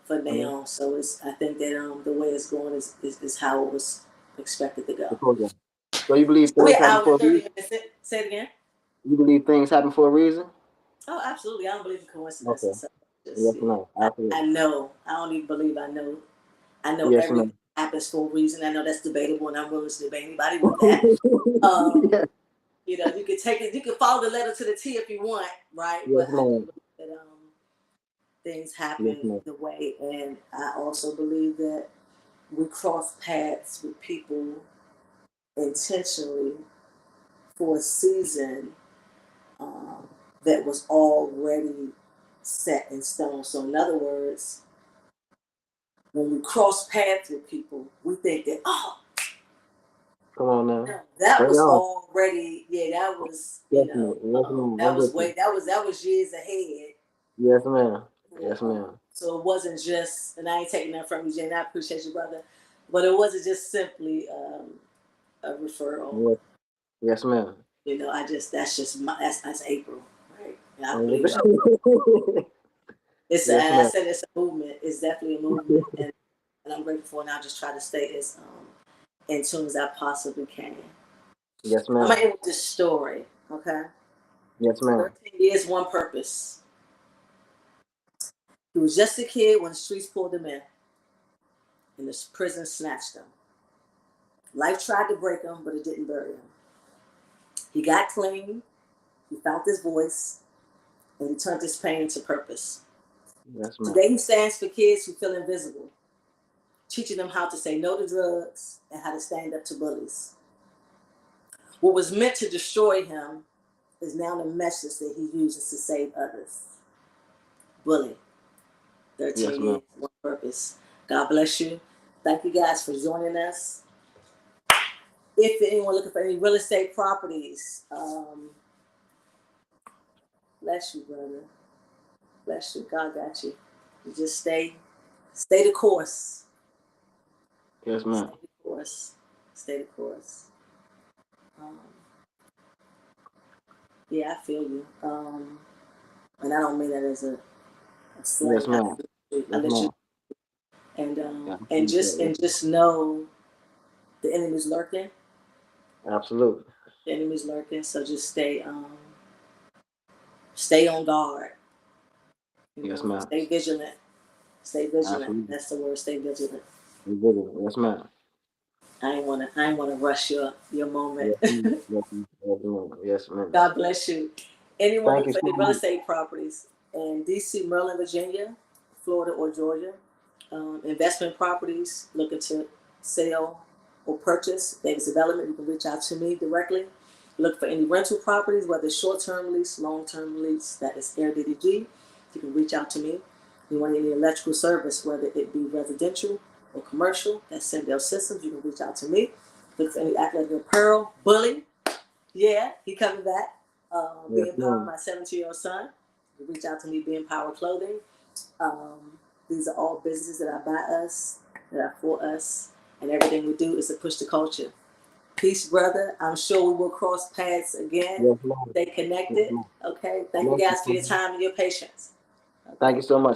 for Mm-hmm. now. So I think that the way it's going is how it was expected to go. So you believe We're things an happen hour for and a 30 reason? minutes. Say it again. You believe things happen for a reason? Oh, absolutely. I don't believe in Okay. coincidences. So just Yes, yeah. ma'am. Absolutely. I know. I don't even believe I know. I know Yes, everything ma'am. happens for a reason. I know that's debatable, and I'm willing to debate anybody with that. Um, Yes, you can take it. You can follow the letter to the T if you want, right? yes, But I do ma'am. believe that things Yes, happen ma'am. the way, and I also believe that we cross paths with people intentionally for a season um, that was already set in stone. So, in other words, when we cross paths with people, we think that, oh, Come on now. no, that Bring it was on. already, yeah, that was, Yes, ma'am. Yes, ma'am. that I'm was with you. way, that was years ahead. Yes, ma'am. For, Yes, ma'am. so it wasn't just, and I ain't taking that from you, Jane. I appreciate you, brother, but it wasn't just simply a referral. Yes, yes, ma'am. That's April, right? And I I'm with believe that you. Yes, and I ma'am. said it's a movement. It's definitely a movement, and I'm grateful for it. And I'll just try to stay as in tune as I possibly can. Yes, I'm gonna ma'am. end with this story, okay? Yes, ma'am. 13 years, one purpose. He was just a kid when the streets pulled him in, and the prison snatched him. Life tried to break him, but it didn't bury him. He got clean. He found his voice, and he turned his pain into purpose. Yes, ma'am. Today, he stands for kids who feel invisible, teaching them how to say no to drugs and how to stand up to bullies. What was meant to destroy him is now the message that he uses to save others. Bully, Yes, 13 ma'am. years, one purpose. God bless you. Thank you guys for joining us. If anyone looking for any real estate properties, bless you, brother. Bless you. God got you. You just stay the course. Yes, Stay ma'am. the course. Stay the course. Um, yeah, I feel you. And I don't mean that as a Yes, slight. ma'am. I Yes, let you ma'am. and Yeah, um, I and appreciate just it. and just know the enemy's lurking. Absolutely. The enemy's lurking. So just stay on guard. Yes, ma'am. Stay vigilant. Stay vigilant. Absolutely. That's the word. Stay vigilant. Yes, ma'am. I ain't wanna rush your moment. Yes, ma'am. Yes, ma'am. Yes, ma'am. Yes, ma'am. God bless you. Anyone Thank looking you for so any real much. estate properties in DC, Maryland, Virginia, Florida, or Georgia, investment properties looking to sell or purchase, Davis Development, you can reach out to me directly. Look for any rental properties, whether it's short-term lease, long-term lease, that is AirDDG, you can reach out to me. You want any electrical service, whether it be residential or commercial, that's Sendell Systems, you can reach out to me. Look for any athletic apparel, bully, yeah, he coming back. Yes, Being Power, ma'am. my 17-year-old son. You reach out to me, Being Power Clothing. These are all businesses that are by us, that are for us. and everything we do is to push the culture. Peace, brother. I'm sure we will cross paths again. Yes, ma'am. Stay Yes, connected. ma'am. Okay. Thank you Thank you guys for so your much. time and your patience. Thank Okay. you so much.